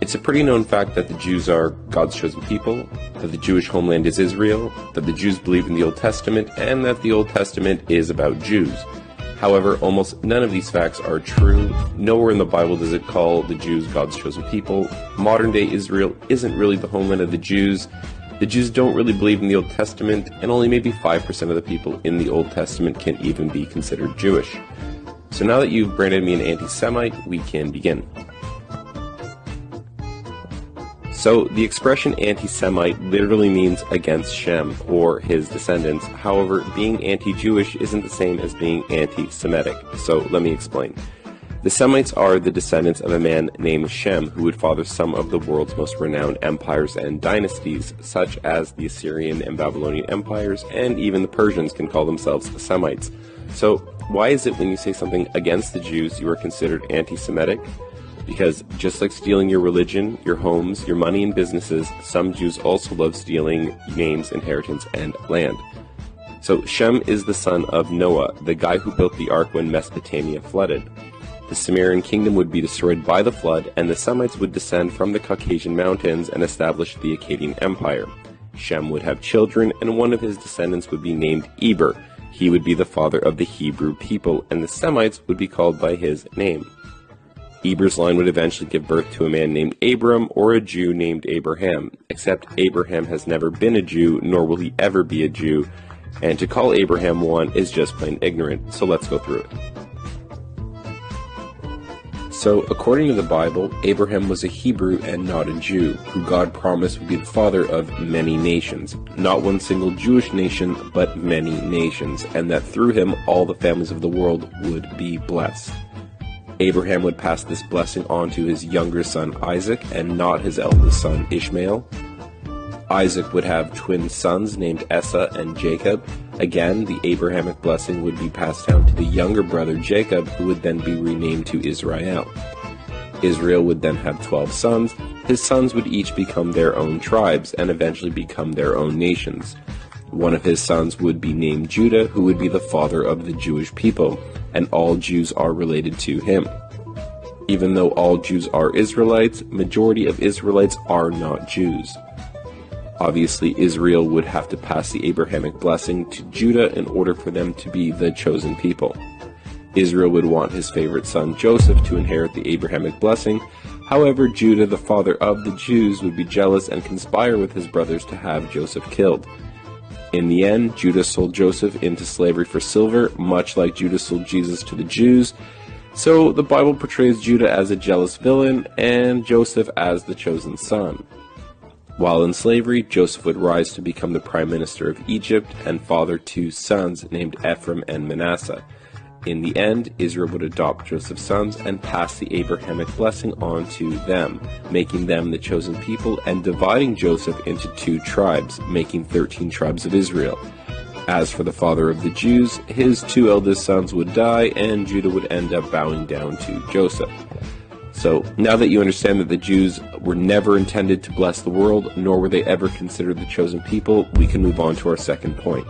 It's a pretty known fact that the Jews are God's chosen people, that the Jewish homeland is Israel, that the Jews believe in the Old Testament, and that the Old Testament is about Jews. However, almost none of these facts are true. Nowhere in the Bible does it call the Jews God's chosen people. Modern-day Israel isn't really the homeland of the Jews. The Jews don't really believe in the Old Testament, and only maybe 5% of the people in the Old Testament can even be considered Jewish. So now that you've branded me an anti-Semite, we can begin. So the expression anti-Semite literally means against Shem, or his descendants. However, being anti-Jewish isn't the same as being anti-Semitic. So let me explain. The Semites are the descendants of a man named Shem, who would father some of the world's most renowned empires and dynasties, such as the Assyrian and Babylonian empires, and even the Persians can call themselves Semites. So why is it when you say something against the Jews, you are considered anti-Semitic? Because just like stealing your religion, your homes, your money and businesses, some Jews also love stealing names, inheritance, and land. So Shem is the son of Noah, the guy who built the ark when Mesopotamia flooded. The Sumerian kingdom would be destroyed by the flood, and the Semites would descend from the Caucasian mountains and establish the Akkadian Empire. Shem would have children, and one of his descendants would be named Eber. He would be the father of the Hebrew people, and the Semites would be called by his name. Eber's line would eventually give birth to a man named Abram, or a Jew named Abraham, except Abraham has never been a Jew, nor will he ever be a Jew, and to call Abraham one is just plain ignorant, so let's go through it. So, according to the Bible, Abraham was a Hebrew and not a Jew, who God promised would be the father of many nations, not one single Jewish nation, but many nations, and that through him all the families of the world would be blessed. Abraham would pass this blessing on to his younger son Isaac, and not his eldest son Ishmael. Isaac would have twin sons named Esau and Jacob. Again, the Abrahamic blessing would be passed down to the younger brother Jacob, who would then be renamed to Israel. Israel would then have 12 sons. His sons would each become their own tribes, and eventually become their own nations. One of his sons would be named Judah, who would be the father of the Jewish people, and all Jews are related to him. Even though all Jews are Israelites, majority of Israelites are not Jews. Obviously, Israel would have to pass the Abrahamic blessing to Judah in order for them to be the chosen people. Israel would want his favorite son Joseph to inherit the Abrahamic blessing. However, Judah, the father of the Jews, would be jealous and conspire with his brothers to have Joseph killed. In the end, Judah sold Joseph into slavery for silver, much like Judah sold Jesus to the Jews. So the Bible portrays Judah as a jealous villain and Joseph as the chosen son. While in slavery, Joseph would rise to become the prime minister of Egypt and father two sons named Ephraim and Manasseh. In the end, Israel would adopt Joseph's sons and pass the Abrahamic blessing on to them, making them the chosen people and dividing Joseph into 2 tribes, making 13 tribes of Israel. As for the father of the Jews, his 2 eldest sons would die and Judah would end up bowing down to Joseph. So, now that you understand that the Jews were never intended to bless the world, nor were they ever considered the chosen people, we can move on to our second point.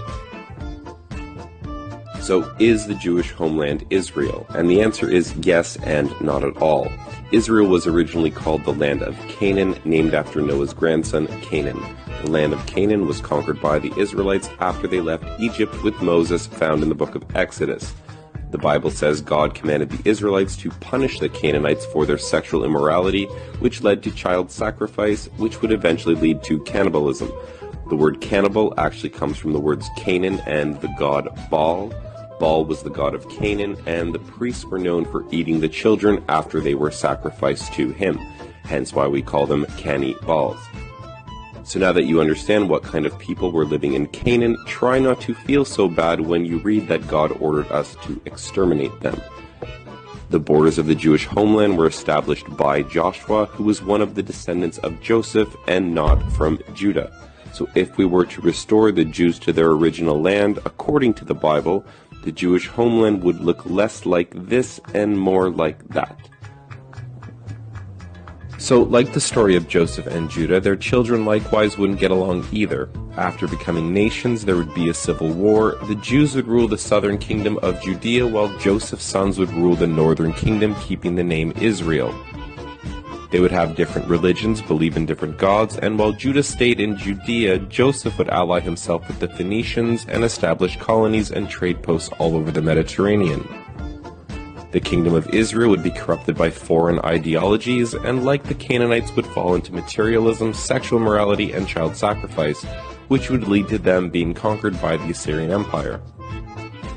So, is the Jewish homeland Israel? And the answer is yes and not at all. Israel was originally called the land of Canaan, named after Noah's grandson, Canaan. The land of Canaan was conquered by the Israelites after they left Egypt with Moses, found in the book of Exodus. The Bible says God commanded the Israelites to punish the Canaanites for their sexual immorality, which led to child sacrifice, which would eventually lead to cannibalism. The word cannibal actually comes from the words Canaan and the god Baal. Baal was the god of Canaan, and the priests were known for eating the children after they were sacrificed to him, hence why we call them cannibals. So now that you understand what kind of people were living in Canaan, try not to feel so bad when you read that God ordered us to exterminate them. The borders of the Jewish homeland were established by Joshua, who was one of the descendants of Joseph and not from Judah. So if we were to restore the Jews to their original land, according to the Bible, the Jewish homeland would look less like this and more like that. So, like the story of Joseph and Judah, their children likewise wouldn't get along either. After becoming nations, there would be a civil war. The Jews would rule the southern kingdom of Judea, while Joseph's sons would rule the northern kingdom, keeping the name Israel. They would have different religions, believe in different gods, and while Judah stayed in Judea, Joseph would ally himself with the Phoenicians and establish colonies and trade posts all over the Mediterranean. The kingdom of Israel would be corrupted by foreign ideologies, and like the Canaanites would fall into materialism, sexual immorality, and child sacrifice, which would lead to them being conquered by the Assyrian Empire.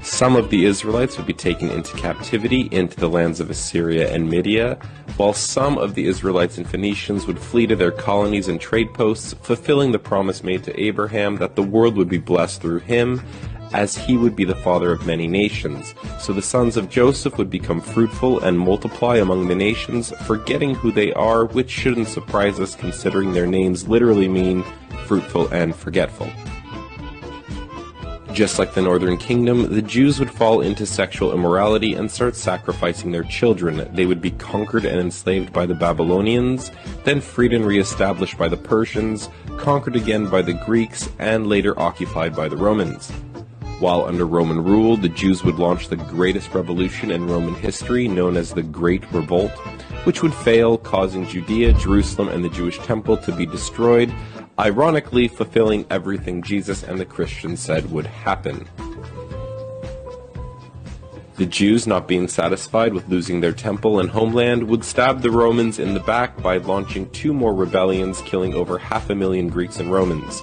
Some of the Israelites would be taken into captivity into the lands of Assyria and Media, while some of the Israelites and Phoenicians would flee to their colonies and trade posts, fulfilling the promise made to Abraham that the world would be blessed through him, as he would be the father of many nations. So the sons of Joseph would become fruitful and multiply among the nations, forgetting who they are, which shouldn't surprise us considering their names literally mean fruitful and forgetful. Just like the northern kingdom, the Jews would fall into sexual immorality and start sacrificing their children. They would be conquered and enslaved by the Babylonians, then freed and re-established by the Persians, conquered again by the Greeks, and later occupied by the Romans. While under Roman rule, the Jews would launch the greatest revolution in Roman history, known as the Great Revolt, which would fail, causing Judea, Jerusalem, and the Jewish temple to be destroyed, ironically fulfilling everything Jesus and the Christians said would happen. The Jews, not being satisfied with losing their temple and homeland, would stab the Romans in the back by launching 2 more rebellions, killing over 500,000 Greeks and Romans.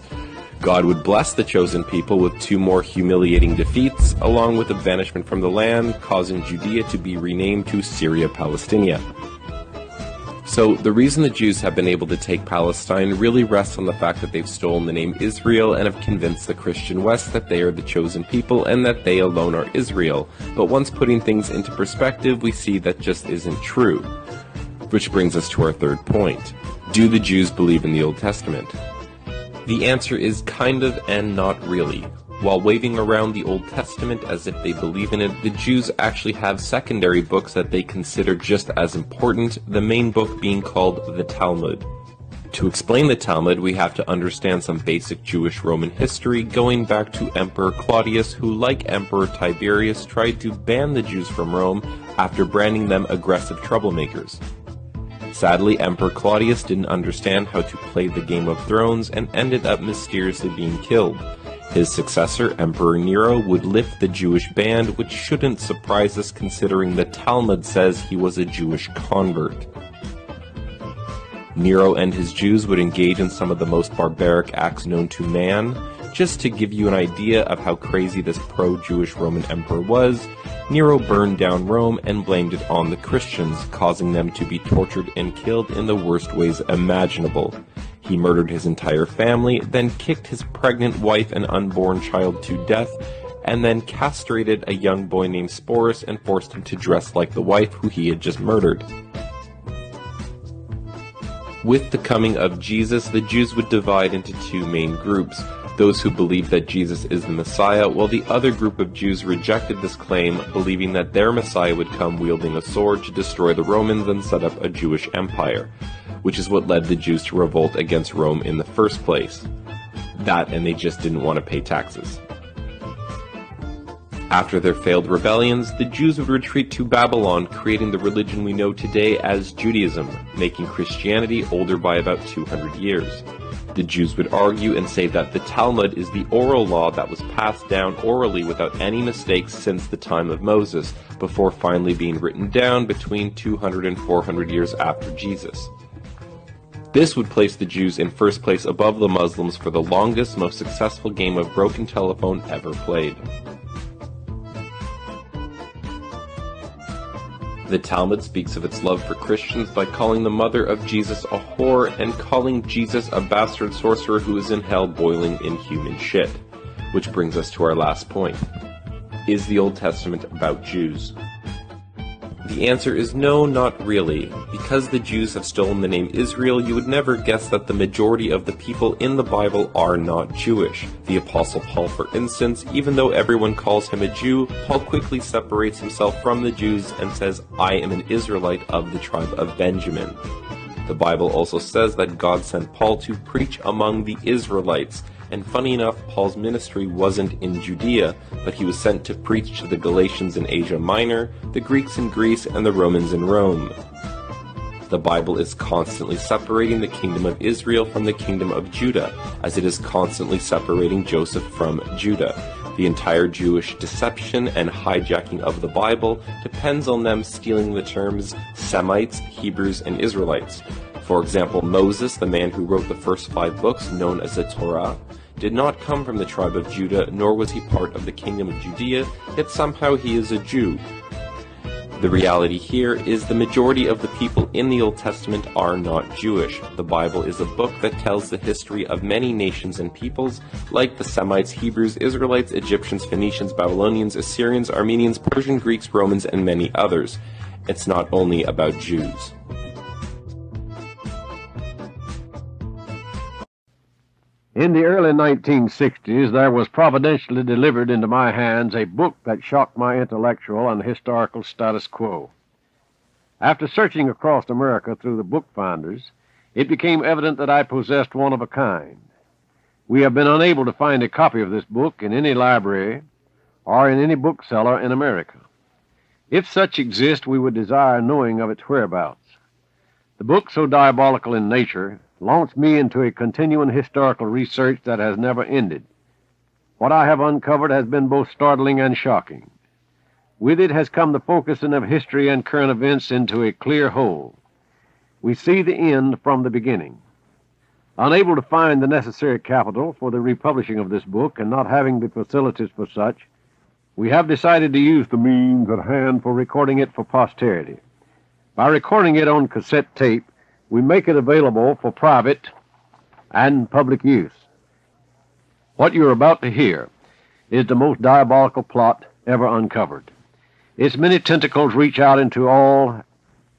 God would bless the chosen people with 2 more humiliating defeats, along with a banishment from the land, causing Judea to be renamed to Syria Palestina. So the reason the Jews have been able to take Palestine really rests on the fact that they've stolen the name Israel and have convinced the Christian West that they are the chosen people and that they alone are Israel. But once putting things into perspective, we see that just isn't true. Which brings us to our third point. Do the Jews believe in the Old Testament? The answer is kind of and not really. While waving around the Old Testament as if they believe in it, the Jews actually have secondary books that they consider just as important, the main book being called the Talmud. To explain the Talmud, we have to understand some basic Jewish Roman history, going back to Emperor Claudius, who, like Emperor Tiberius, tried to ban the Jews from Rome after branding them aggressive troublemakers. Sadly, Emperor Claudius didn't understand how to play the Game of Thrones and ended up mysteriously being killed. His successor, Emperor Nero, would lift the Jewish ban, which shouldn't surprise us considering the Talmud says he was a Jewish convert. Nero and his Jews would engage in some of the most barbaric acts known to man. Just to give you an idea of how crazy this pro-Jewish Roman emperor was, Nero burned down Rome and blamed it on the Christians, causing them to be tortured and killed in the worst ways imaginable. He murdered his entire family, then kicked his pregnant wife and unborn child to death, and then castrated a young boy named Sporus and forced him to dress like the wife who he had just murdered. With the coming of Jesus, the Jews would divide into 2 main groups. Those who believed that Jesus is the Messiah, while the other group of Jews rejected this claim, believing that their Messiah would come wielding a sword to destroy the Romans and set up a Jewish empire, which is what led the Jews to revolt against Rome in the first place. That, and they just didn't want to pay taxes. After their failed rebellions, the Jews would retreat to Babylon, creating the religion we know today as Judaism, making Christianity older by about 200 years. The Jews would argue and say that the Talmud is the oral law that was passed down orally without any mistakes since the time of Moses, before finally being written down between 200 and 400 years after Jesus. This would place the Jews in first place above the Muslims for the longest, most successful game of broken telephone ever played. The Talmud speaks of its love for Christians by calling the mother of Jesus a whore and calling Jesus a bastard sorcerer who is in hell boiling in human shit. Which brings us to our last point. Is the Old Testament about Jews? The answer is no, not really. Because the Jews have stolen the name Israel, you would never guess that the majority of the people in the Bible are not Jewish. The Apostle Paul, for instance, even though everyone calls him a Jew, Paul quickly separates himself from the Jews and says, "I am an Israelite of the tribe of Benjamin." The Bible also says that God sent Paul to preach among the Israelites. And funny enough, Paul's ministry wasn't in Judea, but he was sent to preach to the Galatians in Asia Minor, the Greeks in Greece, and the Romans in Rome. The Bible is constantly separating the kingdom of Israel from the kingdom of Judah, as it is constantly separating Joseph from Judah. The entire Jewish deception and hijacking of the Bible depends on them stealing the terms Semites, Hebrews, and Israelites. For example, Moses, the man who wrote the first 5 books known as the Torah, did not come from the tribe of Judah, nor was he part of the kingdom of Judea, yet somehow he is a Jew. The reality here is the majority of the people in the Old Testament are not Jewish. The Bible is a book that tells the history of many nations and peoples, like the Semites, Hebrews, Israelites, Egyptians, Phoenicians, Babylonians, Assyrians, Armenians, Persian, Greeks, Romans, and many others. It's not only about Jews. In the early 1960s, there was providentially delivered into my hands a book that shocked my intellectual and historical status quo. After searching across America through the bookfinders, it became evident that I possessed one of a kind. We have been unable to find a copy of this book in any library or in any bookseller in America. If such exist, we would desire knowing of its whereabouts. The book, so diabolical in nature, launched me into a continuing historical research that has never ended. What I have uncovered has been both startling and shocking. With it has come the focusing of history and current events into a clear whole. We see the end from the beginning. Unable to find the necessary capital for the republishing of this book and not having the facilities for such, we have decided to use the means at hand for recording it for posterity. By recording it on cassette tape, we make it available for private and public use. What you're about to hear is the most diabolical plot ever uncovered. Its many tentacles reach out into all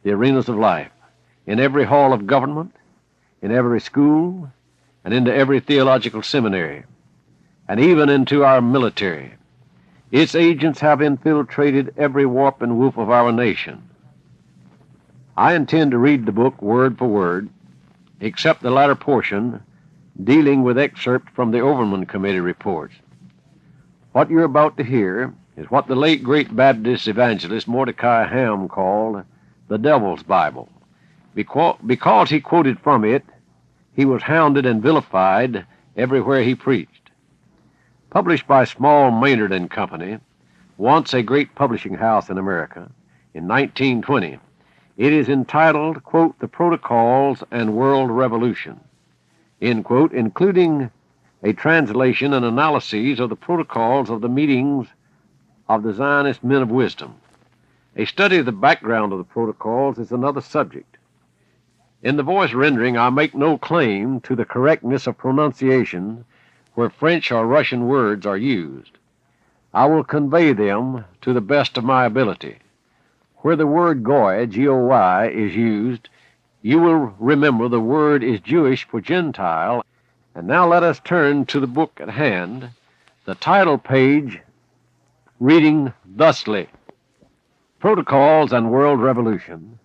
the arenas of life, in every hall of government, in every school, and into every theological seminary, and even into our military. Its agents have infiltrated every warp and woof of our nation. I intend to read the book word for word, except the latter portion dealing with excerpts from the Overman Committee reports. What you're about to hear is what the late great Baptist evangelist Mordecai Ham called the Devil's Bible. Because he quoted from it, he was hounded and vilified everywhere he preached. Published by Small Maynard and Company, once a great publishing house in America, in 1920, it is entitled, quote, The Protocols and World Revolution, end quote, including a translation and analyses of the protocols of the meetings of the Zionist men of wisdom. A study of the background of the protocols is another subject. In the voice rendering, I make no claim to the correctness of pronunciation where French or Russian words are used. I will convey them to the best of my ability. Where the word goy, G-O-Y, is used, you will remember the word is Jewish for Gentile. And now let us turn to the book at hand, the title page reading thusly: Protocols and World Revolution,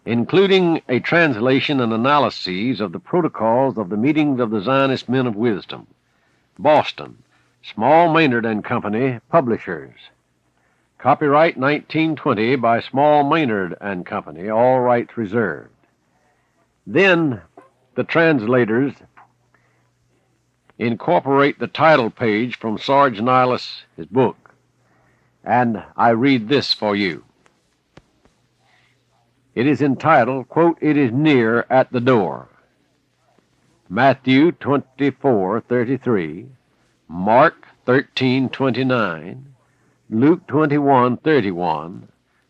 including a translation and analyses of the protocols of the meetings of the Zionist men of wisdom. Boston, Small Maynard and Company, publishers. Copyright 1920 by Small Maynard and Company, all rights reserved. Then the translators incorporate the title page from Sarge Niles' book, and I read this for you. It is entitled, quote, It is Near at the Door. Matthew 24:33, Mark 13:29, Luke 21:31,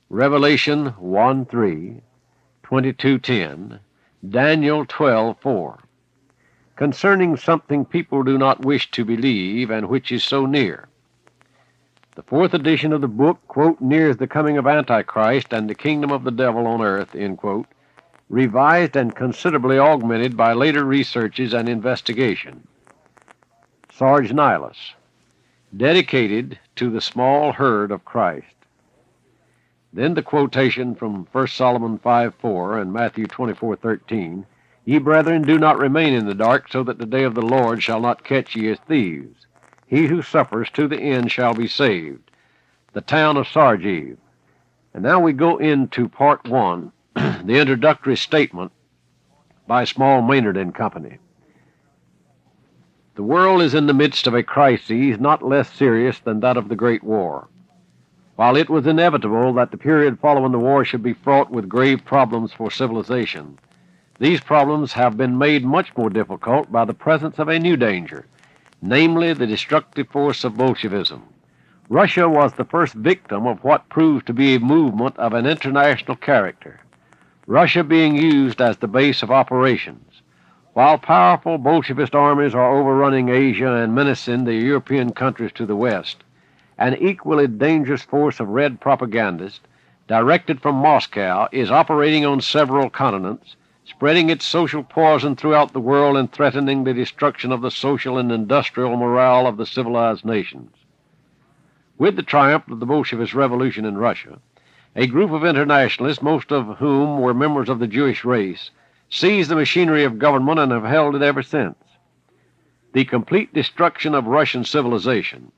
Revelation 1:3, 22:10, Daniel 12:4, concerning something people do not wish to believe and which is so near. The 4th edition of the book, quote, nears the coming of Antichrist and the kingdom of the devil on earth, end quote, revised and considerably augmented by later researches and investigation. Sarge Niles, dedicated to the small herd of Christ. Then the quotation from 1 Solomon 5:4 and Matthew 24:13, Ye brethren, do not remain in the dark, so that the day of the Lord shall not catch ye as thieves. He who suffers to the end shall be saved. The town of Sargiv. And now we go into part 1 the introductory statement by Small Maynard and Company. The world is in the midst of a crisis not less serious than that of the Great War. While it was inevitable that the period following the war should be fraught with grave problems for civilization, these problems have been made much more difficult by the presence of a new danger, namely the destructive force of Bolshevism. Russia was the first victim of what proved to be a movement of an international character, Russia being used as the base of operations. While powerful Bolshevist armies are overrunning Asia and menacing the European countries to the west, an equally dangerous force of red propagandists, directed from Moscow, is operating on several continents, spreading its social poison throughout the world and threatening the destruction of the social and industrial morale of the civilized nations. With the triumph of the Bolshevist Revolution in Russia, a group of internationalists, most of whom were members of the Jewish race, seized the machinery of government and have held it ever since. The complete destruction of Russian civilization,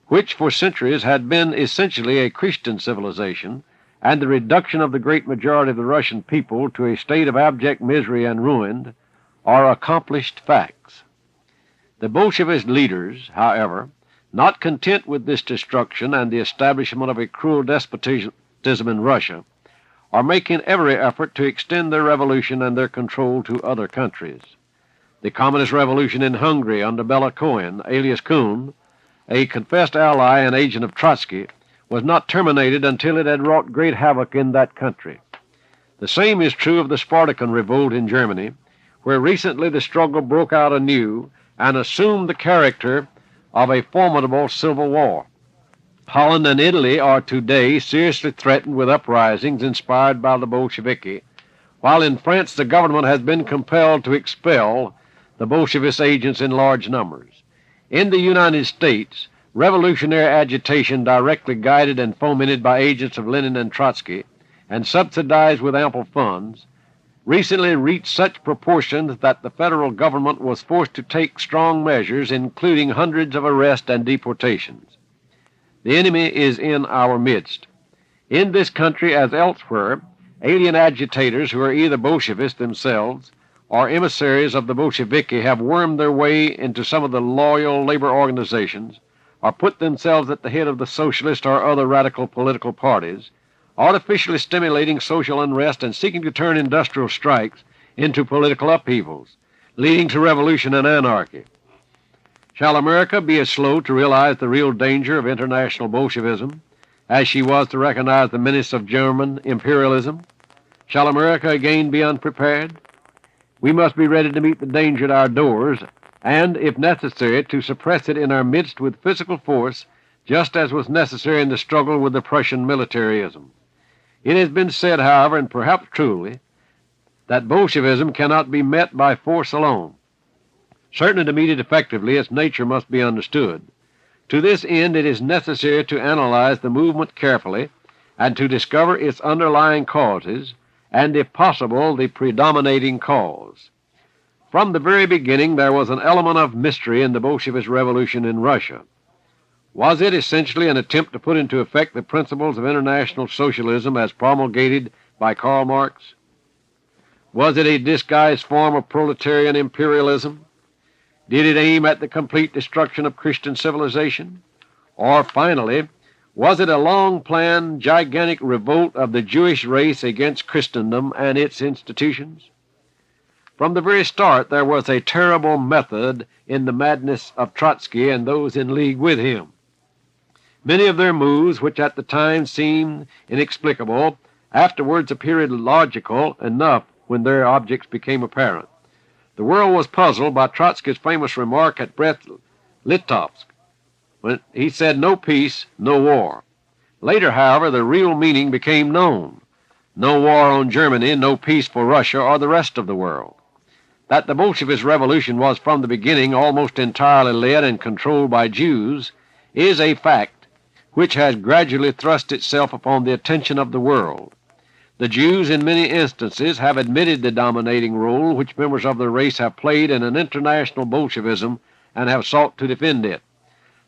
which for centuries had been essentially a Christian civilization, and the reduction of the great majority of the Russian people to a state of abject misery and ruin, are accomplished facts. The Bolshevist leaders, however, not content with this destruction and the establishment of a cruel despotism in Russia, are making every effort to extend their revolution and their control to other countries. The Communist Revolution in Hungary under Bela Koen, alias Kuhn, a confessed ally and agent of Trotsky, was not terminated until it had wrought great havoc in that country. The same is true of the Spartakan Revolt in Germany, where recently the struggle broke out anew and assumed the character of a formidable civil war. Holland and Italy are today seriously threatened with uprisings inspired by the Bolsheviki, while in France the government has been compelled to expel the Bolshevist agents in large numbers. In the United States, revolutionary agitation directly guided and fomented by agents of Lenin and Trotsky and subsidized with ample funds recently reached such proportions that the federal government was forced to take strong measures, including hundreds of arrests and deportations. The enemy is in our midst. In this country, as elsewhere, alien agitators who are either Bolshevists themselves or emissaries of the Bolsheviki have wormed their way into some of the loyal labor organizations or put themselves at the head of the socialist or other radical political parties, artificially stimulating social unrest and seeking to turn industrial strikes into political upheavals, leading to revolution and anarchy. Shall America be as slow to realize the real danger of international Bolshevism as she was to recognize the menace of German imperialism? Shall America again be unprepared? We must be ready to meet the danger at our doors and, if necessary, to suppress it in our midst with physical force, just as was necessary in the struggle with the Prussian militarism. It has been said, however, and perhaps truly, that Bolshevism cannot be met by force alone. Certainly to meet it effectively, its nature must be understood. To this end, it is necessary to analyze the movement carefully and to discover its underlying causes and, if possible, the predominating cause. From the very beginning, there was an element of mystery in the Bolshevist revolution in Russia. Was it essentially an attempt to put into effect the principles of international socialism as promulgated by Karl Marx? Was it a disguised form of proletarian imperialism? Did it aim at the complete destruction of Christian civilization? Or, finally, was it a long-planned, gigantic revolt of the Jewish race against Christendom and its institutions? From the very start, there was a terrible method in the madness of Trotsky and those in league with him. Many of their moves, which at the time seemed inexplicable, afterwards appeared logical enough when their objects became apparent. The world was puzzled by Trotsky's famous remark at Brest-Litovsk, when he said, "No peace, no war." Later, however, the real meaning became known. No war on Germany, no peace for Russia or the rest of the world. That the Bolshevist revolution was from the beginning almost entirely led and controlled by Jews is a fact which has gradually thrust itself upon the attention of the world. The Jews in many instances have admitted the dominating role which members of their race have played in an international Bolshevism and have sought to defend it.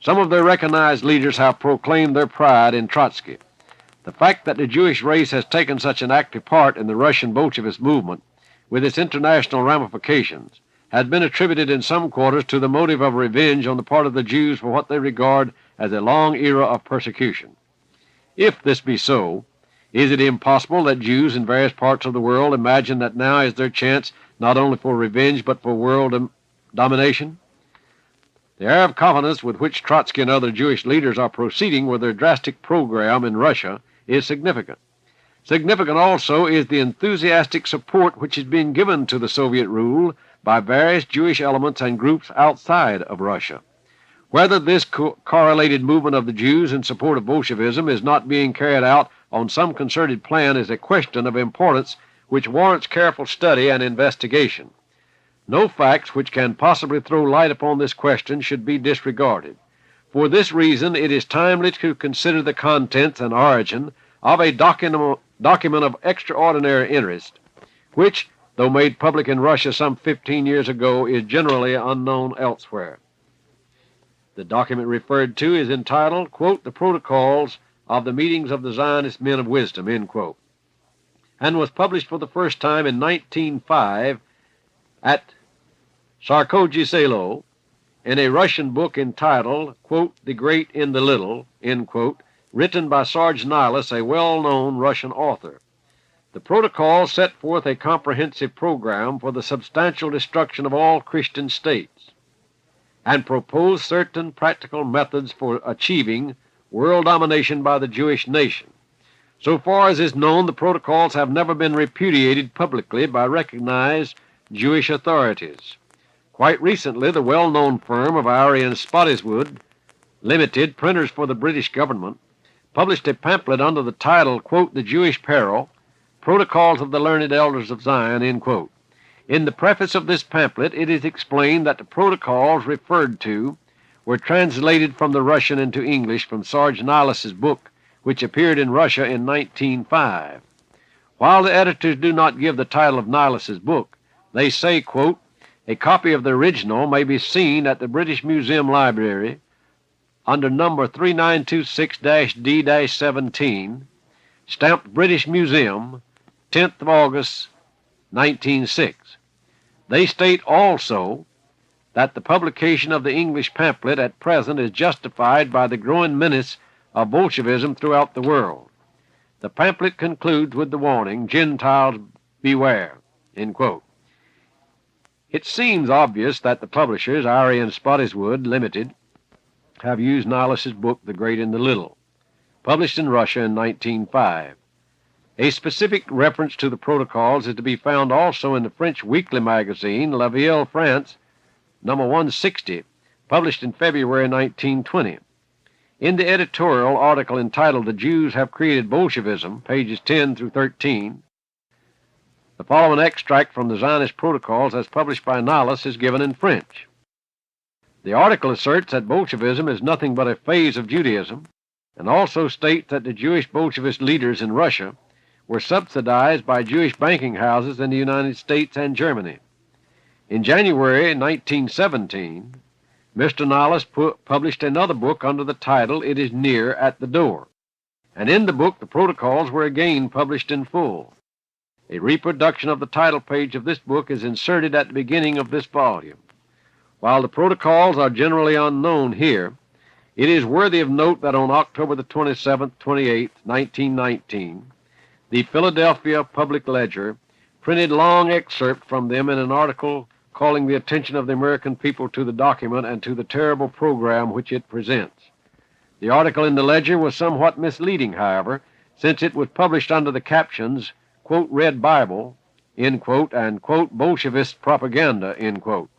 Some of their recognized leaders have proclaimed their pride in Trotsky. The fact that the Jewish race has taken such an active part in the Russian Bolshevist movement, with its international ramifications, has been attributed in some quarters to the motive of revenge on the part of the Jews for what they regard as a long era of persecution. If this be so, is it impossible that Jews in various parts of the world imagine that now is their chance not only for revenge but for world domination? The air of confidence with which Trotsky and other Jewish leaders are proceeding with their drastic program in Russia is significant. Significant also is the enthusiastic support which is being given to the Soviet rule by various Jewish elements and groups outside of Russia. Whether this correlated movement of the Jews in support of Bolshevism is not being carried out on some concerted plan is a question of importance which warrants careful study and investigation. No facts which can possibly throw light upon this question should be disregarded. For this reason, it is timely to consider the contents and origin of a document of extraordinary interest, which, though made public in Russia some 15 years ago, is generally unknown elsewhere. The document referred to is entitled, quote, "The Protocols of the Meetings of the Zionist Men of Wisdom," end quote, and was published for the first time in 1905 at Sarkozy Selo in a Russian book entitled, quote, "The Great in the Little," end quote, written by Sarge Nihilus, a well-known Russian author. The Protocols set forth a comprehensive program for the substantial destruction of all Christian states and proposed certain practical methods for achieving world domination by the Jewish nation. So far as is known, the Protocols have never been repudiated publicly by recognized Jewish authorities. Quite recently, the well-known firm of Arian Spottiswoode Limited, printers for the British government, published a pamphlet under the title, quote, "The Jewish Peril, Protocols of the Learned Elders of Zion," end quote. In the preface of this pamphlet, it is explained that the protocols referred to were translated from the Russian into English from Sarge Nihilus's book, which appeared in Russia in 1905. While the editors do not give the title of Nihilus's book, they say, quote, "A copy of the original may be seen at the British Museum Library under number 3926-D-17, stamped British Museum, 10th of August, 1906. They state also that the publication of the English pamphlet at present is justified by the growing menace of Bolshevism throughout the world. The pamphlet concludes with the warning, 'Gentiles beware,'" end quote. It seems obvious that the publishers, Arian Spottiswoode Limited, have used Nihilus's book, The Great and the Little, published in Russia in 1905. A specific reference to the Protocols is to be found also in the French weekly magazine, La Ville France, number 160, published in February 1920. In the editorial article entitled "The Jews Have Created Bolshevism," pages 10 through 13, the following extract from the Zionist Protocols as published by Nihilus is given in French. The article asserts that Bolshevism is nothing but a phase of Judaism, and also states that the Jewish Bolshevist leaders in Russia were subsidized by Jewish banking houses in the United States and Germany. In January 1917, Mr. Nihilus published another book under the title "It is Near at the Door," and in the book the Protocols were again published in full. A reproduction of the title page of this book is inserted at the beginning of this volume. While the Protocols are generally unknown here, it is worthy of note that on October the 27th, 28th, 1919, the Philadelphia Public Ledger printed long excerpts from them in an article calling the attention of the American people to the document and to the terrible program which it presents. The article in the Ledger was somewhat misleading, however, since it was published under the captions, quote, "Red Bible," end quote, and, quote, "Bolshevist propaganda," end quote.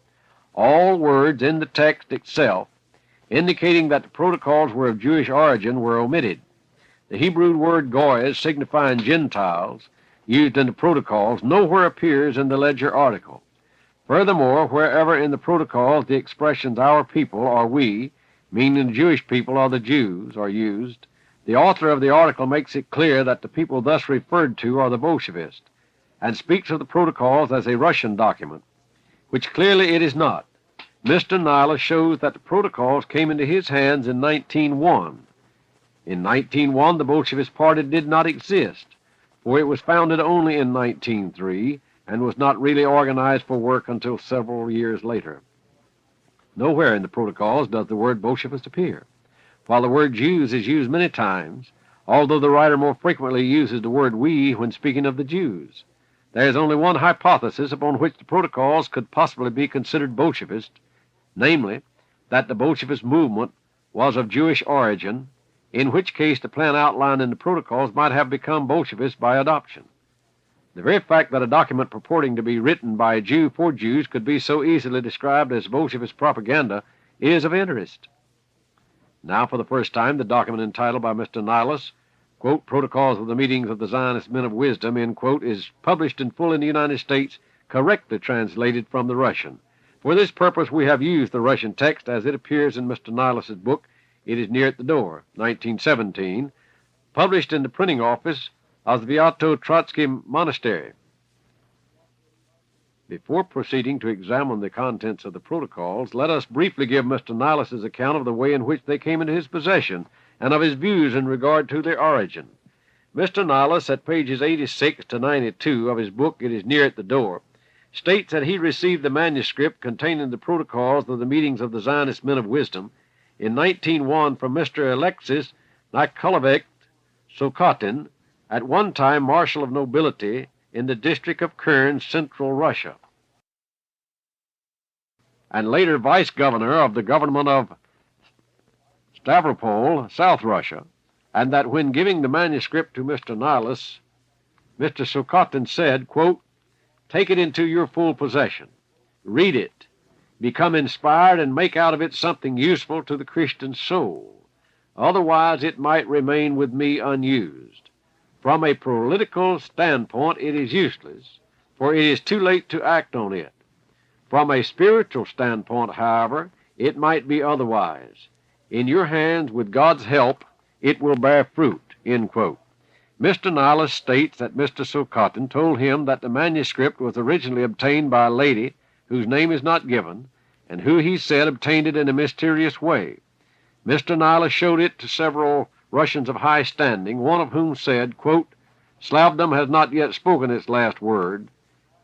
All words in the text itself indicating that the Protocols were of Jewish origin were omitted. The Hebrew word goyes, signifying Gentiles, used in the Protocols, nowhere appears in the Ledger article. Furthermore, wherever in the Protocols the expressions "our people" or "we," meaning the Jewish people or the Jews, are used, the author of the article makes it clear that the people thus referred to are the Bolshevists, and speaks of the Protocols as a Russian document, which clearly it is not. Mr. Nihilus shows that the Protocols came into his hands in 1901. In 1901, the Bolshevist Party did not exist, for it was founded only in 1903 and was not really organized for work until several years later. Nowhere in the protocols does the word Bolshevist appear, while the word Jews is used many times, although the writer more frequently uses the word we when speaking of the Jews. There is only one hypothesis upon which the protocols could possibly be considered Bolshevist, namely, that the Bolshevist movement was of Jewish origin, in which case the plan outlined in the protocols might have become Bolshevist by adoption. The very fact that a document purporting to be written by a Jew for Jews could be so easily described as Bolshevist propaganda is of interest. Now, for the first time, the document entitled by Mr. Nihilus, quote, Protocols of the Meetings of the Zionist Men of Wisdom, end quote, is published in full in the United States, correctly translated from the Russian. For this purpose, we have used the Russian text as it appears in Mr. Nihilus's book, It is Near at the Door, 1917, published in the printing office of the Sviato-Trotsky Monastery. Before proceeding to examine the contents of the protocols, let us briefly give Mr. Nihilus's account of the way in which they came into his possession and of his views in regard to their origin. Mr. Nihilus, at pages 86 to 92 of his book, It is Near at the Door, states that he received the manuscript containing the protocols of the meetings of the Zionist Men of Wisdom in 1901 from Mr. Alexis Nikolaevich Sokhatin, at one time Marshal of Nobility in the district of Kern, Central Russia, and later Vice Governor of the government of Stavropol, South Russia, and that when giving the manuscript to Mr. Nihilus, Mr. Sokhatin said, quote, Take it into your full possession, read it, become inspired, and make out of it something useful to the Christian soul. Otherwise it might remain with me unused. From a political standpoint it is useless, for it is too late to act on it. From a spiritual standpoint, however, it might be otherwise. In your hands, with God's help, it will bear fruit, end quote. Mr. Nihilus states that Mr. Sokhatin told him that the manuscript was originally obtained by a lady whose name is not given, and who, he said, obtained it in a mysterious way. Mr. Nihilus showed it to several Russians of high standing, one of whom said, quote, Slavdom has not yet spoken its last word,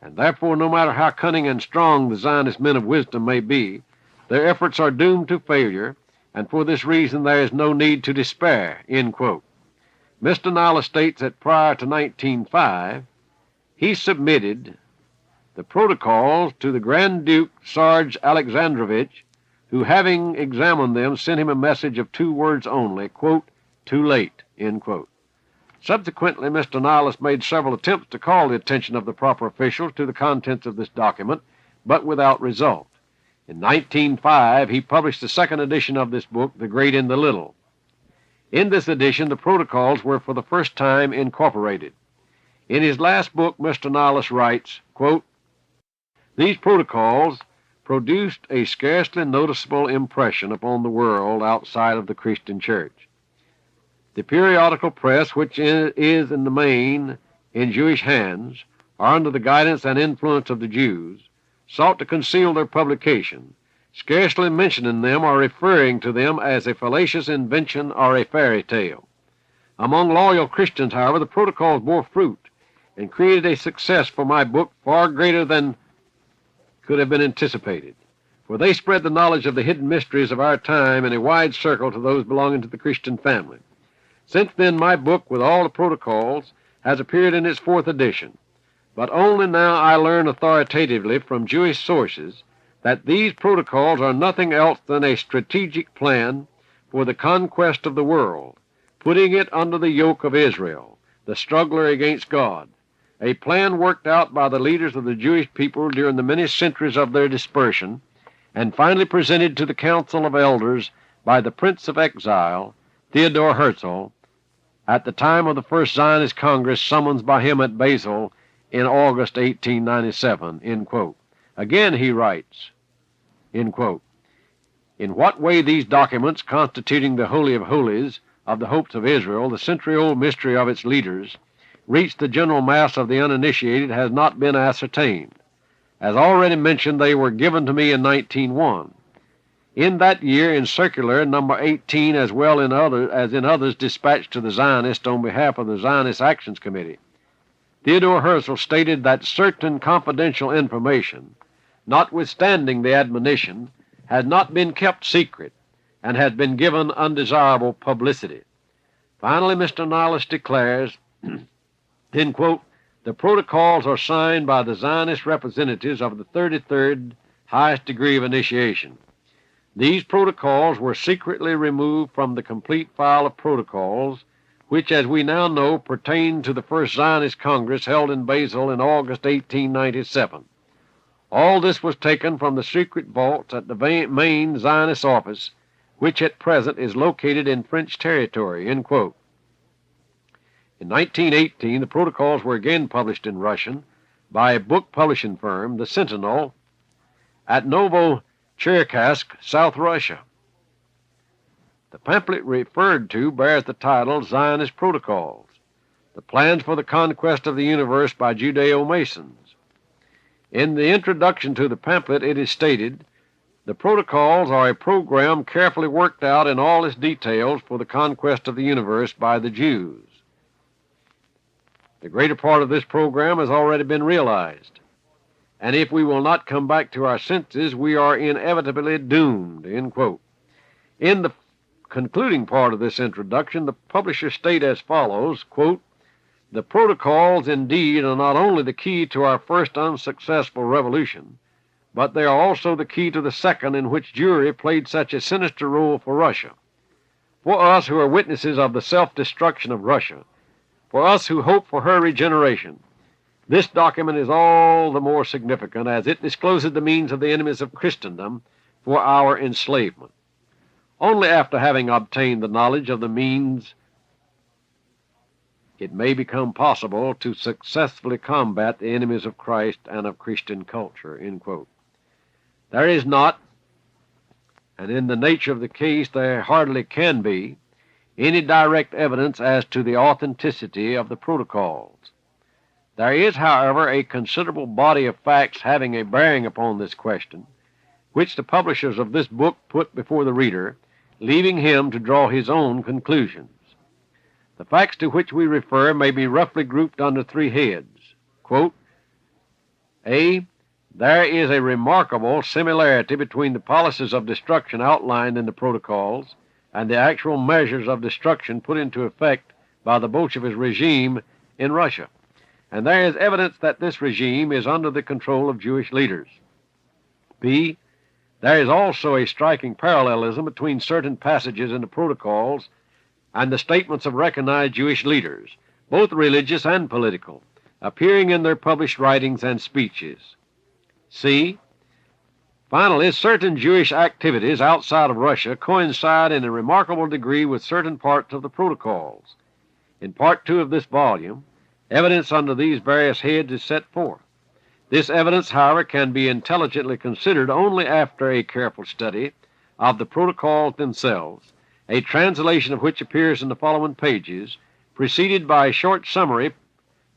and therefore no matter how cunning and strong the Zionist men of wisdom may be, their efforts are doomed to failure, and for this reason there is no need to despair, end quote. Mr. Nihilus states that prior to 1905, he submitted the protocols to the Grand Duke Sarge Alexandrovich, who, having examined them, sent him a message of 2 words only, quote, too late, end quote. Subsequently, Mr. Nihilus made several attempts to call the attention of the proper officials to the contents of this document, but without result. In 1905, he published the second edition of this book, The Great and the Little. In this edition, the protocols were for the first time incorporated. In his last book, Mr. Nihilus writes, quote, These protocols produced a scarcely noticeable impression upon the world outside of the Christian Church. The periodical press, which is in the main in Jewish hands, or under the guidance and influence of the Jews, sought to conceal their publication, scarcely mentioning them or referring to them as a fallacious invention or a fairy tale. Among loyal Christians, however, the protocols bore fruit and created a success for my book far greater than could have been anticipated, for they spread the knowledge of the hidden mysteries of our time in a wide circle to those belonging to the Christian family. Since then, my book, with all the protocols, has appeared in its 4th edition, but only now I learn authoritatively from Jewish sources that these protocols are nothing else than a strategic plan for the conquest of the world, putting it under the yoke of Israel, the struggler against God, a plan worked out by the leaders of the Jewish people during the many centuries of their dispersion, and finally presented to the Council of Elders by the Prince of Exile, Theodor Herzl, at the time of the First Zionist Congress summoned by him at Basel in August 1897, end quote. Again he writes, end quote, In what way these documents, constituting the Holy of Holies of the hopes of Israel, the century-old mystery of its leaders, reached the general mass of the uninitiated has not been ascertained. As already mentioned, they were given to me in 1901. In that year, in circular number 18, as well as in others dispatched to the Zionists on behalf of the Zionist Actions Committee, Theodore Herzl stated that certain confidential information, notwithstanding the admonition, has not been kept secret and has been given undesirable publicity. Finally, Mr. Nihilus declares, end quote, the protocols are signed by the Zionist representatives of the 33rd highest degree of initiation. These protocols were secretly removed from the complete file of protocols, which, as we now know, pertain to the First Zionist Congress held in Basel in August 1897. All this was taken from the secret vaults at the main Zionist office, which at present is located in French territory, end quote. In 1918, the protocols were again published in Russian by a book publishing firm, the Sentinel, at Novocherkassk, South Russia. The pamphlet referred to bears the title Zionist Protocols, the Plans for the Conquest of the Universe by Judeo-Masons. In the introduction to the pamphlet it is stated, the protocols are a program carefully worked out in all its details for the conquest of the universe by the Jews. The greater part of this program has already been realized, and if we will not come back to our senses, we are inevitably doomed, end quote. In the concluding part of this introduction, the publisher state as follows, quote, the protocols indeed are not only the key to our first unsuccessful revolution, but they are also the key to the second, in which Jewry played such a sinister role for Russia. For us who are witnesses of the self-destruction of Russia, for us who hope for her regeneration, this document is all the more significant as it discloses the means of the enemies of Christendom for our enslavement. Only after having obtained the knowledge of the means it may become possible to successfully combat the enemies of Christ and of Christian culture, end quote. There is not, and in the nature of the case there hardly can be, any direct evidence as to the authenticity of the protocols. There is, however, a considerable body of facts having a bearing upon this question, which the publishers of this book put before the reader, leaving him to draw his own conclusions. The facts to which we refer may be roughly grouped under three heads. Quote, A. There is a remarkable similarity between the policies of destruction outlined in the protocols and the actual measures of destruction put into effect by the Bolshevik regime in Russia, and there is evidence that this regime is under the control of Jewish leaders. B. There is also a striking parallelism between certain passages in the protocols and the statements of recognized Jewish leaders, both religious and political, appearing in their published writings and speeches. C. Finally, certain Jewish activities outside of Russia coincide in a remarkable degree with certain parts of the protocols. In Part 2 of this volume, evidence under these various heads is set forth. This evidence, however, can be intelligently considered only after a careful study of the protocols themselves, a translation of which appears in the following pages, preceded by a short summary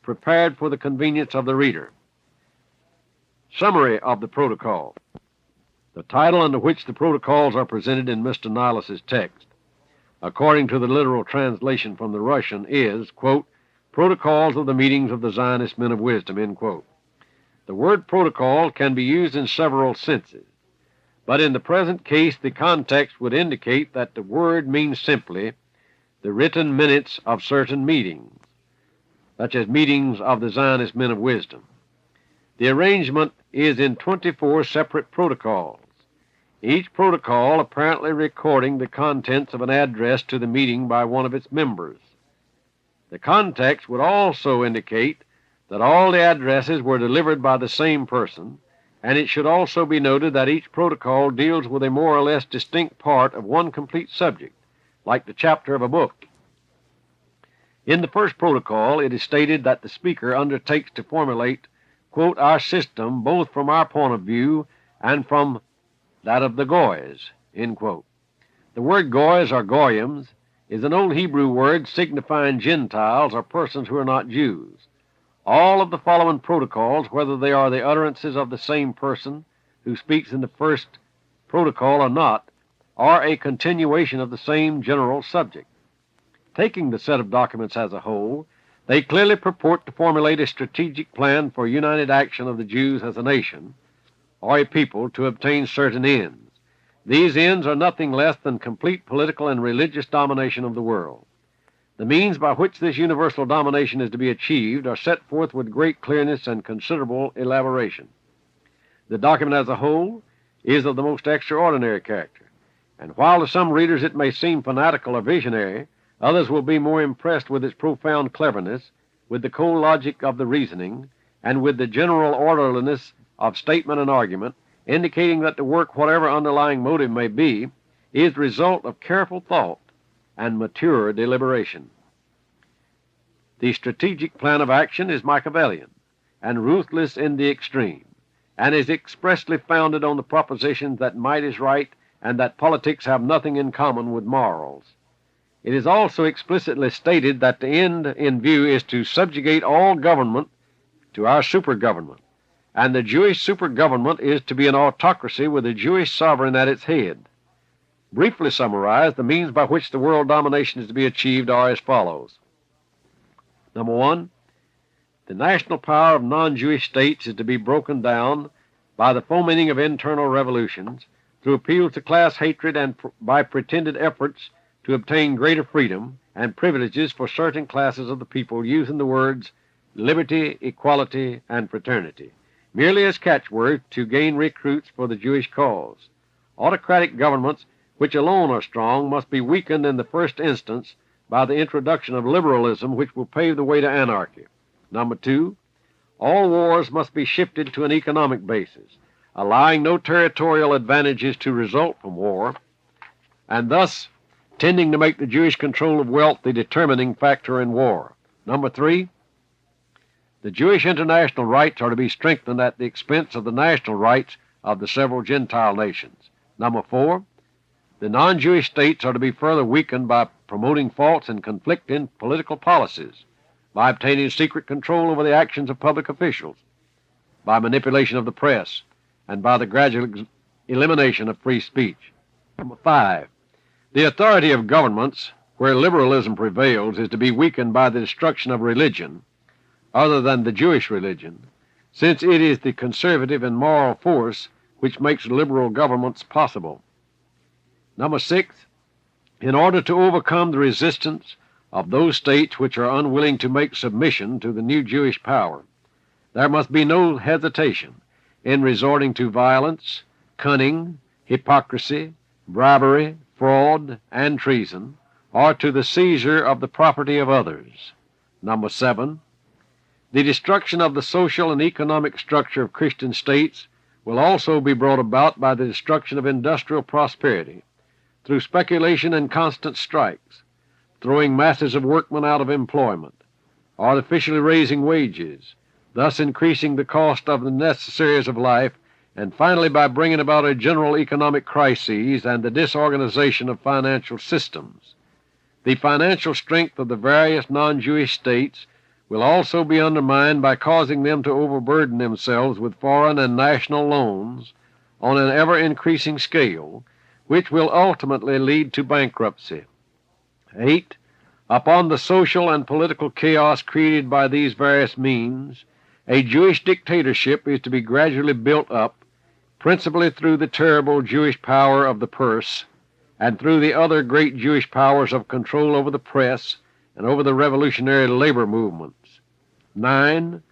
prepared for the convenience of the reader. Summary of the Protocol. The title under which the protocols are presented in Mr. Nihilus's text, according to the literal translation from the Russian, is, quote, Protocols of the Meetings of the Zionist Men of Wisdom, end quote. The word protocol can be used in several senses, but in the present case the context would indicate that the word means simply the written minutes of certain meetings, such as meetings of the Zionist Men of Wisdom. The arrangement is in 24 separate protocols, each protocol apparently recording the contents of an address to the meeting by one of its members. The context would also indicate that all the addresses were delivered by the same person, and it should also be noted that each protocol deals with a more or less distinct part of one complete subject, like the chapter of a book. In the first protocol, it is stated that the speaker undertakes to formulate, quote, our system both from our point of view and from that of the Goys, end quote. The word Goys or Goyim is an old Hebrew word signifying Gentiles or persons who are not Jews. All of the following protocols, whether they are the utterances of the same person who speaks in the first protocol or not, are a continuation of the same general subject. Taking the set of documents as a whole, they clearly purport to formulate a strategic plan for united action of the Jews as a nation, or a people, to obtain certain ends. These ends are nothing less than complete political and religious domination of the world. The means by which this universal domination is to be achieved are set forth with great clearness and considerable elaboration. The document as a whole is of the most extraordinary character, and while to some readers it may seem fanatical or visionary, others will be more impressed with its profound cleverness, with the cold logic of the reasoning, and with the general orderliness of statement and argument, indicating that the work, whatever underlying motive may be, is the result of careful thought and mature deliberation. The strategic plan of action is Machiavellian and ruthless in the extreme, and is expressly founded on the proposition that might is right and that politics have nothing in common with morals. It is also explicitly stated that the end in view is to subjugate all government to our supergovernment, and the Jewish supergovernment is to be an autocracy with a Jewish sovereign at its head. Briefly summarized, the means by which the world domination is to be achieved are as follows. Number one, the national power of non-Jewish states is to be broken down by the fomenting of internal revolutions, through appeals to class hatred, and by pretended efforts to obtain greater freedom and privileges for certain classes of the people, using the words liberty, equality, and fraternity, merely as catchwords to gain recruits for the Jewish cause. Autocratic governments, which alone are strong, must be weakened in the first instance by the introduction of liberalism, which will pave the way to anarchy. Number two, all wars must be shifted to an economic basis, allowing no territorial advantages to result from war, and thus tending to make the Jewish control of wealth the determining factor in war. Number three, the Jewish international rights are to be strengthened at the expense of the national rights of the several Gentile nations. Number four, the non-Jewish states are to be further weakened by promoting false and conflicting political policies, by obtaining secret control over the actions of public officials, by manipulation of the press, and by the gradual elimination of free speech. Number five, the authority of governments, where liberalism prevails, is to be weakened by the destruction of religion, other than the Jewish religion, since it is the conservative and moral force which makes liberal governments possible. Number six, in order to overcome the resistance of those states which are unwilling to make submission to the new Jewish power, there must be no hesitation in resorting to violence, cunning, hypocrisy, bribery, fraud, and treason, or to the seizure of the property of others. Number seven, the destruction of the social and economic structure of Christian states will also be brought about by the destruction of industrial prosperity, through speculation and constant strikes, throwing masses of workmen out of employment, artificially raising wages, thus increasing the cost of the necessaries of life, and finally by bringing about a general economic crisis and the disorganization of financial systems. The financial strength of the various non-Jewish states will also be undermined by causing them to overburden themselves with foreign and national loans on an ever-increasing scale, which will ultimately lead to bankruptcy. 8. Upon the social and political chaos created by these various means, a Jewish dictatorship is to be gradually built up, principally through the terrible Jewish power of the purse, and through the other great Jewish powers of control over the press and over the revolutionary labor movements. 9.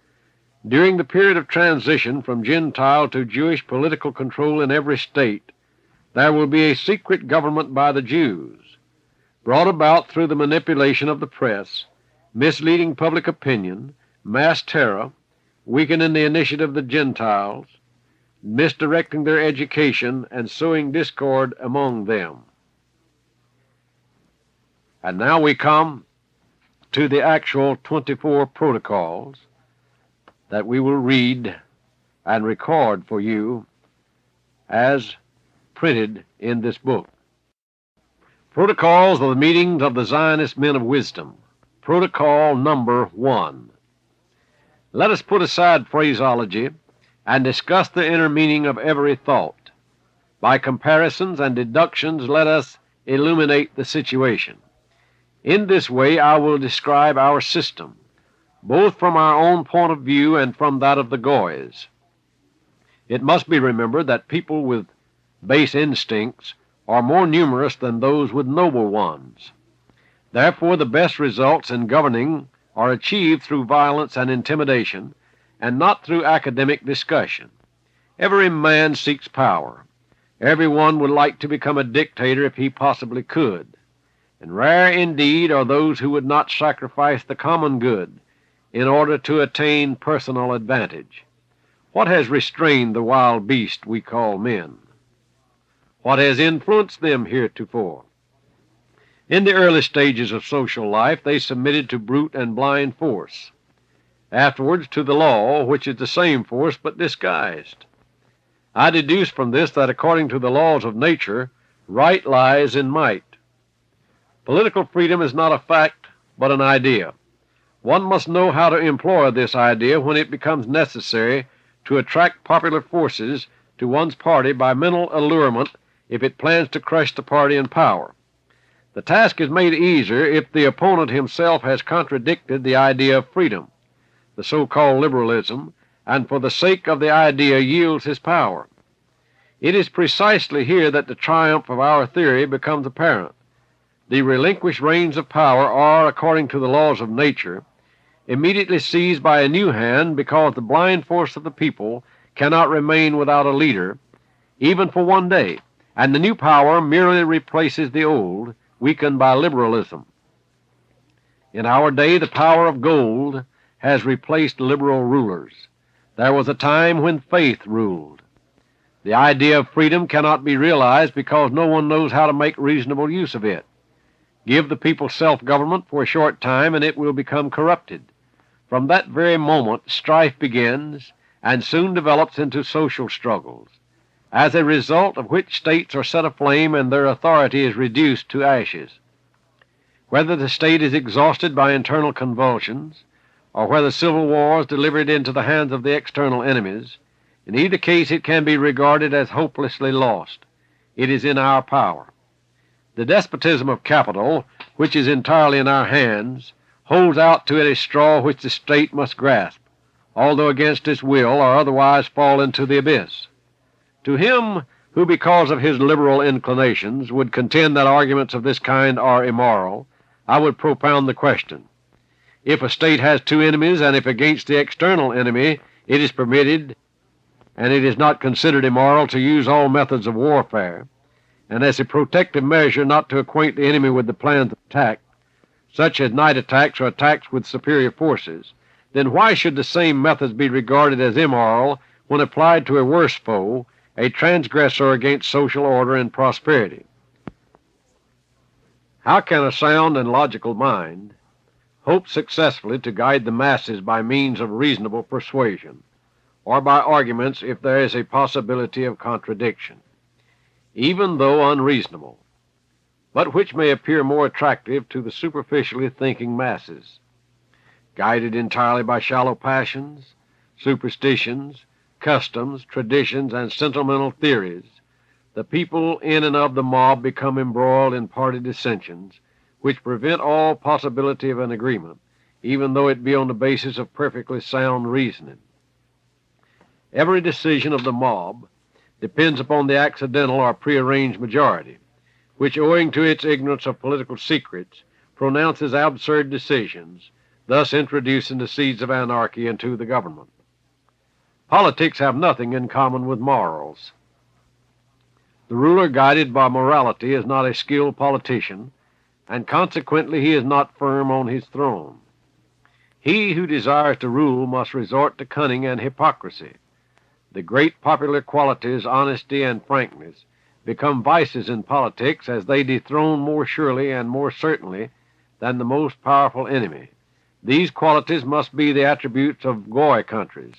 During the period of transition from Gentile to Jewish political control in every state, there will be a secret government by the Jews, brought about through the manipulation of the press, misleading public opinion, mass terror, weakening the initiative of the Gentiles, misdirecting their education, and sowing discord among them. And now we come to the actual 24 protocols that we will read and record for you as printed in this book. Protocols of the Meetings of the Zionist Men of Wisdom. Protocol number 1. Let us put aside phraseology and discuss the inner meaning of every thought. By comparisons and deductions, let us illuminate the situation. In this way I will describe our system, both from our own point of view and from that of the Goys. It must be remembered that people with base instincts are more numerous than those with noble ones. Therefore, the best results in governing are achieved through violence and intimidation, and not through academic discussion. Every man seeks power. Every one would like to become a dictator if he possibly could, and rare indeed are those who would not sacrifice the common good in order to attain personal advantage. What has restrained the wild beast we call men? What has influenced them heretofore? In the early stages of social life they submitted to brute and blind force, afterwards to the law, which is the same force but disguised. I deduce from this that according to the laws of nature, right lies in might. Political freedom is not a fact, but an idea. One must know how to employ this idea when it becomes necessary to attract popular forces to one's party by mental allurement if it plans to crush the party in power. The task is made easier if the opponent himself has contradicted the idea of freedom, the so-called liberalism, and for the sake of the idea yields his power. It is precisely here that the triumph of our theory becomes apparent. The relinquished reins of power are, according to the laws of nature, immediately seized by a new hand because the blind force of the people cannot remain without a leader, even for one day, and the new power merely replaces the old, weakened by liberalism. In our day, the power of gold has replaced liberal rulers. There was a time when faith ruled. The idea of freedom cannot be realized because no one knows how to make reasonable use of it. Give the people self-government for a short time and it will become corrupted. From that very moment, strife begins and soon develops into social struggles, as a result of which states are set aflame and their authority is reduced to ashes. Whether the state is exhausted by internal convulsions, or whether civil war is delivered into the hands of the external enemies, in either case it can be regarded as hopelessly lost. It is in our power. The despotism of capital, which is entirely in our hands, holds out to it a straw which the state must grasp, although against its will, or otherwise fall into the abyss. To him who, because of his liberal inclinations, would contend that arguments of this kind are immoral, I would propound the question: if a state has two enemies, and if against the external enemy it is permitted and it is not considered immoral to use all methods of warfare, and as a protective measure not to acquaint the enemy with the plans of attack, such as night attacks or attacks with superior forces, then why should the same methods be regarded as immoral when applied to a worse foe, a transgressor against social order and prosperity? How can a sound and logical mind hope successfully to guide the masses by means of reasonable persuasion, or by arguments if there is a possibility of contradiction, even though unreasonable, but which may appear more attractive to the superficially thinking masses? Guided entirely by shallow passions, superstitions, customs, traditions, and sentimental theories, the people in and of the mob become embroiled in party dissensions, which prevent all possibility of an agreement, even though it be on the basis of perfectly sound reasoning. Every decision of the mob depends upon the accidental or prearranged majority, which, owing to its ignorance of political secrets, pronounces absurd decisions, thus introducing the seeds of anarchy into the government. Politics have nothing in common with morals. The ruler guided by morality is not a skilled politician, and consequently he is not firm on his throne. He who desires to rule must resort to cunning and hypocrisy. The great popular qualities, honesty and frankness, become vices in politics as they dethrone more surely and more certainly than the most powerful enemy. These qualities must be the attributes of Goy countries,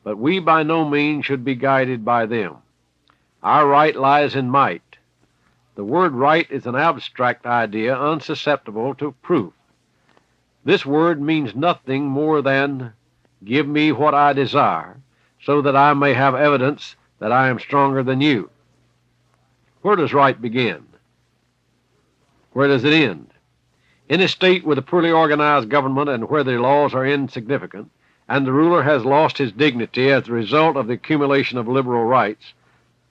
but we by no means should be guided by them. Our right lies in might. The word right is an abstract idea unsusceptible to proof. This word means nothing more than, give me what I desire, so that I may have evidence that I am stronger than you. Where does right begin? Where does it end? In a state with a poorly organized government and where the laws are insignificant, and the ruler has lost his dignity as a result of the accumulation of liberal rights,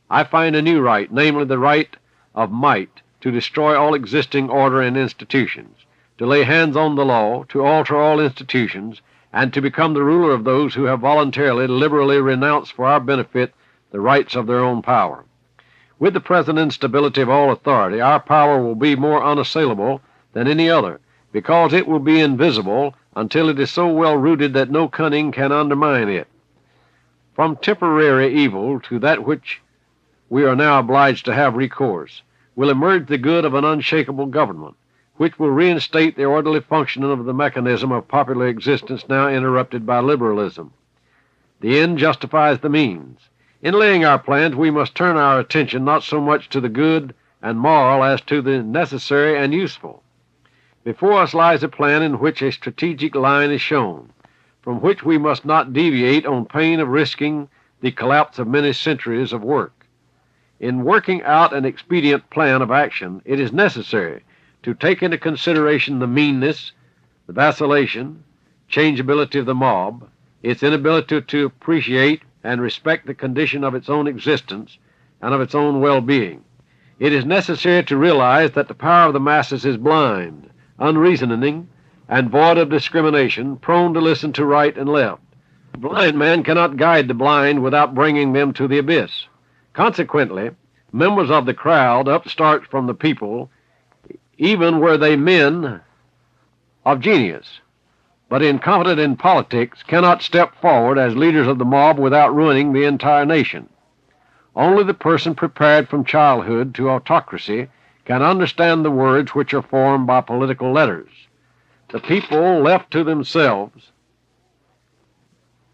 I find a new right, namely the right of might to destroy all existing order and institutions, to lay hands on the law, to alter all institutions, and to become the ruler of those who have voluntarily, liberally renounced for our benefit the rights of their own power. With the present instability of all authority, our power will be more unassailable than any other, because it will be invisible until it is so well rooted that no cunning can undermine it. From temporary evil to that which we are now obliged to have recourse will emerge the good of an unshakable government, which will reinstate the orderly functioning of the mechanism of popular existence now interrupted by liberalism. The end justifies the means. In laying our plans, we must turn our attention not so much to the good and moral as to the necessary and useful. Before us lies a plan in which a strategic line is shown, from which we must not deviate on pain of risking the collapse of many centuries of work. In working out an expedient plan of action, it is necessary to take into consideration the meanness, the vacillation, changeability of the mob, its inability to appreciate and respect the condition of its own existence and of its own well-being. It is necessary to realize that the power of the masses is blind, unreasoning, and void of discrimination, prone to listen to right and left. The blind man cannot guide the blind without bringing them to the abyss. Consequently, members of the crowd, upstarts from the people, even were they men of genius, but incompetent in politics, cannot step forward as leaders of the mob without ruining the entire nation. Only the person prepared from childhood to autocracy can understand the words which are formed by political letters. The people left to themselves,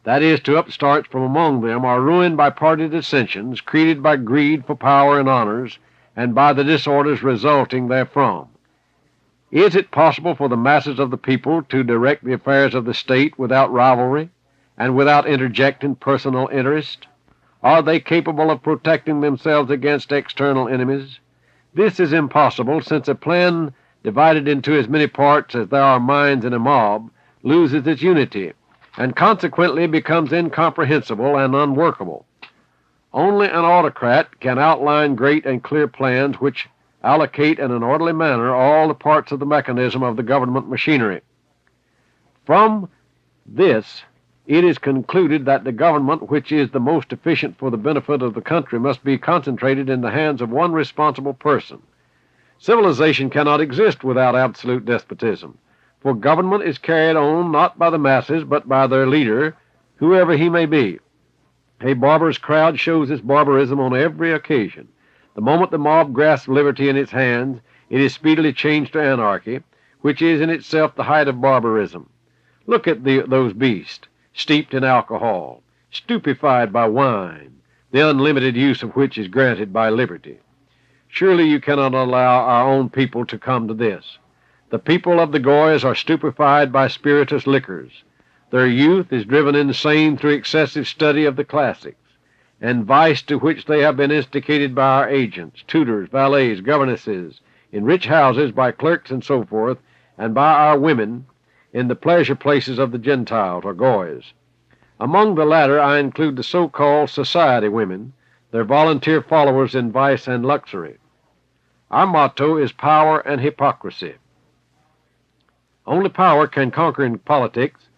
that is, to upstarts from among them, are ruined by party dissensions, created by greed for power and honors, and by the disorders resulting therefrom. Is it possible for the masses of the people to direct the affairs of the state without rivalry and without interjecting personal interest? Are they capable of protecting themselves against external enemies? This is impossible, since a plan divided into as many parts as there are minds in a mob loses its unity, and consequently becomes incomprehensible and unworkable. Only an autocrat can outline great and clear plans which allocate in an orderly manner all the parts of the mechanism of the government machinery. From this, it is concluded that the government which is the most efficient for the benefit of the country must be concentrated in the hands of one responsible person. Civilization cannot exist without absolute despotism, for government is carried on not by the masses but by their leader, whoever he may be. A barbarous crowd shows its barbarism on every occasion. The moment the mob grasps liberty in its hands, it is speedily changed to anarchy, which is in itself the height of barbarism. Look at those beasts, steeped in alcohol, stupefied by wine, the unlimited use of which is granted by liberty. Surely you cannot allow our own people to come to this. The people of the Goyas are stupefied by spirituous liquors. Their youth is driven insane through excessive study of the classics, and vice to which they have been instigated by our agents, tutors, valets, governesses, in rich houses by clerks and so forth, and by our women in the pleasure places of the Gentiles or Goyas. Among the latter I include the so-called society women, their volunteer followers in vice and luxury. Our motto is power and hypocrisy. Only power can conquer in politics,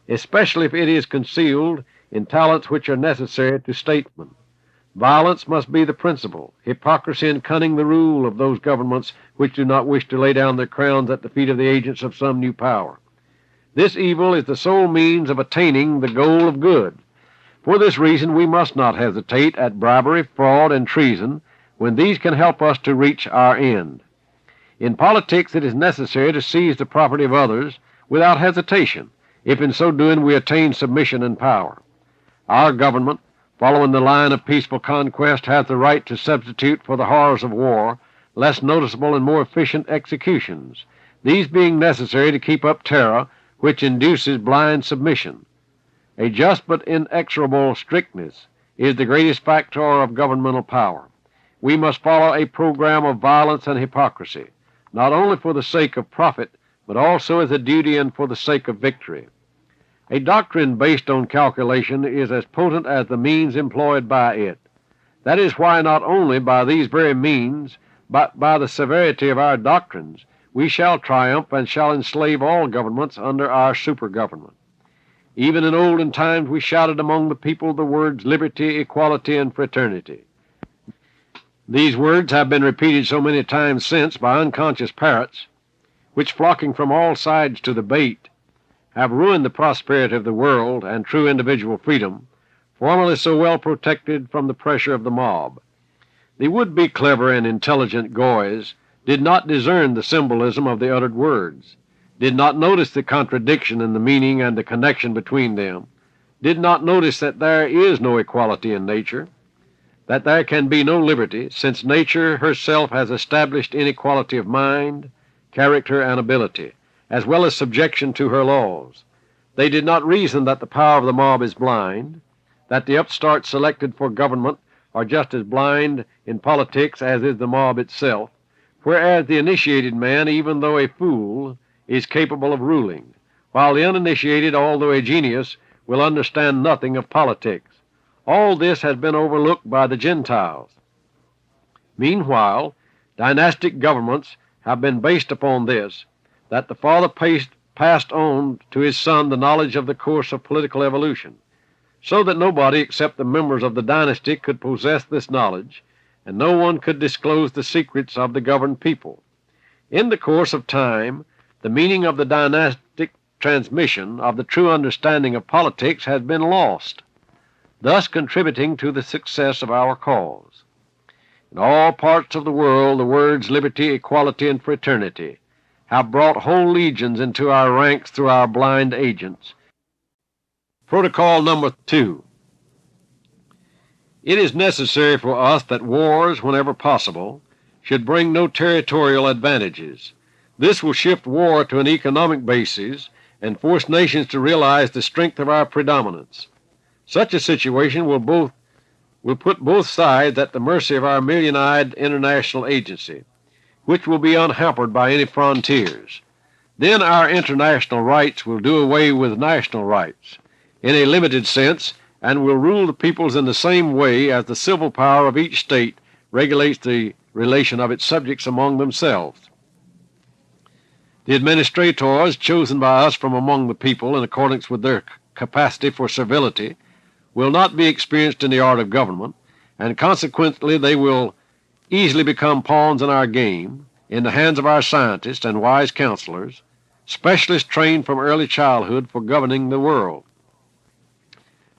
especially if it is concealed in talents which are necessary to statesmen. Violence must be the principle, hypocrisy and cunning the rule of those governments which do not wish to lay down their crowns at the feet of the agents of some new power. This evil is the sole means of attaining the goal of good. For this reason we must not hesitate at bribery, fraud, and treason when these can help us to reach our end. In politics it is necessary to seize the property of others without hesitation, if in so doing we attain submission and power. Our government, following the line of peaceful conquest, has the right to substitute for the horrors of war less noticeable and more efficient executions, these being necessary to keep up terror which induces blind submission. A just but inexorable strictness is the greatest factor of governmental power. we must follow a program of violence and hypocrisy, not only for the sake of profit, but also as a duty and for the sake of victory. A doctrine based on calculation is as potent as the means employed by it. That is why not only by these very means, but by the severity of our doctrines, we shall triumph and shall enslave all governments under our super-government. Even in olden times we shouted among the people the words liberty, equality, and fraternity. These words have been repeated so many times since by unconscious parrots, which, flocking from all sides to the bait, have ruined the prosperity of the world and true individual freedom, formerly so well protected from the pressure of the mob. The would-be clever and intelligent Goys did not discern the symbolism of the uttered words, did not notice the contradiction in the meaning and the connection between them, did not notice that there is no equality in nature, that there can be no liberty, since nature herself has established inequality of mind, character, and ability, as well as subjection to her laws. They did not reason that the power of the mob is blind, that the upstarts selected for government are just as blind in politics as is the mob itself, whereas the initiated man, even though a fool, is capable of ruling, while the uninitiated, although a genius, will understand nothing of politics. All this has been overlooked by the Gentiles. Meanwhile, dynastic governments have been based upon this, that the father passed on to his son the knowledge of the course of political evolution, so that nobody except the members of the dynasty could possess this knowledge, and no one could disclose the secrets of the governed people. In the course of time, the meaning of the dynastic transmission of the true understanding of politics has been lost, thus contributing to the success of our cause. In all parts of the world, the words liberty, equality, and fraternity have brought whole legions into our ranks through our blind agents. Protocol number 2. It is necessary for us that wars, whenever possible, should bring no territorial advantages. This will shift war to an economic basis and force nations to realize the strength of our predominance. Such a situation will put both sides at the mercy of our million-eyed international agency, which will be unhampered by any frontiers. Then our international rights will do away with national rights, in a limited sense, and will rule the peoples in the same way as the civil power of each state regulates the relation of its subjects among themselves. The administrators chosen by us from among the people in accordance with their capacity for servility will not be experienced in the art of government, and consequently they will easily become pawns in our game, in the hands of our scientists and wise counselors, specialists trained from early childhood for governing the world.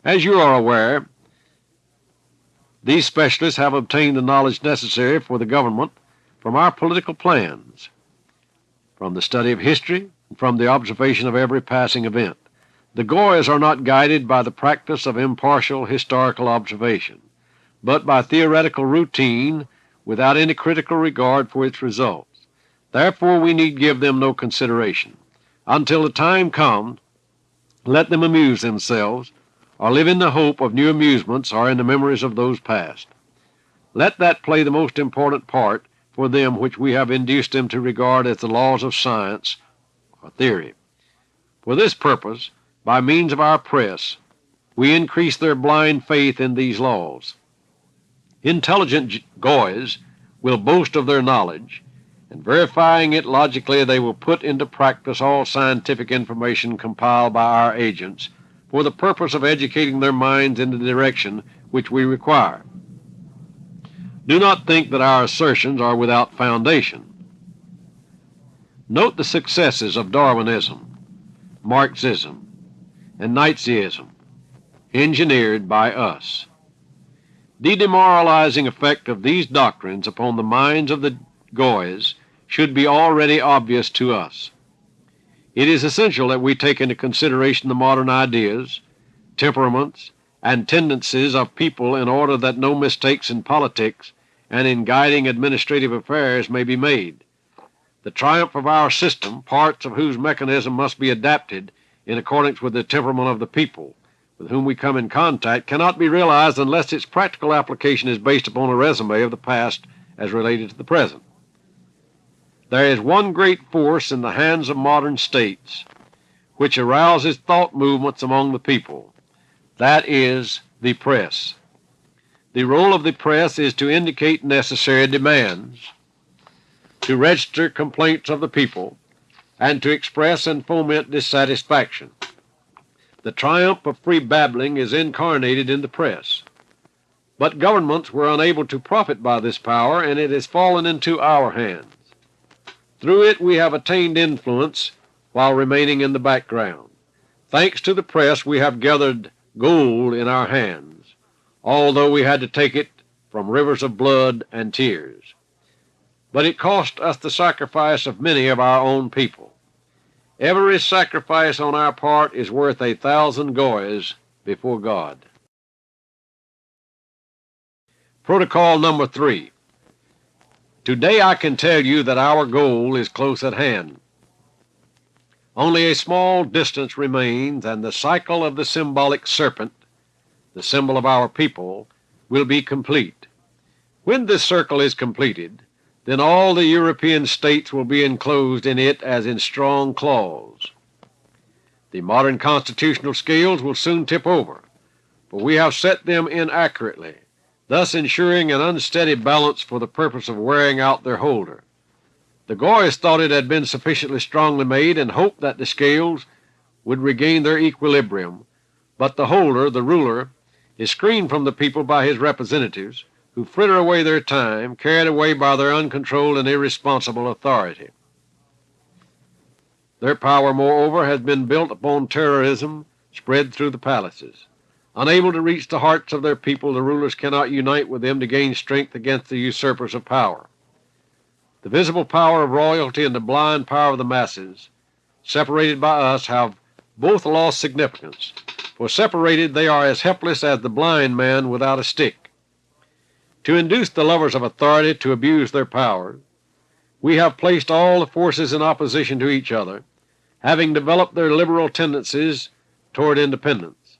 As you are aware, these specialists have obtained the knowledge necessary for the government from our political plans, from the study of history, and from the observation of every passing event. The Goys are not guided by the practice of impartial historical observation, but by theoretical routine without any critical regard for its results. Therefore we need give them no consideration. Until the time comes, let them amuse themselves, or live in the hope of new amusements or in the memories of those past. Let that play the most important part for them which we have induced them to regard as the laws of science or theory. For this purpose, by means of our press, we increase their blind faith in these laws. Intelligent Goys will boast of their knowledge, and verifying it logically they will put into practice all scientific information compiled by our agents for the purpose of educating their minds in the direction which we require. Do not think that our assertions are without foundation. Note the successes of Darwinism, Marxism, and Nazism, engineered by us. The demoralizing effect of these doctrines upon the minds of the Goys should be already obvious to us. It is essential that we take into consideration the modern ideas, temperaments, and tendencies of people in order that no mistakes in politics and in guiding administrative affairs may be made. The triumph of our system, parts of whose mechanism must be adapted in accordance with the temperament of the people, with whom we come in contact cannot be realized unless its practical application is based upon a resume of the past as related to the present. There is one great force in the hands of modern states which arouses thought movements among the people. That is the press. The role of the press is to indicate necessary demands, to register complaints of the people, and to express and foment dissatisfaction. The triumph of free babbling is incarnated in the press. But governments were unable to profit by this power, and it has fallen into our hands. Through it we have attained influence while remaining in the background. Thanks to the press we have gathered gold in our hands, although we had to take it from rivers of blood and tears. But it cost us the sacrifice of many of our own people. Every sacrifice on our part is worth 1,000 goys before God. Protocol number 3. Today I can tell you that our goal is close at hand. Only a small distance remains, and the cycle of the symbolic serpent, the symbol of our people, will be complete. When this circle is completed, then all the European states will be enclosed in it as in strong claws. The modern constitutional scales will soon tip over, for we have set them inaccurately, thus ensuring an unsteady balance for the purpose of wearing out their holder. The Goys thought it had been sufficiently strongly made and hoped that the scales would regain their equilibrium, but the holder, the ruler, is screened from the people by his representatives, who fritter away their time, carried away by their uncontrolled and irresponsible authority. Their power, moreover, has been built upon terrorism spread through the palaces. Unable to reach the hearts of their people, the rulers cannot unite with them to gain strength against the usurpers of power. The visible power of royalty and the blind power of the masses, separated by us, have both lost significance, for separated they are as helpless as the blind man without a stick. To induce the lovers of authority to abuse their power, we have placed all the forces in opposition to each other, having developed their liberal tendencies toward independence.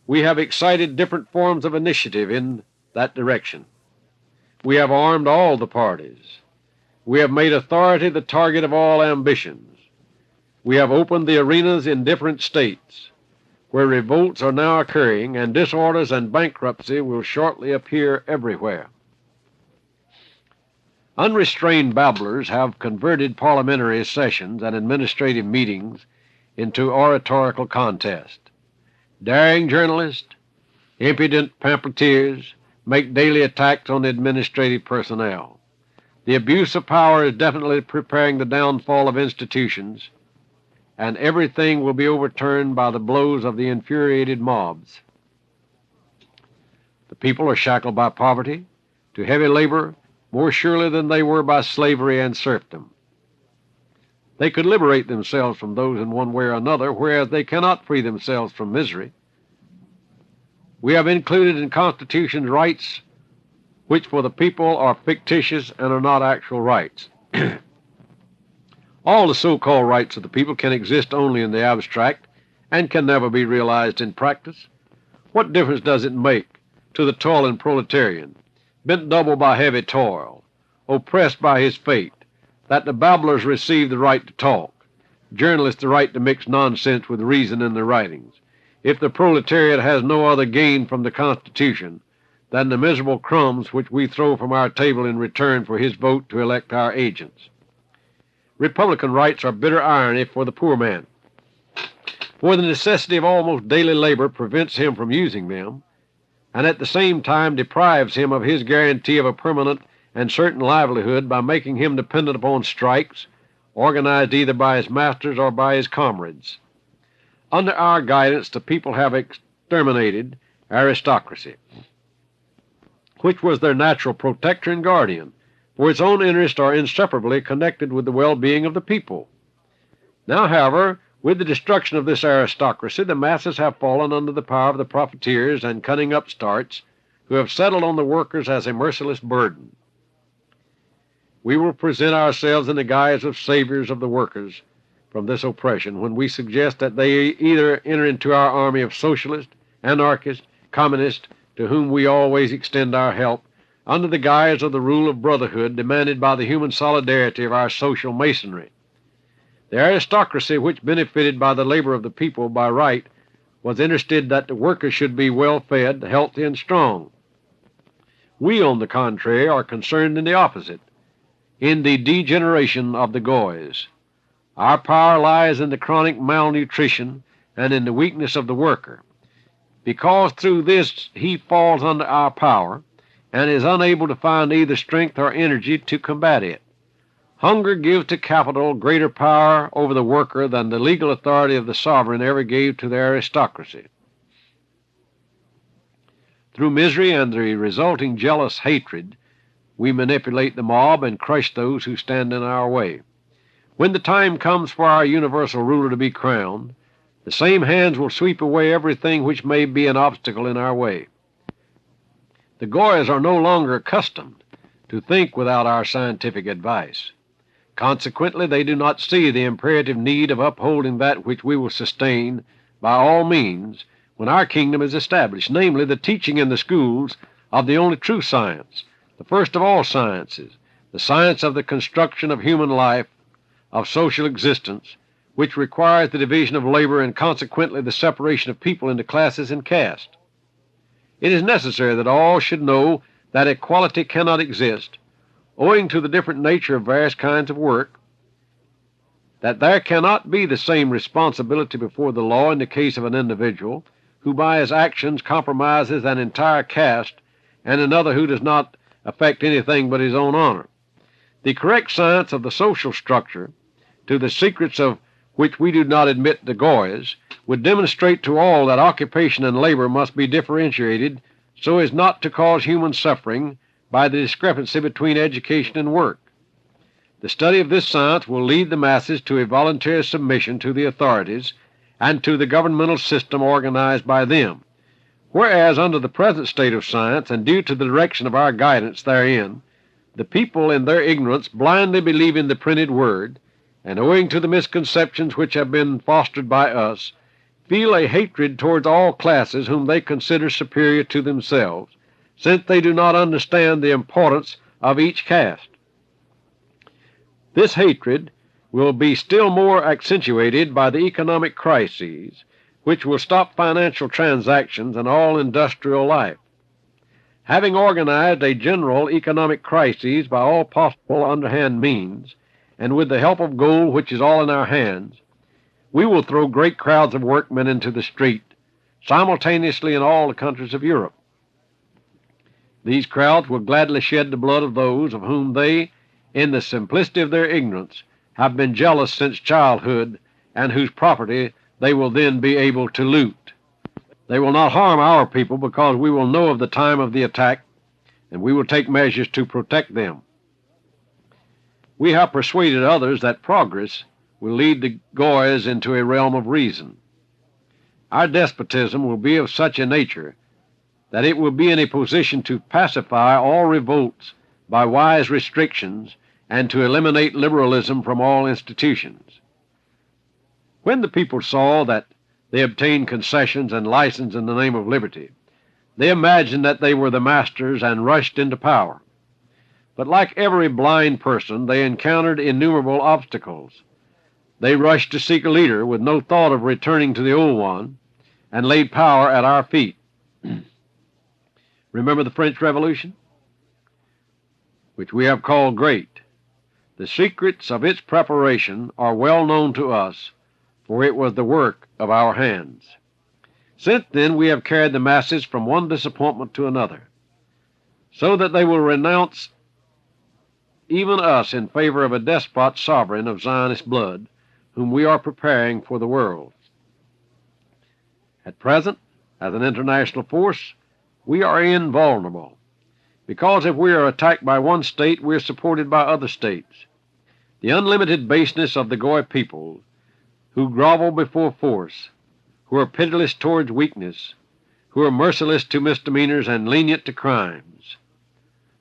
We have excited different forms of initiative in that direction. We have armed all the parties. We have made authority the target of all ambitions. We have opened the arenas in different states, where revolts are now occurring, and disorders and bankruptcy will shortly appear everywhere. Unrestrained babblers have converted parliamentary sessions and administrative meetings into oratorical contest. Daring journalists, impudent pamphleteers make daily attacks on the administrative personnel. The abuse of power is definitely preparing the downfall of institutions, and everything will be overturned by the blows of the infuriated mobs. The people are shackled by poverty to heavy labor more surely than they were by slavery and serfdom. They could liberate themselves from those in one way or another, whereas they cannot free themselves from misery. We have included in Constitution's rights which for the people are fictitious and are not actual rights. All the so-called rights of the people can exist only in the abstract and can never be realized in practice. What difference does it make to the toiling proletarian, bent double by heavy toil, oppressed by his fate, that the babblers receive the right to talk, journalists the right to mix nonsense with reason in their writings, if the proletariat has no other gain from the Constitution than the miserable crumbs which we throw from our table in return for his vote to elect our agents? Republican rights are bitter irony for the poor man, for the necessity of almost daily labor prevents him from using them, and at the same time deprives him of his guarantee of a permanent and certain livelihood by making him dependent upon strikes, organized either by his masters or by his comrades. Under our guidance, the people have exterminated aristocracy, which was their natural protector and guardian, for its own interests are inseparably connected with the well-being of the people. Now, however, with the destruction of this aristocracy, the masses have fallen under the power of the profiteers and cunning upstarts who have settled on the workers as a merciless burden. We will present ourselves in the guise of saviors of the workers, from this oppression when we suggest that they either enter into our army of socialists, anarchists, communists, to whom we always extend our help, under the guise of the rule of brotherhood demanded by the human solidarity of our social masonry. The aristocracy, which benefited by the labor of the people by right, was interested that the workers should be well fed, healthy, and strong. We, on the contrary, are concerned in the opposite, in the degeneration of the goys. Our power lies in the chronic malnutrition and in the weakness of the worker, because through this he falls under our power and is unable to find either strength or energy to combat it. Hunger gives to capital greater power over the worker than the legal authority of the sovereign ever gave to the aristocracy. Through misery and the resulting jealous hatred, we manipulate the mob and crush those who stand in our way. When the time comes for our universal ruler to be crowned, the same hands will sweep away everything which may be an obstacle in our way. The goys are no longer accustomed to think without our scientific advice. Consequently, they do not see the imperative need of upholding that which we will sustain by all means when our kingdom is established, namely the teaching in the schools of the only true science, the first of all sciences, the science of the construction of human life, of social existence, which requires the division of labor and consequently the separation of people into classes and castes. It is necessary that all should know that equality cannot exist, owing to the different nature of various kinds of work, that there cannot be the same responsibility before the law in the case of an individual who by his actions compromises an entire caste and another who does not affect anything but his own honor. The correct science of the social structure, to the secrets of which we do not admit the goys, would demonstrate to all that occupation and labor must be differentiated so as not to cause human suffering by the discrepancy between education and work. The study of this science will lead the masses to a voluntary submission to the authorities and to the governmental system organized by them, whereas under the present state of science and due to the direction of our guidance therein, the people in their ignorance blindly believe in the printed word, and owing to the misconceptions which have been fostered by us, feel a hatred towards all classes whom they consider superior to themselves, since they do not understand the importance of each caste. This hatred will be still more accentuated by the economic crises, which will stop financial transactions and all industrial life. Having organized a general economic crisis by all possible underhand means, and with the help of gold which is all in our hands, we will throw great crowds of workmen into the street, simultaneously in all the countries of Europe. These crowds will gladly shed the blood of those of whom they, in the simplicity of their ignorance, have been jealous since childhood, and whose property they will then be able to loot. They will not harm our people because we will know of the time of the attack, and we will take measures to protect them. We have persuaded others that progress will lead the goys into a realm of reason. Our despotism will be of such a nature that it will be in a position to pacify all revolts by wise restrictions and to eliminate liberalism from all institutions. When the people saw that they obtained concessions and license in the name of liberty, they imagined that they were the masters and rushed into power. But like every blind person, they encountered innumerable obstacles. They rushed to seek a leader with no thought of returning to the old one, and laid power at our feet. Remember the French Revolution, which we have called great. The secrets of its preparation are well known to us, for it was the work of our hands. Since then we have carried the masses from one disappointment to another, so that they will renounce even us in favor of a despot sovereign of Zionist blood, whom we are preparing for the world. At present, as an international force, we are invulnerable, because if we are attacked by one state, we are supported by other states. The unlimited baseness of the Goy people, who grovel before force, who are pitiless towards weakness, who are merciless to misdemeanors and lenient to crimes,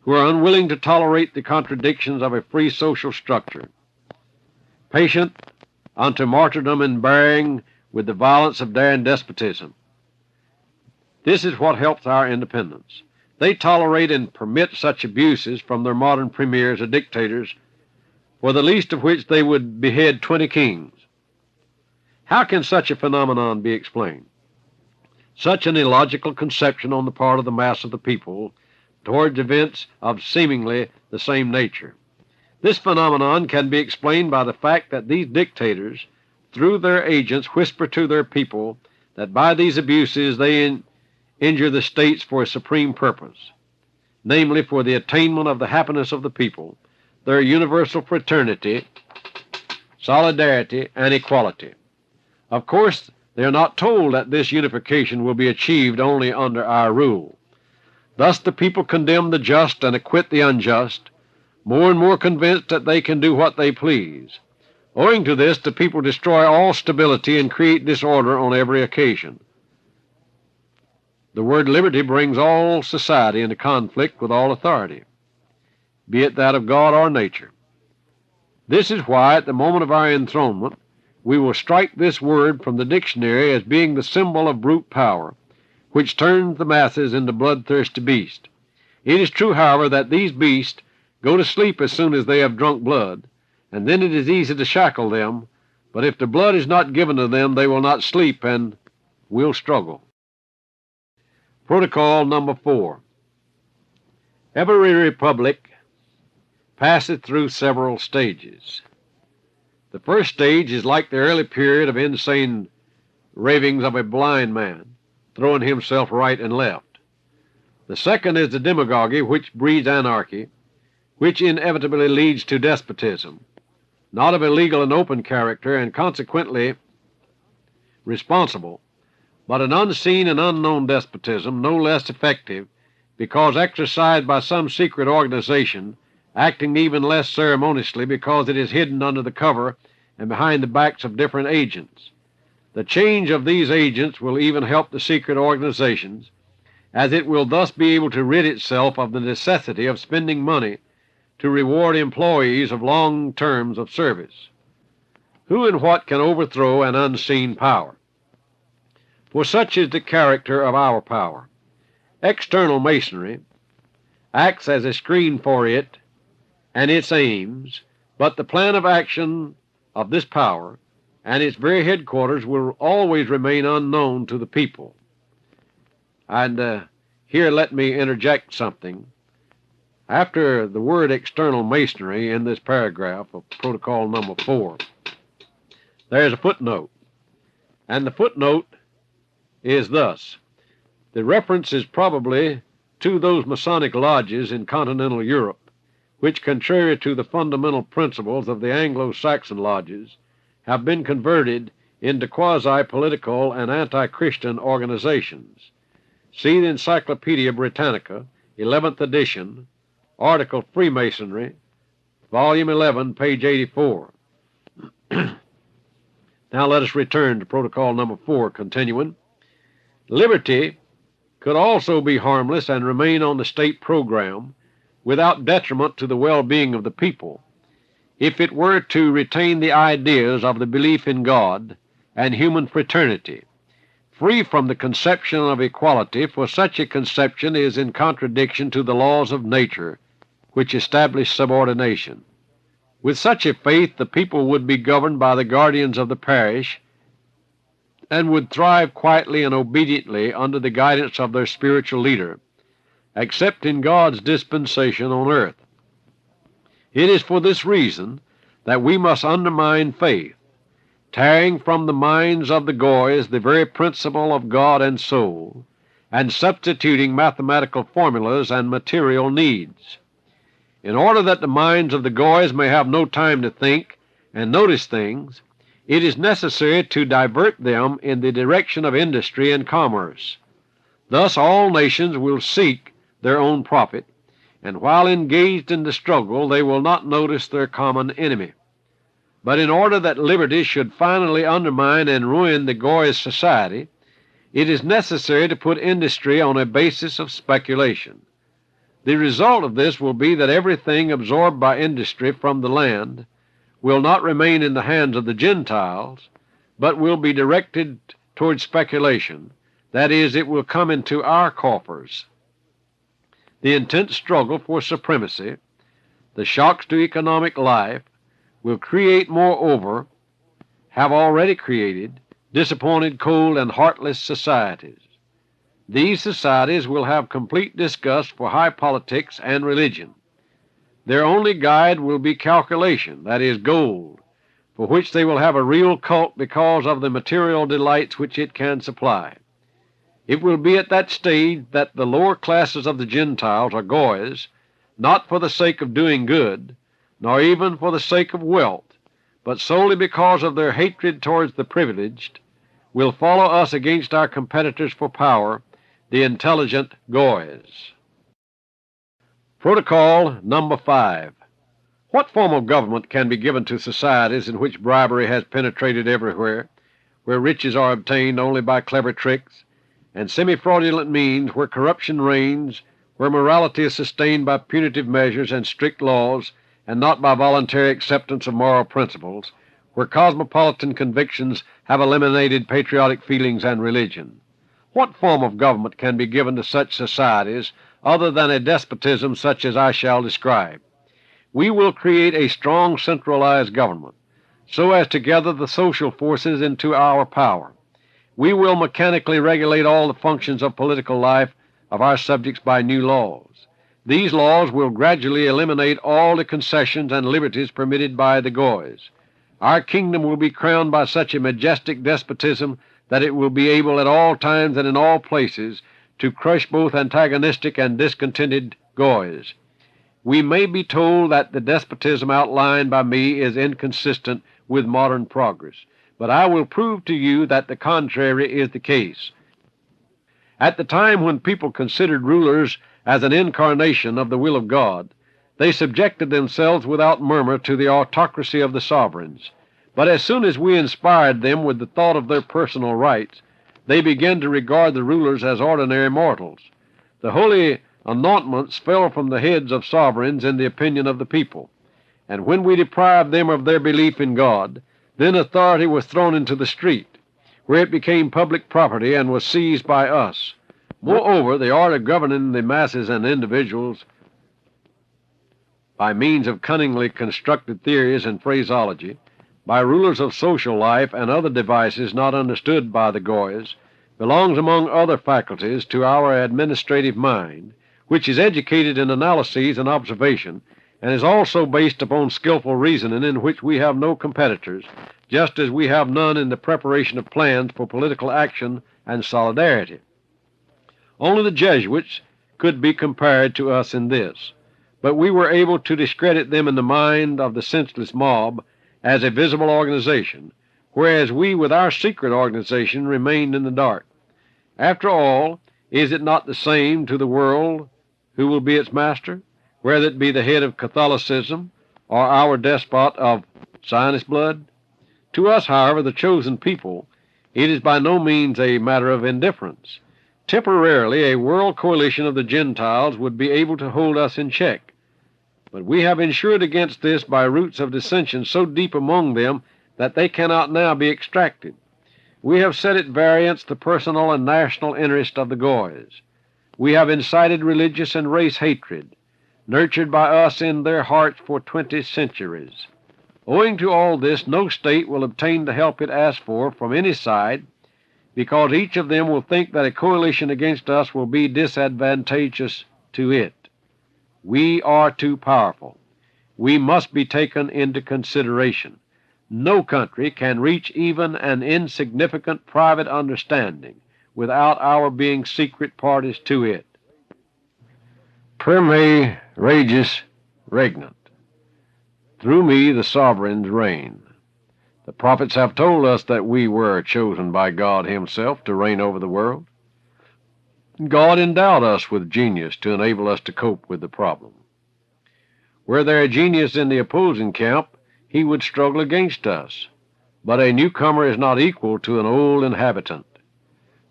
who are unwilling to tolerate the contradictions of a free social structure, patient unto martyrdom and bearing with the violence of daring despotism. This is what helps our independence. They tolerate and permit such abuses from their modern premiers or dictators, for the least of which they would behead 20 kings. How can such a phenomenon be explained? Such an illogical conception on the part of the mass of the people towards events of seemingly the same nature. This phenomenon can be explained by the fact that these dictators, through their agents, whisper to their people that by these abuses they injure the states for a supreme purpose, namely for the attainment of the happiness of the people, their universal fraternity, solidarity, and equality. Of course, they are not told that this unification will be achieved only under our rule. Thus the people condemn the just and acquit the unjust, more and more convinced that they can do what they please. Owing to this, the people destroy all stability and create disorder on every occasion. The word liberty brings all society into conflict with all authority, be it that of God or nature. This is why, at the moment of our enthronement, we will strike this word from the dictionary as being the symbol of brute power, which turns the masses into bloodthirsty beasts. It is true, however, that these beasts go to sleep as soon as they have drunk blood, and then it is easy to shackle them, but if the blood is not given to them, they will not sleep and will struggle. Protocol number 4. Every republic passeth through several stages. The first stage is like the early period of insane ravings of a blind man, throwing himself right and left. The second is the demagogy which breeds anarchy, which inevitably leads to despotism, not of a legal and open character and consequently responsible, but an unseen and unknown despotism, no less effective because exercised by some secret organization, acting even less ceremoniously because it is hidden under the cover and behind the backs of different agents. The change of these agents will even help the secret organizations, as it will thus be able to rid itself of the necessity of spending money to reward employees of long terms of service. Who and what can overthrow an unseen power? For such is the character of our power. External masonry acts as a screen for it and its aims, but the plan of action of this power and its very headquarters will always remain unknown to the people. And here let me interject something. After the word external masonry in this paragraph of Protocol number 4, there's a footnote, and the footnote is thus. The reference is probably to those Masonic lodges in continental Europe which, contrary to the fundamental principles of the Anglo-Saxon lodges, have been converted into quasi-political and anti-Christian organizations. See the Encyclopedia Britannica, 11th edition, article Freemasonry, volume 11, page 84. Now let us return to Protocol number 4, continuing. Liberty could also be harmless and remain on the state program without detriment to the well-being of the people, if it were to retain the ideas of the belief in God and human fraternity, free from the conception of equality, for such a conception is in contradiction to the laws of nature which establish subordination. With such a faith, the people would be governed by the guardians of the parish and would thrive quietly and obediently under the guidance of their spiritual leader, except in God's dispensation on earth. It is for this reason that we must undermine faith, tearing from the minds of the Goys the very principle of God and soul, and substituting mathematical formulas and material needs. In order that the minds of the Goys may have no time to think and notice things, it is necessary to divert them in the direction of industry and commerce. Thus all nations will seek their own profit, and while engaged in the struggle they will not notice their common enemy. But in order that liberty should finally undermine and ruin the Goy's society, it is necessary to put industry on a basis of speculation. The result of this will be that everything absorbed by industry from the land will not remain in the hands of the Gentiles, but will be directed toward speculation. That is, it will come into our coffers. The intense struggle for supremacy, the shocks to economic life, will create, moreover, have already created, disappointed, cold, and heartless societies. These societies will have complete disgust for high politics and religion. Their only guide will be calculation, that is, gold, for which they will have a real cult because of the material delights which it can supply. It will be at that stage that the lower classes of the Gentiles, or Goys, not for the sake of doing good, nor even for the sake of wealth, but solely because of their hatred towards the privileged, will follow us against our competitors for power, the intelligent Goys. Protocol number 5. What form of government can be given to societies in which bribery has penetrated everywhere, where riches are obtained only by clever tricks, and semi-fraudulent means, where corruption reigns, where morality is sustained by punitive measures and strict laws, and not by voluntary acceptance of moral principles, where cosmopolitan convictions have eliminated patriotic feelings and religion? What form of government can be given to such societies other than a despotism such as I shall describe? We will create a strong centralized government, so as to gather the social forces into our power. We will mechanically regulate all the functions of political life of our subjects by new laws. These laws will gradually eliminate all the concessions and liberties permitted by the Goys. Our kingdom will be crowned by such a majestic despotism that it will be able at all times and in all places to crush both antagonistic and discontented Goys. We may be told that the despotism outlined by me is inconsistent with modern progress, but I will prove to you that the contrary is the case. At the time when people considered rulers as an incarnation of the will of God, they subjected themselves without murmur to the autocracy of the sovereigns. But as soon as we inspired them with the thought of their personal rights, they began to regard the rulers as ordinary mortals. The holy anointments fell from the heads of sovereigns in the opinion of the people, and when we deprived them of their belief in God, then authority was thrown into the street, where it became public property and was seized by us. Moreover, the art of governing the masses and individuals by means of cunningly constructed theories and phraseology, by rulers of social life and other devices not understood by the Goys, belongs among other faculties to our administrative mind, which is educated in analyses and observation, and is also based upon skillful reasoning in which we have no competitors, just as we have none in the preparation of plans for political action and solidarity. Only the Jesuits could be compared to us in this, but we were able to discredit them in the mind of the senseless mob as a visible organization, whereas we with our secret organization remained in the dark. After all, is it not the same to the world who will be its master, whether it be the head of Catholicism or our despot of Zionist blood? To us, however, the chosen people, it is by no means a matter of indifference. Temporarily, a world coalition of the Gentiles would be able to hold us in check, but we have insured against this by roots of dissension so deep among them that they cannot now be extracted. We have set at variance the personal and national interest of the Goys. We have incited religious and race hatred, nurtured by us in their hearts for 20 centuries. Owing to all this, no state will obtain the help it asks for from any side, because each of them will think that a coalition against us will be disadvantageous to it. We are too powerful. We must be taken into consideration. No country can reach even an insignificant private understanding without our being secret parties to it. Per me regis regnant. Through me the sovereigns reign. The prophets have told us that we were chosen by God himself to reign over the world. God endowed us with genius to enable us to cope with the problem. Were there a genius in the opposing camp, he would struggle against us, but a newcomer is not equal to an old inhabitant.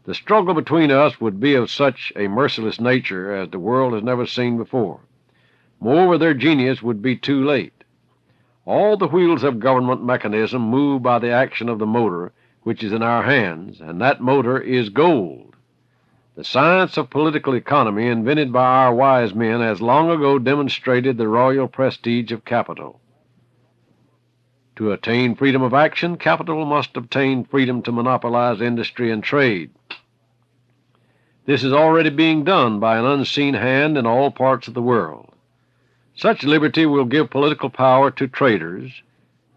The struggle between us would be of such a merciless nature as the world has never seen before. Moreover, their genius would be too late. All the wheels of government mechanism move by the action of the motor which is in our hands, and that motor is gold. The science of political economy, invented by our wise men, has long ago demonstrated the royal prestige of capital. To attain freedom of action, capital must obtain freedom to monopolize industry and trade. This is already being done by an unseen hand in all parts of the world. Such liberty will give political power to traders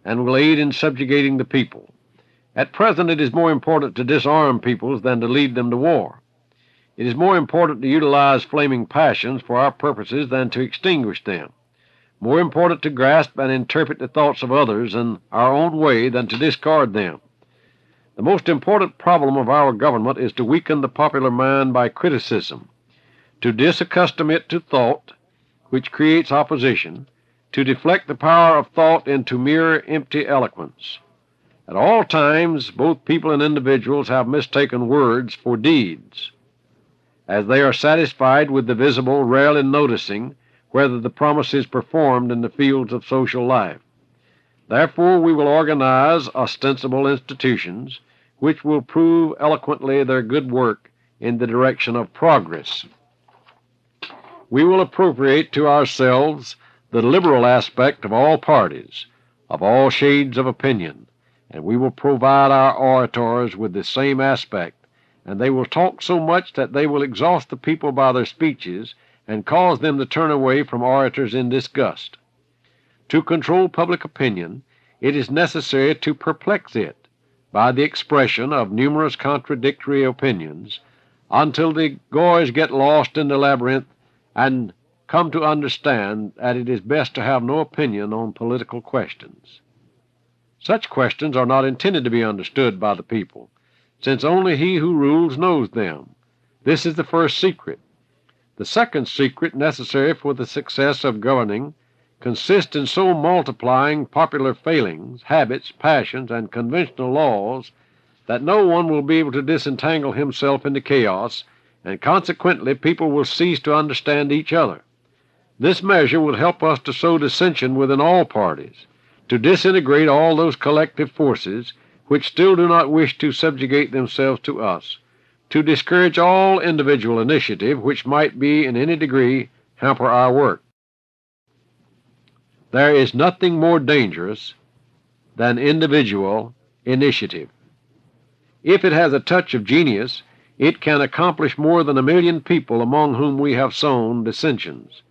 and will aid in subjugating the people. At present it is more important to disarm peoples than to lead them to war. It is more important to utilize flaming passions for our purposes than to extinguish them. More important to grasp and interpret the thoughts of others in our own way than to discard them. The most important problem of our government is to weaken the popular mind by criticism, to disaccustom it to thought, which creates opposition, to deflect the power of thought into mere empty eloquence. At all times, both people and individuals have mistaken words for deeds, as they are satisfied with the visible, rarely noticing whether the promise is performed in the fields of social life. Therefore, we will organize ostensible institutions which will prove eloquently their good work in the direction of progress. We will appropriate to ourselves the liberal aspect of all parties, of all shades of opinion, and we will provide our orators with the same aspect, and they will talk so much that they will exhaust the people by their speeches and cause them to turn away from orators in disgust. To control public opinion, it is necessary to perplex it by the expression of numerous contradictory opinions until the goys get lost in the labyrinth and come to understand that it is best to have no opinion on political questions. Such questions are not intended to be understood by the people, since only he who rules knows them. This is the first secret. The second secret necessary for the success of governing consists in so multiplying popular failings, habits, passions, and conventional laws that no one will be able to disentangle himself into chaos, and consequently people will cease to understand each other. This measure will help us to sow dissension within all parties, to disintegrate all those collective forces which still do not wish to subjugate themselves to us, to discourage all individual initiative which might be in any degree hamper our work. There is nothing more dangerous than individual initiative. If it has a touch of genius, it can accomplish more than 1,000,000 people among whom we have sown dissensions.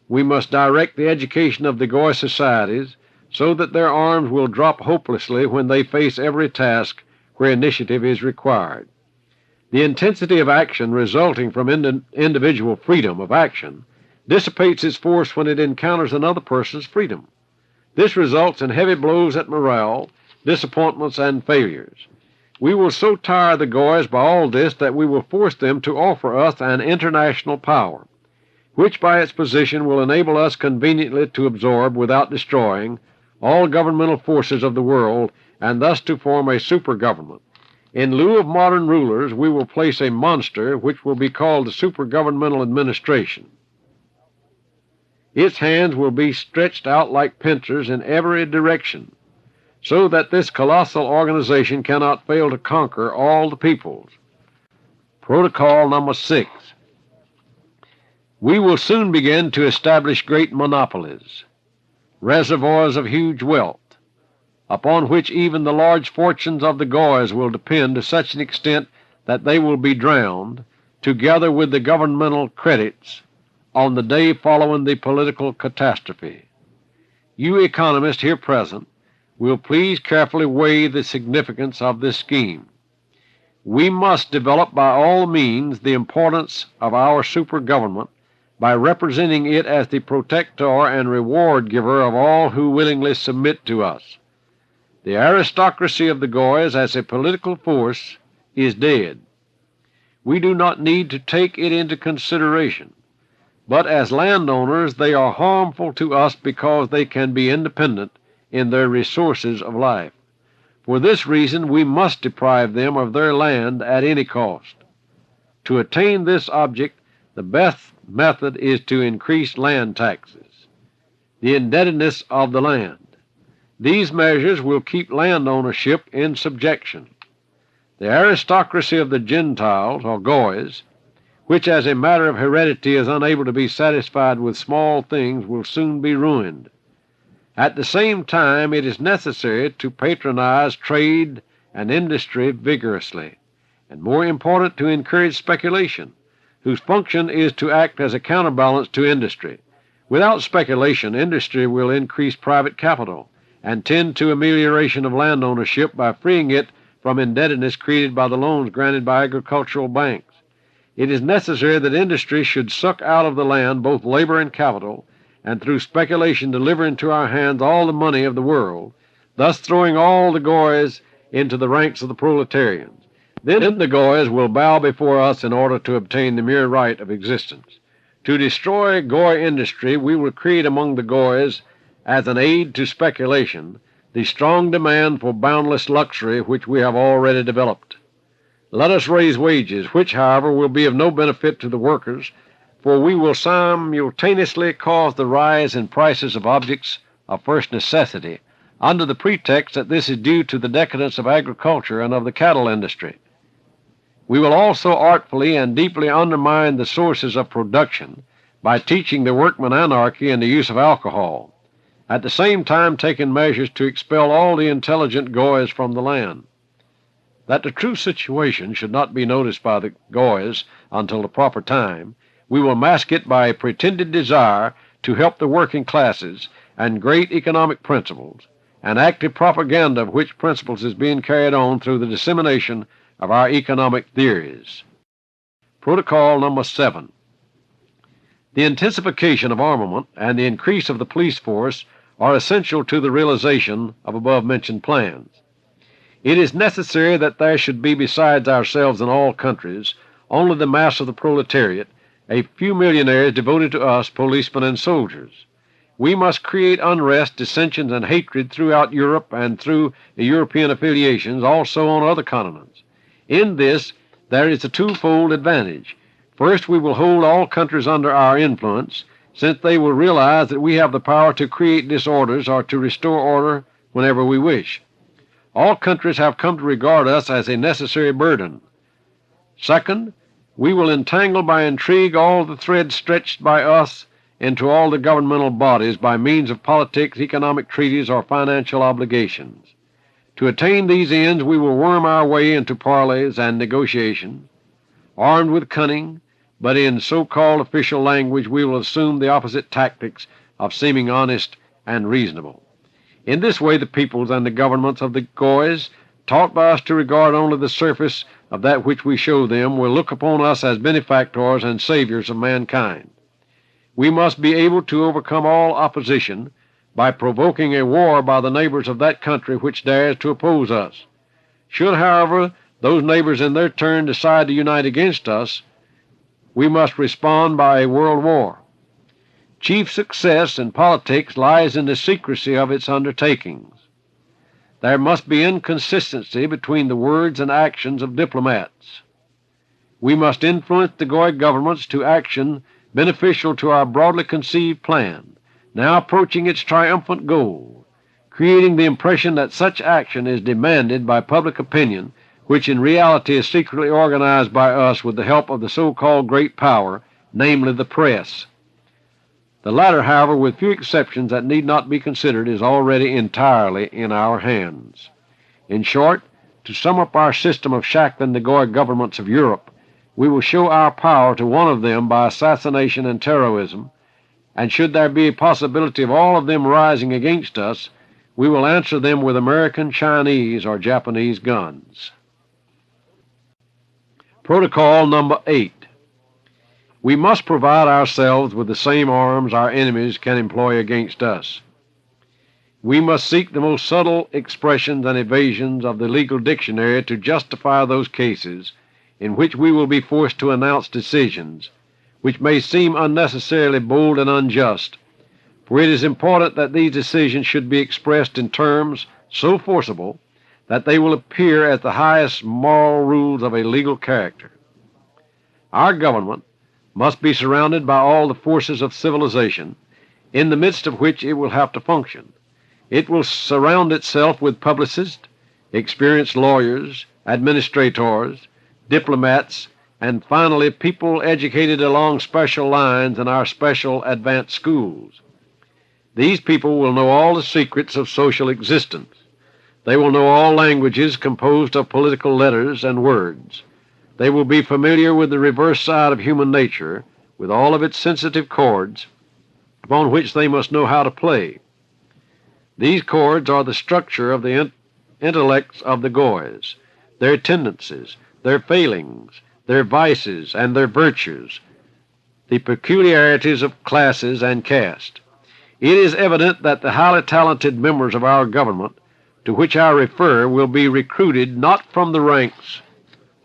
We must direct the education of the Goy societies so that their arms will drop hopelessly when they face every task where initiative is required. The intensity of action resulting from individual freedom of action dissipates its force when it encounters another person's freedom. This results in heavy blows at morale, disappointments, and failures. We will so tire the Goys by all this that we will force them to offer us an international power, which by its position will enable us conveniently to absorb, without destroying, all governmental forces of the world, and thus to form a super-government. In lieu of modern rulers, we will place a monster which will be called the super-governmental administration. Its hands will be stretched out like pincers in every direction, so that this colossal organization cannot fail to conquer all the peoples. Protocol number 6. We will soon begin to establish great monopolies, reservoirs of huge wealth, upon which even the large fortunes of the Goys will depend to such an extent that they will be drowned, together with the governmental credits, on the day following the political catastrophe. You economists here present will please carefully weigh the significance of this scheme. We must develop by all means the importance of our super-government by representing it as the protector and reward-giver of all who willingly submit to us. The aristocracy of the Goys as a political force is dead. We do not need to take it into consideration, but as landowners they are harmful to us because they can be independent in their resources of life. For this reason we must deprive them of their land at any cost. To attain this object, the best method is to increase land taxes, the indebtedness of the land. These measures will keep land ownership in subjection. The aristocracy of the Gentiles, or Goys, which as a matter of heredity is unable to be satisfied with small things, will soon be ruined. At the same time, it is necessary to patronize trade and industry vigorously, and more important, to encourage speculation, whose function is to act as a counterbalance to industry. Without speculation, industry will increase private capital and tend to amelioration of land ownership by freeing it from indebtedness created by the loans granted by agricultural banks. It is necessary that industry should suck out of the land both labor and capital, and through speculation deliver into our hands all the money of the world, thus throwing all the Goys into the ranks of the proletarians. Then the Goys will bow before us in order to obtain the mere right of existence. To destroy Goy industry, we will create among the Goys, as an aid to speculation, the strong demand for boundless luxury which we have already developed. Let us raise wages, which, however, will be of no benefit to the workers, for we will simultaneously cause the rise in prices of objects of first necessity, under the pretext that this is due to the decadence of agriculture and of the cattle industry. We will also artfully and deeply undermine the sources of production by teaching the workmen anarchy and the use of alcohol, at the same time taking measures to expel all the intelligent Goys from the land. That the true situation should not be noticed by the Goys until the proper time, we will mask it by a pretended desire to help the working classes and great economic principles, an active propaganda of which principles is being carried on through the dissemination of our economic theories. Protocol number 7. The intensification of armament and the increase of the police force are essential to the realization of above-mentioned plans. It is necessary that there should be, besides ourselves in all countries, only the mass of the proletariat, a few millionaires devoted to us, policemen and soldiers. We must create unrest, dissensions, and hatred throughout Europe and through the European affiliations, also on other continents. In this, there is a twofold advantage. First, we will hold all countries under our influence, since they will realize that we have the power to create disorders or to restore order whenever we wish. All countries have come to regard us as a necessary burden. Second, we will entangle by intrigue all the threads stretched by us into all the governmental bodies by means of politics, economic treaties, or financial obligations. To attain these ends, we will worm our way into parleys and negotiations. Armed with cunning, but in so-called official language, we will assume the opposite tactics of seeming honest and reasonable. In this way, the peoples and the governments of the Goys, taught by us to regard only the surface of that which we show them, will look upon us as benefactors and saviors of mankind. We must be able to overcome all opposition by provoking a war by the neighbors of that country which dares to oppose us. Should, however, those neighbors in their turn decide to unite against us, we must respond by a world war. Chief success in politics lies in the secrecy of its undertakings. There must be inconsistency between the words and actions of diplomats. We must influence the Goy governments to action beneficial to our broadly conceived plan, now approaching its triumphant goal, creating the impression that such action is demanded by public opinion, which in reality is secretly organized by us with the help of the so-called great power, namely the press. The latter, however, with few exceptions that need not be considered, is already entirely in our hands. In short, to sum up our system of shackling the Goy governments of Europe, we will show our power to one of them by assassination and terrorism, and should there be a possibility of all of them rising against us, we will answer them with American, Chinese, or Japanese guns. Protocol number 8. We must provide ourselves with the same arms our enemies can employ against us. We must seek the most subtle expressions and evasions of the legal dictionary to justify those cases in which we will be forced to announce decisions which may seem unnecessarily bold and unjust, for it is important that these decisions should be expressed in terms so forcible that they will appear as the highest moral rules of a legal character. Our government must be surrounded by all the forces of civilization, in the midst of which it will have to function. It will surround itself with publicists, experienced lawyers, administrators, diplomats, and finally people educated along special lines in our special advanced schools. These people will know all the secrets of social existence. They will know all languages composed of political letters and words. They will be familiar with the reverse side of human nature, with all of its sensitive chords, upon which they must know how to play. These chords are the structure of the intellects of the Goys, their tendencies, their failings, their vices, and their virtues, the peculiarities of classes and caste. It is evident that the highly talented members of our government, to which I refer, will be recruited not from the ranks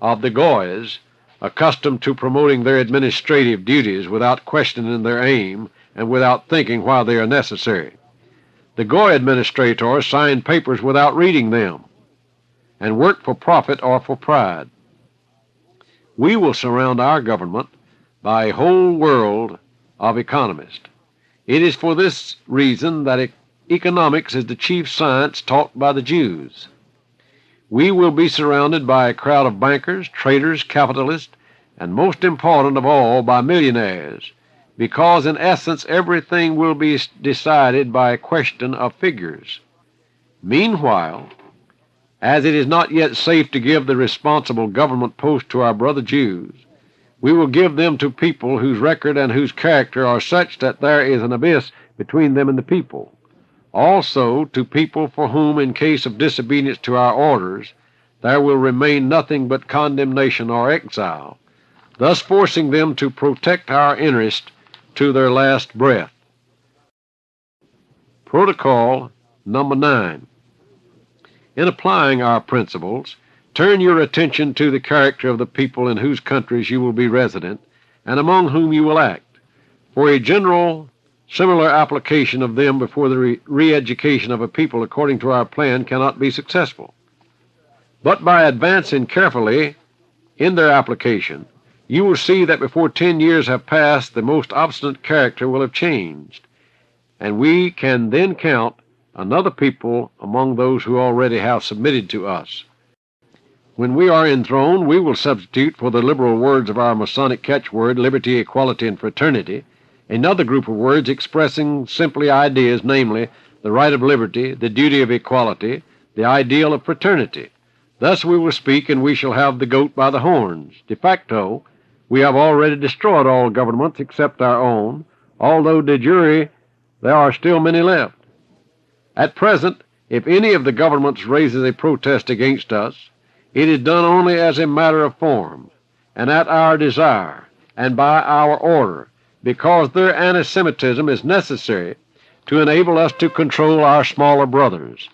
of the Goys, accustomed to promoting their administrative duties without questioning their aim and without thinking why they are necessary. The Goy administrators sign papers without reading them and work for profit or for pride. We will surround our government by a whole world of economists. It is for this reason that economics is the chief science taught by the Jews. We will be surrounded by a crowd of bankers, traders, capitalists, and most important of all, by millionaires, because in essence everything will be decided by a question of figures. Meanwhile, as it is not yet safe to give the responsible government post to our brother Jews, we will give them to people whose record and whose character are such that there is an abyss between them and the people. Also to people for whom, in case of disobedience to our orders, there will remain nothing but condemnation or exile, thus forcing them to protect our interest to their last breath. Protocol number 9. In applying our principles, turn your attention to the character of the people in whose countries you will be resident and among whom you will act, for a general similar application of them before the re-education of a people according to our plan cannot be successful. But by advancing carefully in their application, you will see that before 10 years have passed the most obstinate character will have changed, and we can then count another people among those who already have submitted to us. When we are enthroned, we will substitute for the liberal words of our Masonic catchword, liberty, equality, and fraternity, another group of words expressing simply ideas, namely, the right of liberty, the duty of equality, the ideal of fraternity. Thus we will speak, and we shall have the goat by the horns. De facto, we have already destroyed all governments except our own, although de jure there are still many left. At present, if any of the governments raises a protest against us, it is done only as a matter of form, and at our desire, and by our order, because their anti-Semitism is necessary to enable us to control our smaller brothers.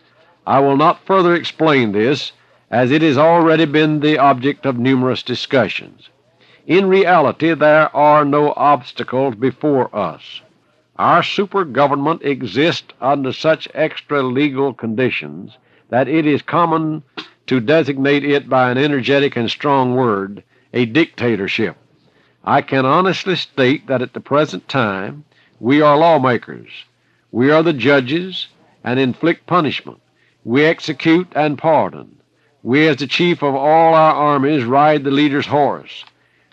I will not further explain this, as it has already been the object of numerous discussions. In reality, there are no obstacles before us. Our super-government exists under such extra-legal conditions that it is common to designate it by an energetic and strong word, a dictatorship. I can honestly state that at the present time we are lawmakers. We are the judges and inflict punishment. We execute and pardon. We, as the chief of all our armies, ride the leader's horse.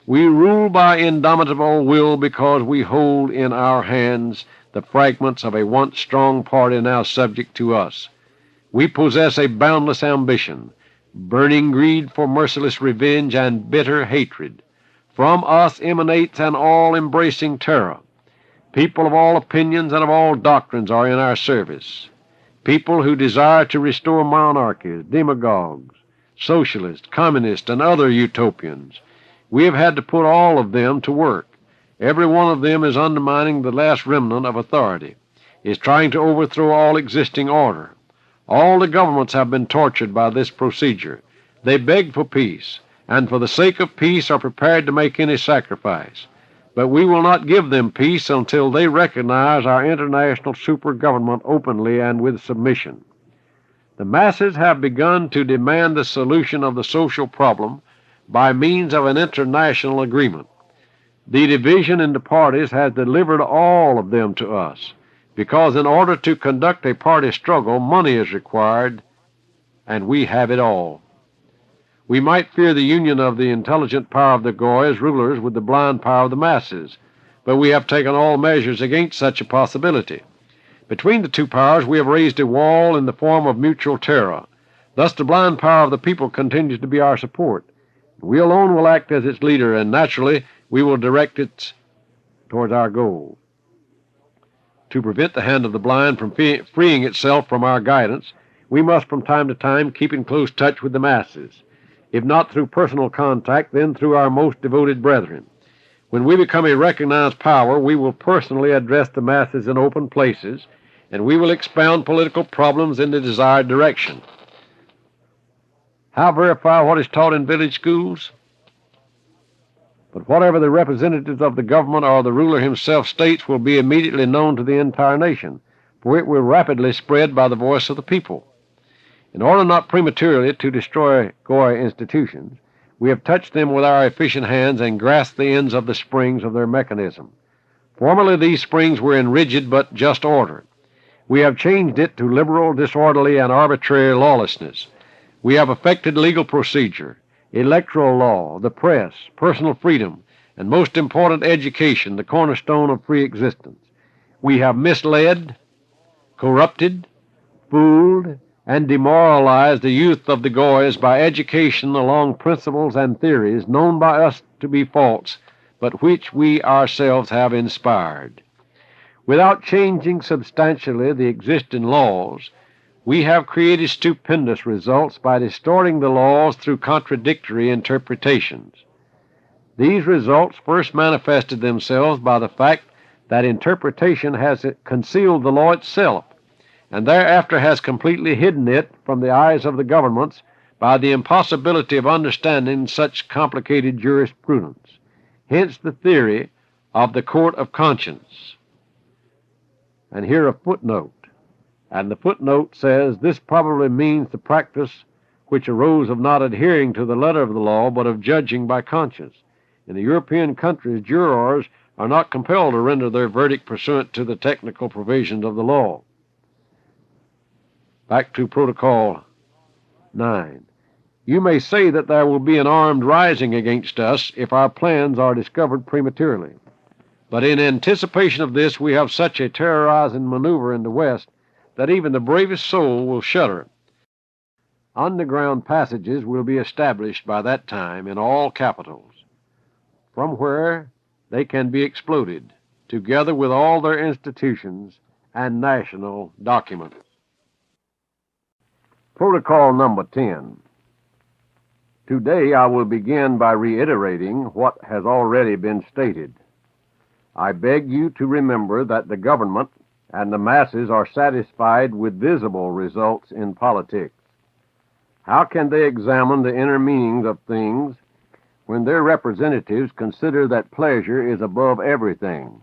We rule by indomitable will because we hold in our hands the fragments of a once strong party now subject to us. We possess a boundless ambition, burning greed for merciless revenge and bitter hatred. From us emanates an all-embracing terror. People of all opinions and of all doctrines are in our service. People who desire to restore monarchies, demagogues, socialists, communists, and other utopians. We have had to put all of them to work. Every one of them is undermining the last remnant of authority, is trying to overthrow all existing order. All the governments have been tortured by this procedure. They beg for peace, and for the sake of peace are prepared to make any sacrifice. But we will not give them peace until they recognize our international super-government openly and with submission. The masses have begun to demand the solution of the social problem by means of an international agreement. The division into parties has delivered all of them to us. because in order to conduct a party struggle, money is required, and we have it all. We might fear the union of the intelligent power of the Goy as rulers with the blind power of the masses, but we have taken all measures against such a possibility. Between the two powers we have raised a wall in the form of mutual terror. Thus the blind power of the people continues to be our support. We alone will act as its leader, and naturally we will direct it towards our goal. To prevent the hand of the blind from freeing itself from our guidance, we must from time to time keep in close touch with the masses. If not through personal contact, then through our most devoted brethren. When we become a recognized power, we will personally address the masses in open places, and we will expound political problems in the desired direction. How verify what is taught in village schools? But whatever the representatives of the government or the ruler himself states will be immediately known to the entire nation, for it will rapidly spread by the voice of the people. In order not prematurely to destroy Goy institutions, we have touched them with our efficient hands and grasped the ends of the springs of their mechanism. Formerly these springs were in rigid but just order. We have changed it to liberal, disorderly, and arbitrary lawlessness. We have affected legal procedure, electoral law, the press, personal freedom, and most important, education, the cornerstone of free existence. We have misled, corrupted, fooled, and demoralized the youth of the Goys by education along principles and theories known by us to be false, but which we ourselves have inspired. Without changing substantially the existing laws, we have created stupendous results by distorting the laws through contradictory interpretations. These results first manifested themselves by the fact that interpretation has concealed the law itself, and thereafter has completely hidden it from the eyes of the governments by the impossibility of understanding such complicated jurisprudence. Hence the theory of the court of conscience. And here a footnote. And the footnote says, this probably means the practice which arose of not adhering to the letter of the law, but of judging by conscience. In the European countries, jurors are not compelled to render their verdict pursuant to the technical provisions of the law. Back to Protocol 9. You may say that there will be an armed rising against us if our plans are discovered prematurely. But in anticipation of this, we have such a terrorizing maneuver in the West that even the bravest soul will shudder. Underground passages will be established by that time in all capitals, from where they can be exploded, together with all their institutions and national documents. Protocol number 10. Today I will begin by reiterating what has already been stated. I beg you to remember that the government and the masses are satisfied with visible results in politics. How can they examine the inner meanings of things when their representatives consider that pleasure is above everything?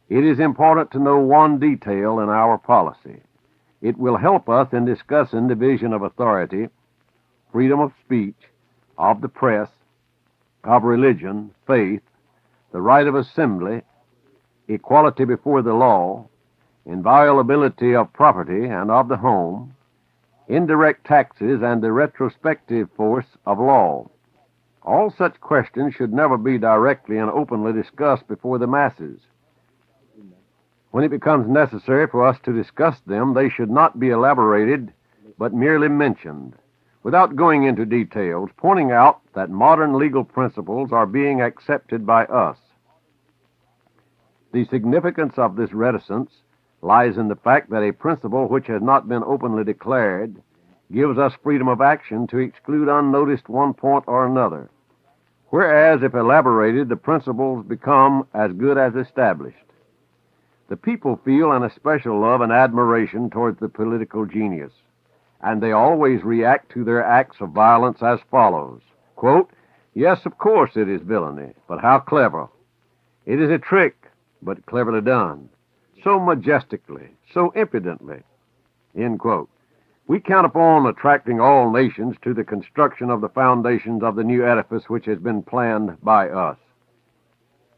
It is important to know one detail in our policy. It will help us in discussing division of authority, freedom of speech, of the press, of religion, faith, the right of assembly, equality before the law, inviolability of property and of the home, indirect taxes, and the retrospective force of law. All such questions should never be directly and openly discussed before the masses. When it becomes necessary for us to discuss them, they should not be elaborated, but merely mentioned, without going into details, pointing out that modern legal principles are being accepted by us. The significance of this reticence lies in the fact that a principle which has not been openly declared gives us freedom of action to exclude unnoticed one point or another, whereas if elaborated, the principles become as good as established. The people feel an especial love and admiration towards the political genius, and they always react to their acts of violence as follows. Quote, yes, of course it is villainy, but how clever. It is a trick, but cleverly done. So majestically, so impudently. End quote. We count upon attracting all nations to the construction of the foundations of the new edifice which has been planned by us.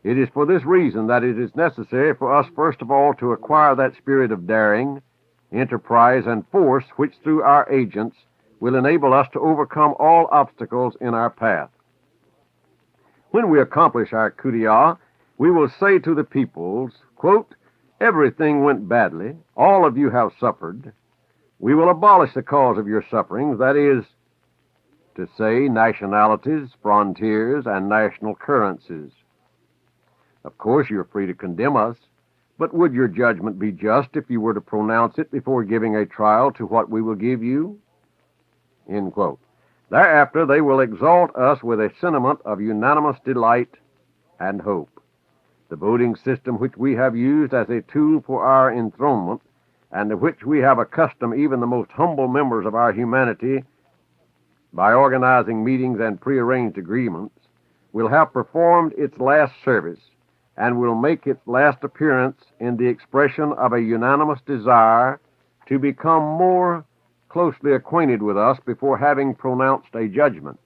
It is for this reason that it is necessary for us, first of all, to acquire that spirit of daring, enterprise, and force which, through our agents, will enable us to overcome all obstacles in our path. When we accomplish our coup d'etat, we will say to the peoples, quote, "Everything went badly. All of you have suffered. We will abolish the cause of your sufferings, that is to say, nationalities, frontiers, and national currencies. Of course, you're free to condemn us, but would your judgment be just if you were to pronounce it before giving a trial to what we will give you?" End quote. Thereafter, they will exalt us with a sentiment of unanimous delight and hope. The voting system which we have used as a tool for our enthronement, and to which we have accustomed even the most humble members of our humanity by organizing meetings and prearranged agreements, will have performed its last service and will make its last appearance in the expression of a unanimous desire to become more closely acquainted with us before having pronounced a judgment.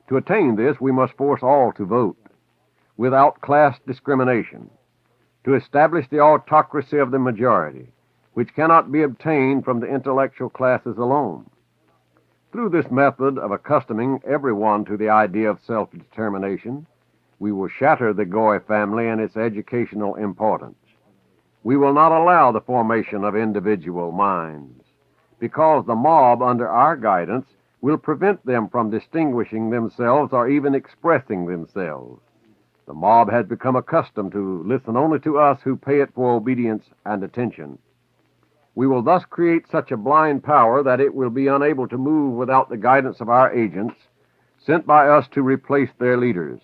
To attain this, we must force all to vote, without class discrimination, to establish the autocracy of the majority, which cannot be obtained from the intellectual classes alone. Through this method of accustoming everyone to the idea of self-determination, we will shatter the Goy family and its educational importance. We will not allow the formation of individual minds, because the mob under our guidance will prevent them from distinguishing themselves or even expressing themselves. The mob has become accustomed to listen only to us who pay it for obedience and attention. We will thus create such a blind power that it will be unable to move without the guidance of our agents, sent by us to replace their leaders.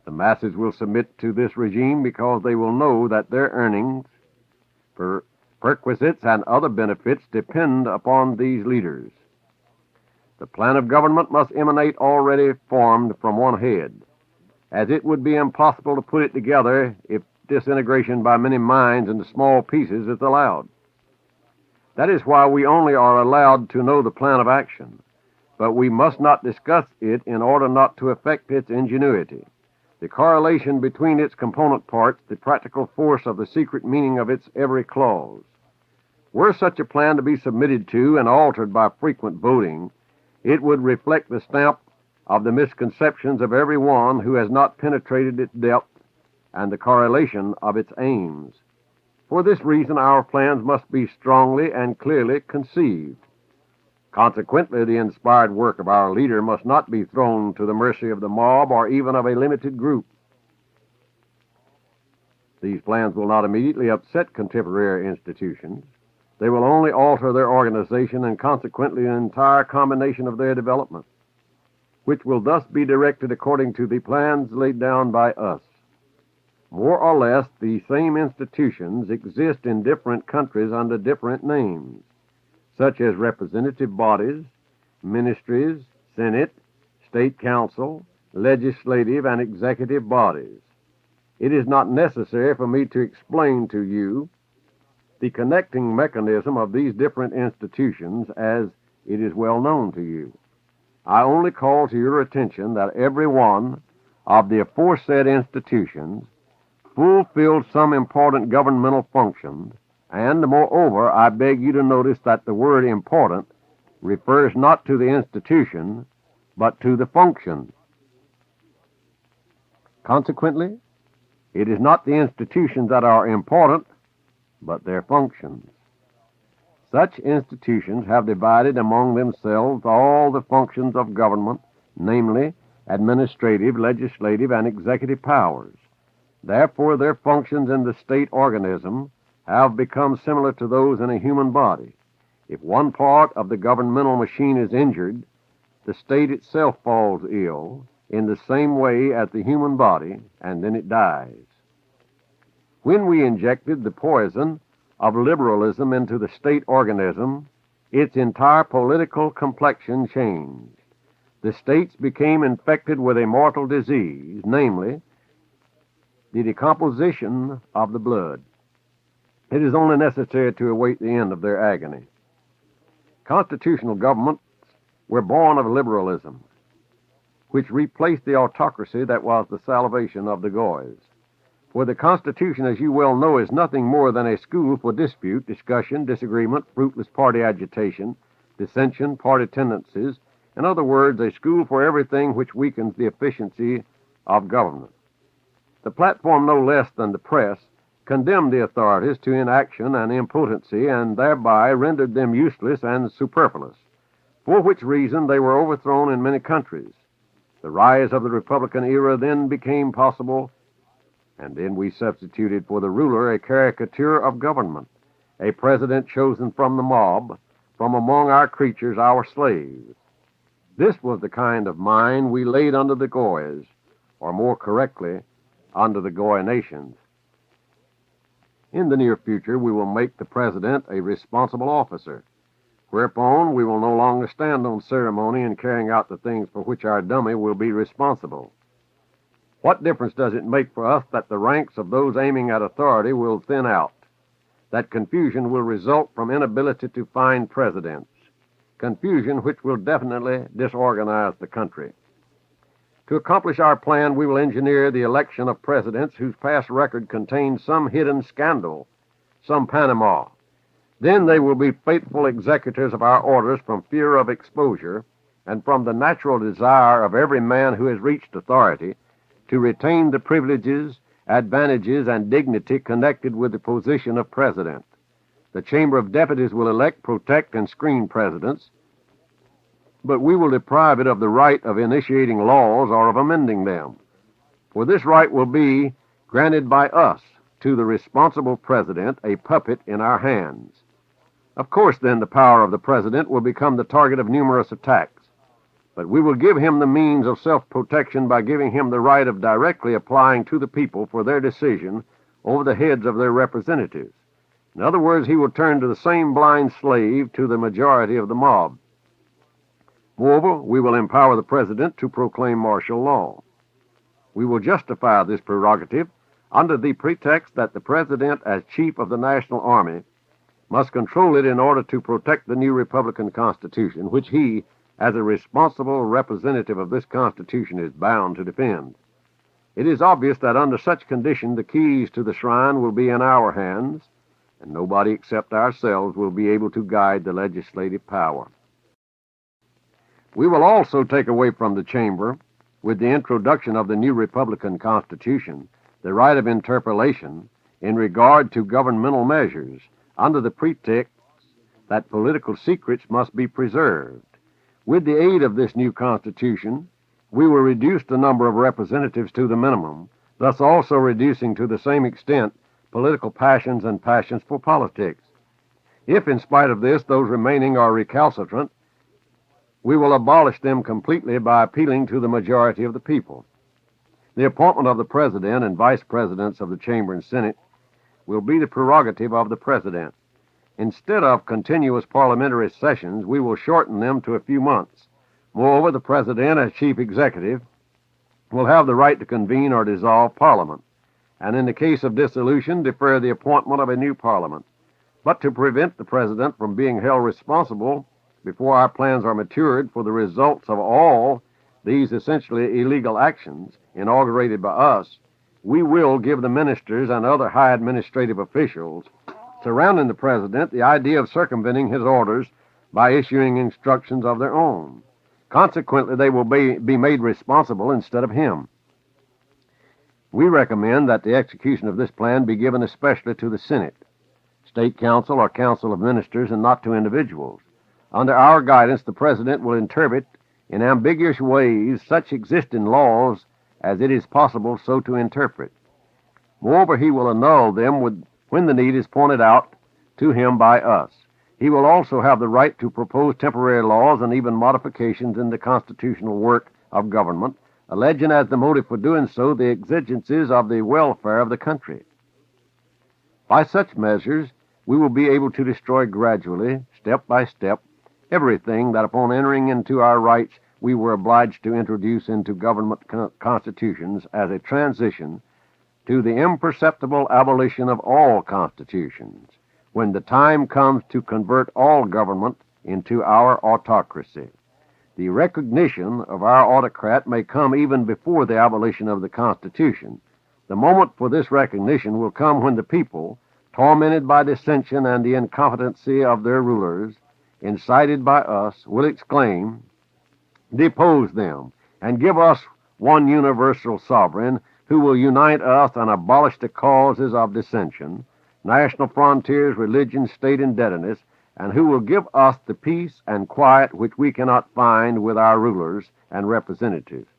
The masses will submit to this regime because they will know that their earnings, perquisites, and other benefits depend upon these leaders. The plan of government must emanate already formed from one head, as it would be impossible to put it together if disintegration by many minds into small pieces is allowed. That is why we only are allowed to know the plan of action, but we must not discuss it in order not to affect its ingenuity, the correlation between its component parts, the practical force of the secret meaning of its every clause. Were such a plan to be submitted to and altered by frequent voting, it would reflect the stamp of the misconceptions of every one who has not penetrated its depth and the correlation of its aims. For this reason, our plans must be strongly and clearly conceived. Consequently, the inspired work of our leader must not be thrown to the mercy of the mob or even of a limited group. These plans will not immediately upset contemporary institutions. They will only alter their organization and consequently the entire combination of their development, which will thus be directed according to the plans laid down by us. More or less, the same institutions exist in different countries under different names, such as representative bodies, ministries, Senate, state council, legislative, and executive bodies. It is not necessary for me to explain to you the connecting mechanism of these different institutions, as it is well known to you. I only call to your attention that every one of the aforesaid institutions fulfilled some important governmental function, and, moreover, I beg you to notice that the word important refers not to the institution, but to the function. Consequently, it is not the institutions that are important, but their functions. Such institutions have divided among themselves all the functions of government, namely administrative, legislative, and executive powers. Therefore, their functions in the state organism have become similar to those in a human body. If one part of the governmental machine is injured, the state itself falls ill in the same way as the human body, and then it dies. When we injected the poison of liberalism into the state organism, its entire political complexion changed. The states became infected with a mortal disease, namely, the decomposition of the blood. It is only necessary to await the end of their agony. Constitutional governments were born of liberalism. which replaced the autocracy that was the salvation of the Goys. For the Constitution, as you well know, is nothing more than a school for dispute, discussion, disagreement, fruitless party agitation, dissension, party tendencies, in other words, a school for everything which weakens the efficiency of government. The platform, no less than the press, condemned the authorities to inaction and impotency, and thereby rendered them useless and superfluous, for which reason they were overthrown in many countries. The rise of the Republican era then became possible, and then we substituted for the ruler a caricature of government, a president chosen from the mob, from among our creatures, our slaves. This was the kind of mine we laid under the Goys, or more correctly, under the Goy nations. In the near future, we will make the president a responsible officer, whereupon we will no longer stand on ceremony in carrying out the things for which our dummy will be responsible. What difference does it make for us that the ranks of those aiming at authority will thin out, that confusion will result from inability to find presidents, confusion which will definitely disorganize the country? To accomplish our plan, we will engineer the election of presidents whose past record contains some hidden scandal, some Panama. Then they will be faithful executors of our orders from fear of exposure and from the natural desire of every man who has reached authority to retain the privileges, advantages, and dignity connected with the position of president. The Chamber of Deputies will elect, protect, and screen presidents, but we will deprive it of the right of initiating laws or of amending them. For this right will be granted by us to the responsible president, a puppet in our hands. Of course, then, the power of the president will become the target of numerous attacks, but we will give him the means of self-protection by giving him the right of directly applying to the people for their decision over the heads of their representatives. In other words, he will turn to the same blind slave to the majority of the mob. Moreover, we will empower the president to proclaim martial law. We will justify this prerogative under the pretext that the president, as chief of the national army, must control it in order to protect the new Republican Constitution, which he, as a responsible representative of this Constitution, is bound to defend. It is obvious that under such condition the keys to the shrine will be in our hands, and nobody except ourselves will be able to guide the legislative power. We will also take away from the chamber, with the introduction of the new Republican Constitution, the right of interpellation in regard to governmental measures, under the pretext that political secrets must be preserved. With the aid of this new Constitution, we will reduce the number of representatives to the minimum, thus also reducing to the same extent political passions and passions for politics. If, in spite of this, those remaining are recalcitrant, we will abolish them completely by appealing to the majority of the people. The appointment of the president and vice presidents of the Chamber and Senate will be the prerogative of the president. Instead of continuous parliamentary sessions, we will shorten them to a few months. Moreover, the president, as chief executive, will have the right to convene or dissolve Parliament, and in the case of dissolution, defer the appointment of a new Parliament. But to prevent the president from being held responsible before our plans are matured for the results of all these essentially illegal actions inaugurated by us, we will give the ministers and other high administrative officials surrounding the president the idea of circumventing his orders by issuing instructions of their own. Consequently, they will be made responsible instead of him. We recommend that the execution of this plan be given especially to the Senate, State Council, or Council of Ministers, and not to individuals. Under our guidance, the president will interpret in ambiguous ways such existing laws as it is possible so to interpret. Moreover, he will annul them when the need is pointed out to him by us. He will also have the right to propose temporary laws and even modifications in the constitutional work of government, alleging as the motive for doing so the exigencies of the welfare of the country. By such measures, we will be able to destroy gradually, step by step, everything that upon entering into our rights we were obliged to introduce into government constitutions as a transition to the imperceptible abolition of all constitutions, when the time comes to convert all government into our autocracy. The recognition of our autocrat may come even before the abolition of the Constitution. The moment for this recognition will come when the people, tormented by dissension and the incompetency of their rulers, incited by us, will exclaim, "Depose them, and give us one universal sovereign who will unite us and abolish the causes of dissension, national frontiers, religion, state indebtedness, and who will give us the peace and quiet which we cannot find with our rulers and representatives."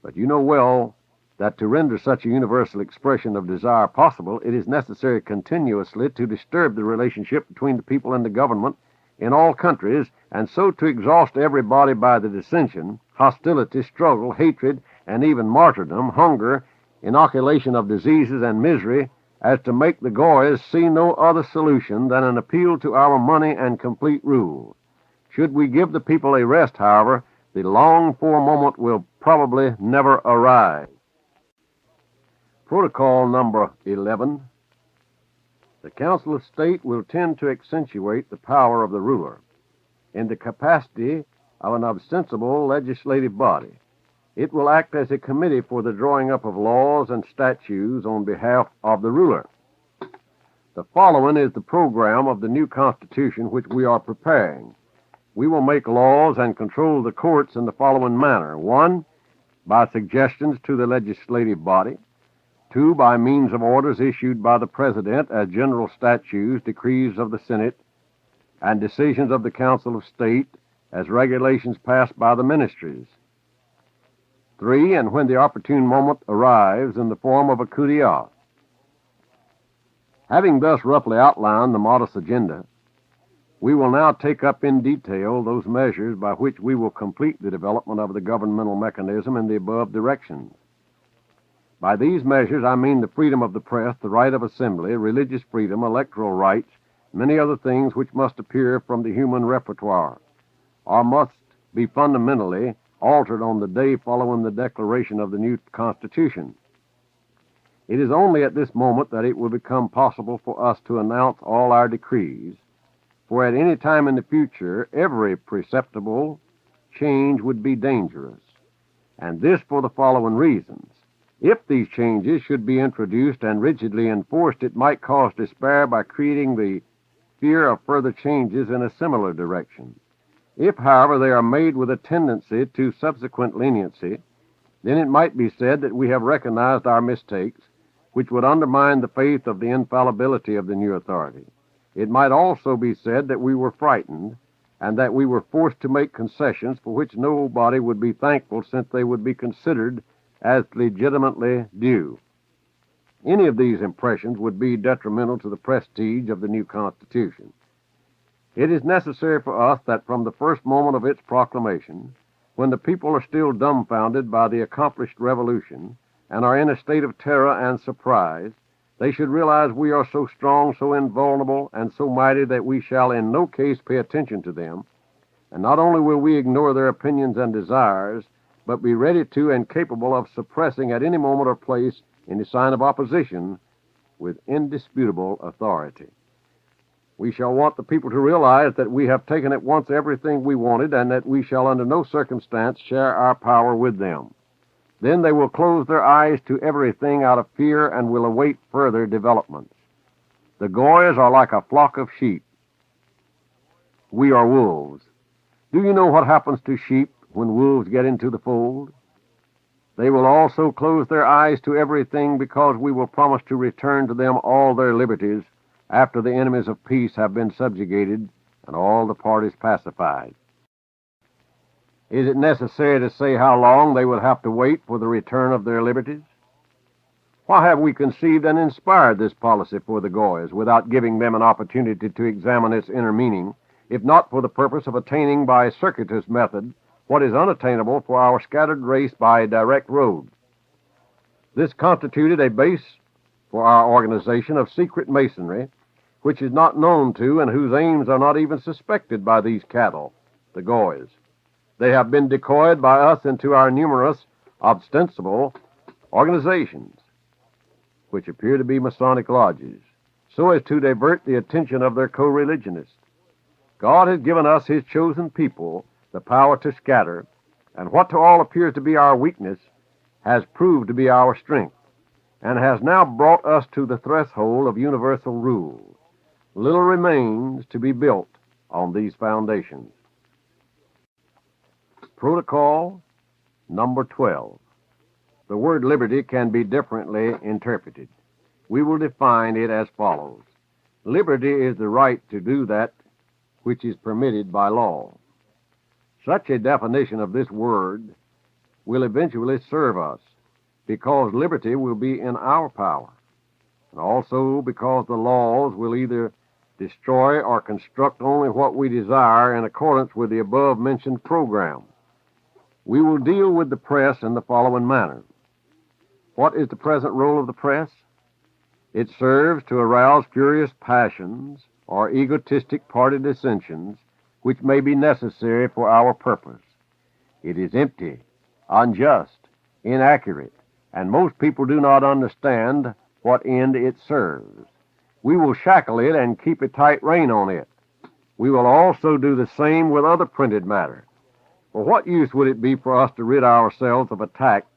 But you know well that to render such a universal expression of desire possible, it is necessary continuously to disturb the relationship between the people and the government in all countries, and so to exhaust everybody by the dissension, hostility, struggle, hatred, and even martyrdom, hunger, inoculation of diseases and misery, as to make the Goyas see no other solution than an appeal to our money and complete rule. Should we give the people a rest, however, the longed-for moment will probably never arrive. Protocol number 11. The Council of State will tend to accentuate the power of the ruler in the capacity of an ostensible legislative body. It will act as a committee for the drawing up of laws and statutes on behalf of the ruler. The following is the program of the new Constitution which we are preparing. We will make laws and control the courts in the following manner. 1. By suggestions to the legislative body. 2. By means of orders issued by the President as general statutes, decrees of the Senate, and decisions of the Council of State as regulations passed by the ministries. 3. And when the opportune moment arrives, in the form of a coup d'etat. Having thus roughly outlined the modest agenda, we will now take up in detail those measures by which we will complete the development of the governmental mechanism in the above directions. By these measures, I mean the freedom of the press, the right of assembly, religious freedom, electoral rights, many other things which must appear from the human repertoire, or must be fundamentally altered on the day following the declaration of the new Constitution. It is only at this moment that it will become possible for us to announce all our decrees, for at any time in the future, every perceptible change would be dangerous, and this for the following reasons. If these changes should be introduced and rigidly enforced, it might cause despair by creating the fear of further changes in a similar direction. If, however, they are made with a tendency to subsequent leniency, then it might be said that we have recognized our mistakes, which would undermine the faith of the infallibility of the new authority. It might also be said that we were frightened, and that we were forced to make concessions for which nobody would be thankful, since they would be considered as legitimately due. Any of these impressions would be detrimental to the prestige of the new Constitution. It is necessary for us that from the first moment of its proclamation, when the people are still dumbfounded by the accomplished revolution and are in a state of terror and surprise, they should realize we are so strong, so invulnerable, and so mighty that we shall in no case pay attention to them, and not only will we ignore their opinions and desires, but be ready to and capable of suppressing at any moment or place any sign of opposition with indisputable authority. We shall want the people to realize that we have taken at once everything we wanted, and that we shall under no circumstance share our power with them. Then they will close their eyes to everything out of fear and will await further developments. The Goyas are like a flock of sheep. We are wolves. Do you know what happens to sheep when wolves get into the fold? They will also close their eyes to everything, because we will promise to return to them all their liberties after the enemies of peace have been subjugated and all the parties pacified. Is it necessary to say how long they will have to wait for the return of their liberties? Why have we conceived and inspired this policy for the Goyas without giving them an opportunity to examine its inner meaning, if not for the purpose of attaining by a circuitous method what is unattainable for our scattered race by a direct road? This constituted a base for our organization of secret masonry, which is not known to and whose aims are not even suspected by these cattle, the Goyas. They have been decoyed by us into our numerous, ostensible organizations, which appear to be Masonic lodges, so as to divert the attention of their co-religionists. God has given us His chosen people the power to scatter, and what to all appears to be our weakness has proved to be our strength, and has now brought us to the threshold of universal rule. Little remains to be built on these foundations. Protocol number 12. The word liberty can be differently interpreted. We will define it as follows. Liberty is the right to do that which is permitted by law. Such a definition of this word will eventually serve us, because liberty will be in our power, and also because the laws will either destroy or construct only what we desire in accordance with the above-mentioned program. We will deal with the press in the following manner. What is the present role of the press? It serves to arouse furious passions or egotistic party dissensions which may be necessary for our purpose. It is empty, unjust, inaccurate, and most people do not understand what end it serves. We will shackle it and keep a tight rein on it. We will also do the same with other printed matter. For what use would it be for us to rid ourselves of attack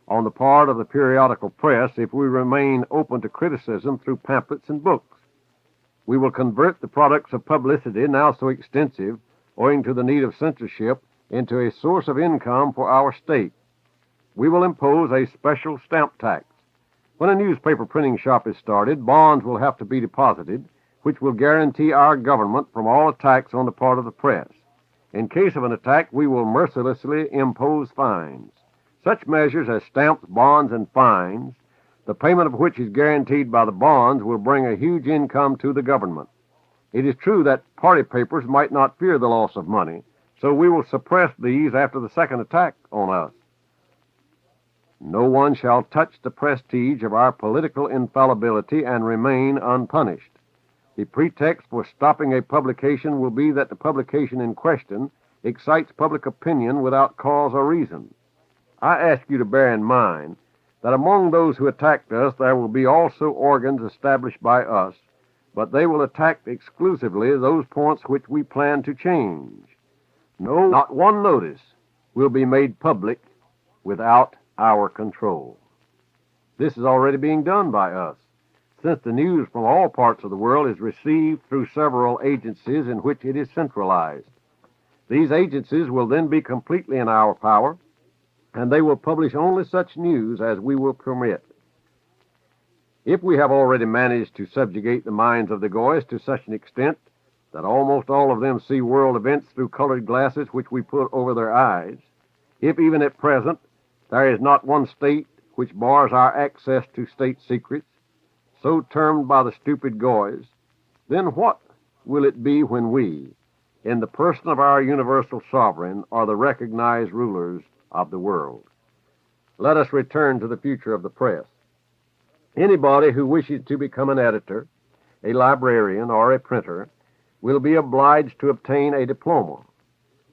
on the part of the periodical press if we remain open to criticism through pamphlets and books? We will convert the products of publicity, now so extensive, owing to the need of censorship, into a source of income for our state. We will impose a special stamp tax. When a newspaper printing shop is started, bonds will have to be deposited, which will guarantee our government from all attacks on the part of the press. In case of an attack, we will mercilessly impose fines. Such measures as stamps, bonds, and fines, the payment of which is guaranteed by the bonds, will bring a huge income to the government. It is true that party papers might not fear the loss of money, so we will suppress these after the second attack on us. No one shall touch the prestige of our political infallibility and remain unpunished. The pretext for stopping a publication will be that the publication in question excites public opinion without cause or reason. I ask you to bear in mind that among those who attacked us there will be also organs established by us, but they will attack exclusively those points which we plan to change. No, not one notice will be made public without our control. This is already being done by us, since the news from all parts of the world is received through several agencies in which it is centralized. These agencies will then be completely in our power, and they will publish only such news as we will permit. If we have already managed to subjugate the minds of the Goys to such an extent that almost all of them see world events through colored glasses which we put over their eyes, if even at present there is not one state which bars our access to state secrets, so termed by the stupid Goys, then what will it be when we, in the person of our universal sovereign, are the recognized rulers of the world? Let us return to the future of the press. Anybody who wishes to become an editor, a librarian, or a printer will be obliged to obtain a diploma,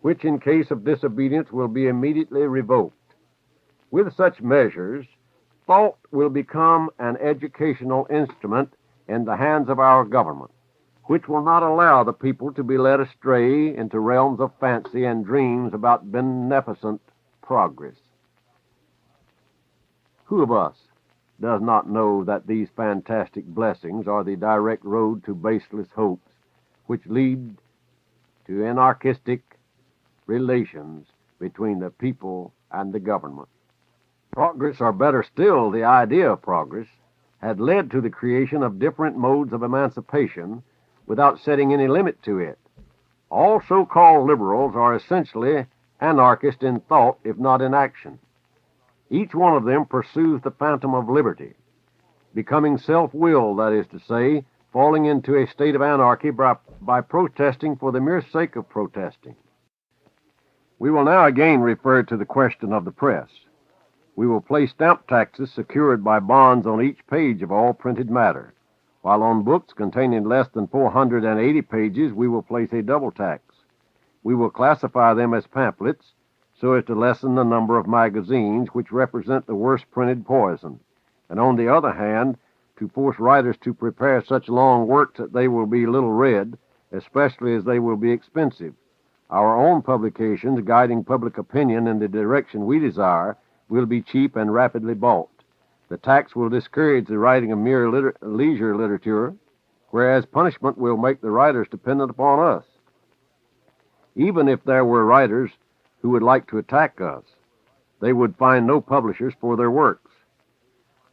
which in case of disobedience will be immediately revoked. With such measures, thought will become an educational instrument in the hands of our government, which will not allow the people to be led astray into realms of fancy and dreams about beneficent progress. Who of us does not know that these fantastic blessings are the direct road to baseless hopes, which lead to anarchistic relations between the people and the government? Progress, or better still, the idea of progress, had led to the creation of different modes of emancipation without setting any limit to it. All so-called liberals are essentially anarchists in thought, if not in action. Each one of them pursues the phantom of liberty, becoming self-willed, that is to say, falling into a state of anarchy by protesting for the mere sake of protesting. We will now again refer to the question of the press. We will place stamp taxes secured by bonds on each page of all printed matter, while on books containing less than 480 pages we will place a double tax. We will classify them as pamphlets so as to lessen the number of magazines which represent the worst printed poison, and on the other hand, to force writers to prepare such long works that they will be little read, especially as they will be expensive. Our own publications guiding public opinion in the direction we desire will be cheap and rapidly bought. The tax will discourage the writing of mere leisure literature, whereas punishment will make the writers dependent upon us. Even if there were writers who would like to attack us, they would find no publishers for their works.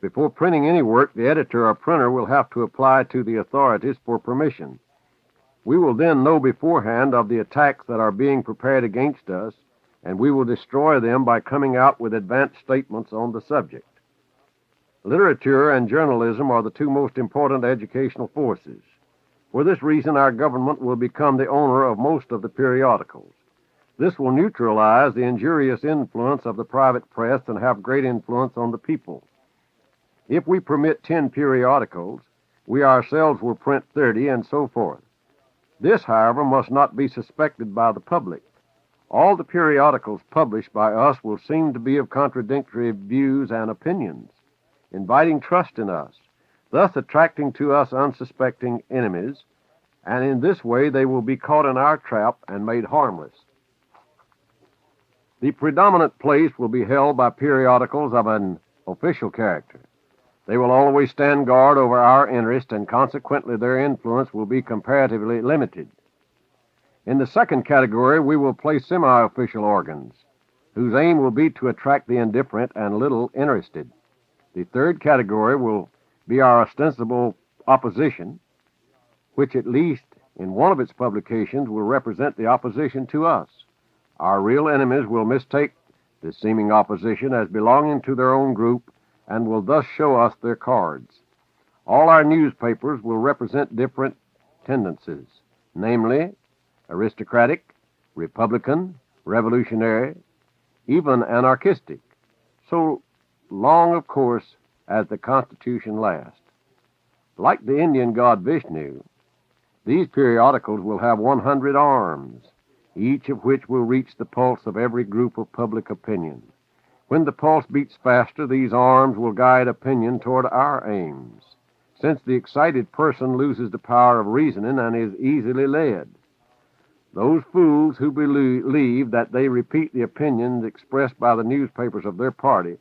Before printing any work, the editor or printer will have to apply to the authorities for permission. We will then know beforehand of the attacks that are being prepared against us, and we will destroy them by coming out with advanced statements on the subject. Literature and journalism are the two most important educational forces. For this reason, our government will become the owner of most of the periodicals. This will neutralize the injurious influence of the private press and have great influence on the people. If we permit 10 periodicals, we ourselves will print 30 and so forth. This, however, must not be suspected by the public. All the periodicals published by us will seem to be of contradictory views and opinions, inviting trust in us, thus attracting to us unsuspecting enemies, and in this way they will be caught in our trap and made harmless. The predominant place will be held by periodicals of an official character. They will always stand guard over our interest, and consequently their influence will be comparatively limited. In the second category, we will place semi-official organs, whose aim will be to attract the indifferent and little interested. The third category will be our ostensible opposition, which at least in one of its publications will represent the opposition to us. Our real enemies will mistake this seeming opposition as belonging to their own group and will thus show us their cards. All our newspapers will represent different tendencies, namely aristocratic, republican, revolutionary, even anarchistic, so long, of course, as the Constitution lasts. Like the Indian god Vishnu, these periodicals will have 100 arms, each of which will reach the pulse of every group of public opinion. When the pulse beats faster, these arms will guide opinion toward our aims, since the excited person loses the power of reasoning and is easily led. Those fools who believe that they repeat the opinions expressed by the newspapers of their party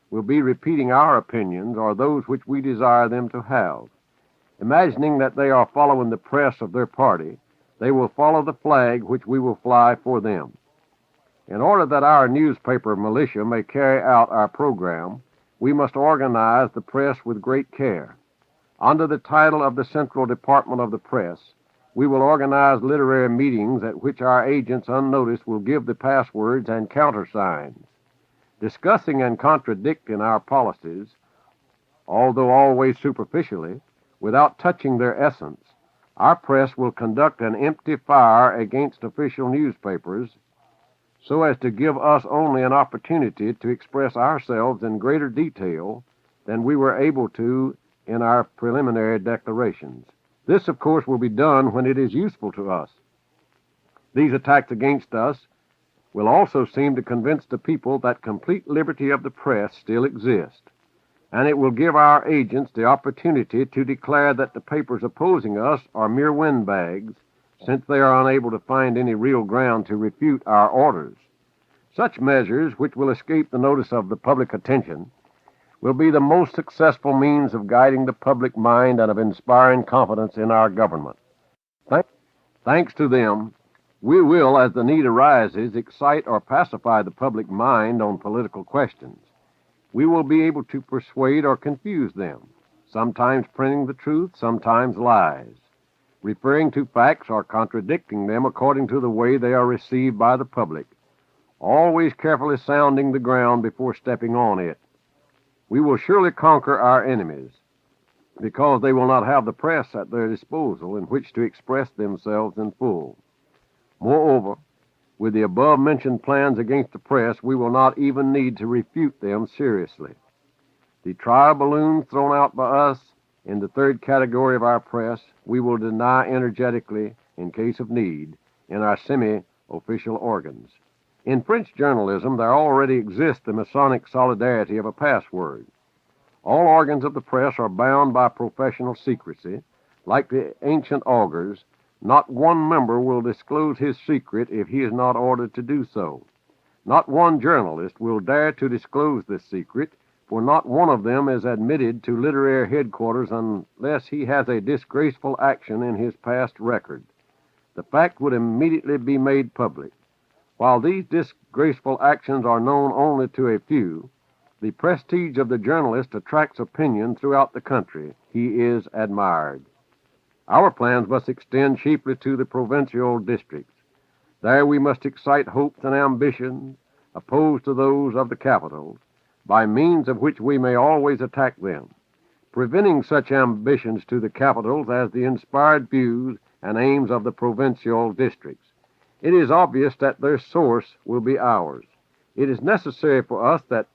will be repeating our opinions or those which we desire them to have. Imagining that they are following the press of their party, they will follow the flag which we will fly for them. In order that our newspaper militia may carry out our program, we must organize the press with great care. Under the title of the Central Department of the Press, we will organize literary meetings at which our agents unnoticed will give the passwords and countersigns. Discussing and contradicting our policies, although always superficially, without touching their essence, our press will conduct an empty fire against official newspapers so as to give us only an opportunity to express ourselves in greater detail than we were able to in our preliminary declarations. This, of course, will be done when it is useful to us. These attacks against us will also seem to convince the people that complete liberty of the press still exists, and it will give our agents the opportunity to declare that the papers opposing us are mere windbags, since they are unable to find any real ground to refute our orders. Such measures, which will escape the notice of the public attention, will be the most successful means of guiding the public mind and of inspiring confidence in our government. Thanks to them, we will, as the need arises, excite or pacify the public mind on political questions. We will be able to persuade or confuse them, sometimes printing the truth, sometimes lies, referring to facts or contradicting them according to the way they are received by the public, always carefully sounding the ground before stepping on it. We will surely conquer our enemies, because they will not have the press at their disposal in which to express themselves in full. Moreover, with the above-mentioned plans against the press, we will not even need to refute them seriously. The trial balloons thrown out by us in the third category of our press, we will deny energetically in case of need in our semi-official organs. In French journalism, there already exists the Masonic solidarity of a password. All organs of the press are bound by professional secrecy, like the ancient augurs, Not one member will disclose his secret if he is not ordered to do so. Not one journalist will dare to disclose this secret, for not one of them is admitted to literary headquarters unless he has a disgraceful action in his past record. The fact would immediately be made public. While these disgraceful actions are known only to a few, the prestige of the journalist attracts opinion throughout the country. He is admired. Our plans must extend chiefly to the provincial districts. There we must excite hopes and ambitions opposed to those of the capitals, by means of which we may always attack them, preventing such ambitions to the capitals as the inspired views and aims of the provincial districts. It is obvious that their source will be ours. It is necessary for us that,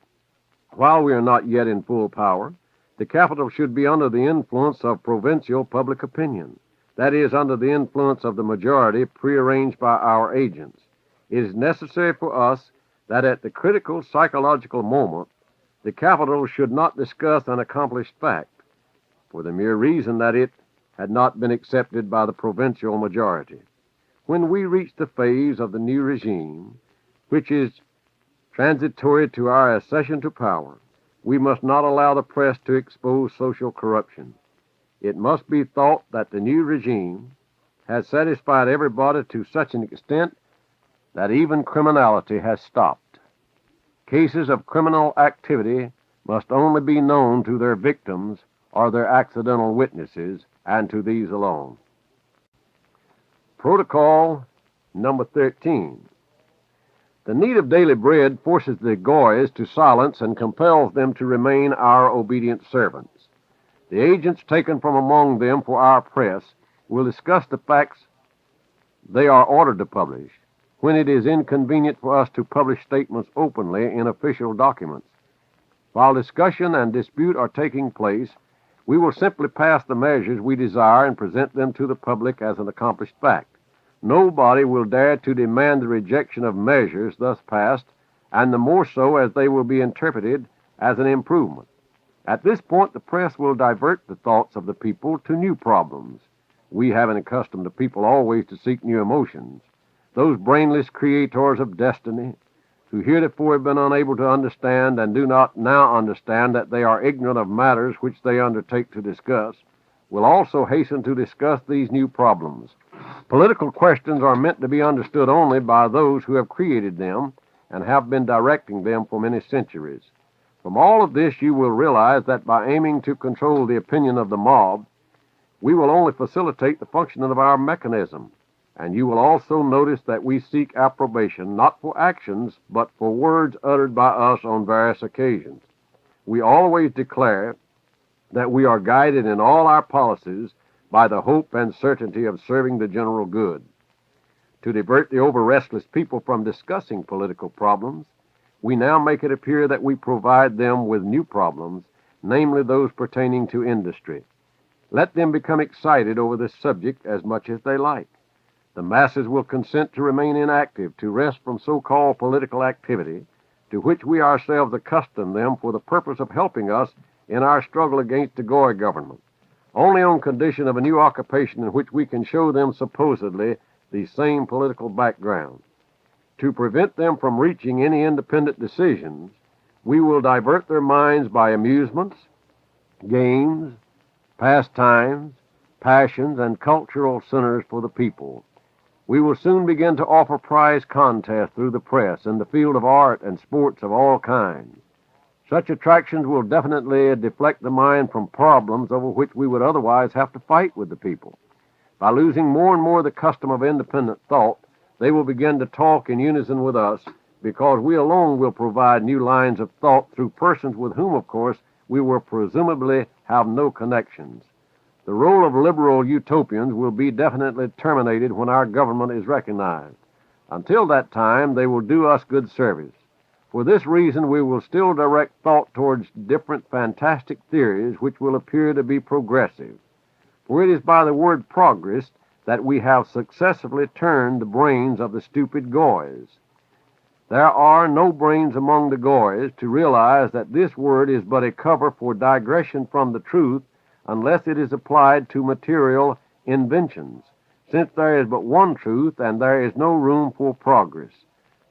while we are not yet in full power, the capital should be under the influence of provincial public opinion, that is, under the influence of the majority prearranged by our agents. It is necessary for us that at the critical psychological moment, the capital should not discuss an accomplished fact, for the mere reason that it had not been accepted by the provincial majority. When we reach the phase of the new regime, which is transitory to our accession to power, we must not allow the press to expose social corruption. It must be thought that the new regime has satisfied everybody to such an extent that even criminality has stopped. Cases of criminal activity must only be known to their victims or their accidental witnesses, and to these alone. Protocol number 13. The need of daily bread forces the goys to silence and compels them to remain our obedient servants. The agents taken from among them for our press will discuss the facts they are ordered to publish, when it is inconvenient for us to publish statements openly in official documents. While discussion and dispute are taking place, we will simply pass the measures we desire and present them to the public as an accomplished fact. Nobody will dare to demand the rejection of measures thus passed, and the more so as they will be interpreted as an improvement. At this point, the press will divert the thoughts of the people to new problems. We haven't accustomed the people always to seek new emotions. Those brainless creators of destiny, who heretofore have been unable to understand and do not now understand that they are ignorant of matters which they undertake to discuss, will also hasten to discuss these new problems. Political questions are meant to be understood only by those who have created them and have been directing them for many centuries. From all of this, you will realize that by aiming to control the opinion of the mob, we will only facilitate the functioning of our mechanism. And you will also notice that we seek approbation not for actions, but for words uttered by us on various occasions. We always declare that we are guided in all our policies by the hope and certainty of serving the general good. To divert the over-restless people from discussing political problems, we now make it appear that we provide them with new problems, namely those pertaining to industry. Let them become excited over this subject as much as they like. The masses will consent to remain inactive, to rest from so-called political activity, to which we ourselves accustom them for the purpose of helping us in our struggle against the Goy government, only on condition of a new occupation in which we can show them supposedly the same political background. To prevent them from reaching any independent decisions, we will divert their minds by amusements, games, pastimes, passions, and cultural centers for the people. We will soon begin to offer prize contests through the press in the field of art and sports of all kinds. Such attractions will definitely deflect the mind from problems over which we would otherwise have to fight with the people. By losing more and more the custom of independent thought, they will begin to talk in unison with us, because we alone will provide new lines of thought through persons with whom, of course, we will presumably have no connections. The role of liberal utopians will be definitely terminated when our government is recognized. Until that time, they will do us good service. For this reason, we will still direct thought towards different fantastic theories which will appear to be progressive. For it is by the word progress that we have successfully turned the brains of the stupid Goys. There are no brains among the Goys to realize that this word is but a cover for digression from the truth unless it is applied to material inventions. since there is but one truth and there is no room for progress.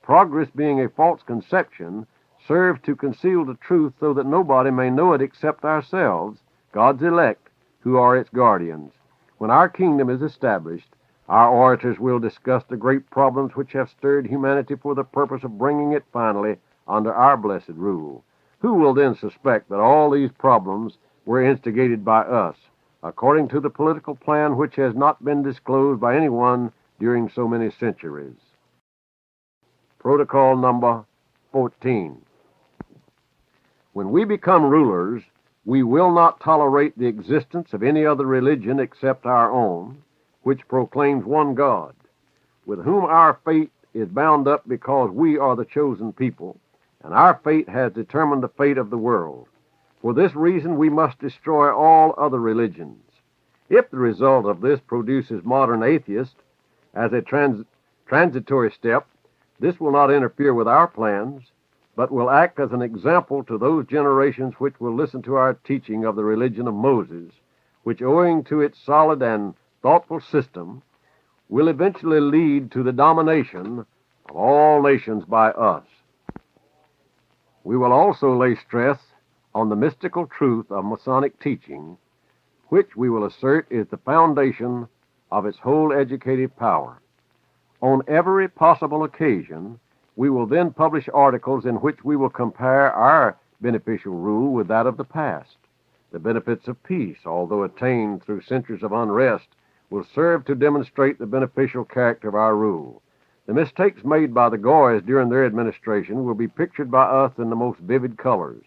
Progress, being a false conception, serves to conceal the truth so that nobody may know it except ourselves, God's elect, who are its guardians. When our kingdom is established, our orators will discuss the great problems which have stirred humanity for the purpose of bringing it finally under our blessed rule. Who will then suspect that all these problems were instigated by us, according to the political plan which has not been disclosed by anyone during so many centuries? Protocol number 14. When we become rulers, we will not tolerate the existence of any other religion except our own, which proclaims one God, with whom our fate is bound up because we are the chosen people, and our fate has determined the fate of the world. For this reason, we must destroy all other religions. If the result of this produces modern atheists as a transitory step, this will not interfere with our plans, but will act as an example to those generations which will listen to our teaching of the religion of Moses, which, owing to its solid and thoughtful system, will eventually lead to the domination of all nations by us. We will also lay stress on the mystical truth of Masonic teaching, which we will assert is the foundation of its whole educative power. On every possible occasion, we will then publish articles in which we will compare our beneficial rule with that of the past. The benefits of peace, although attained through centuries of unrest, will serve to demonstrate the beneficial character of our rule. The mistakes made by the Goys during their administration will be pictured by us in the most vivid colors.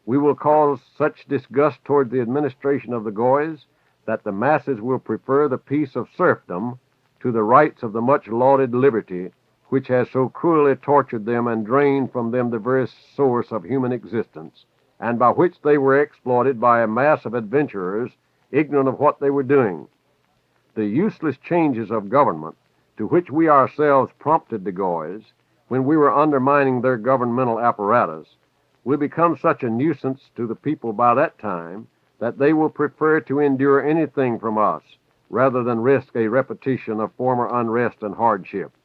We will cause such disgust toward the administration of the Goys that the masses will prefer the peace of serfdom to the rights of the much-lauded liberty which has so cruelly tortured them and drained from them the very source of human existence, and by which they were exploited by a mass of adventurers ignorant of what they were doing. The useless changes of government to which we ourselves prompted the Goys when we were undermining their governmental apparatus will become such a nuisance to the people by that time that they will prefer to endure anything from us rather than risk a repetition of former unrest and hardships.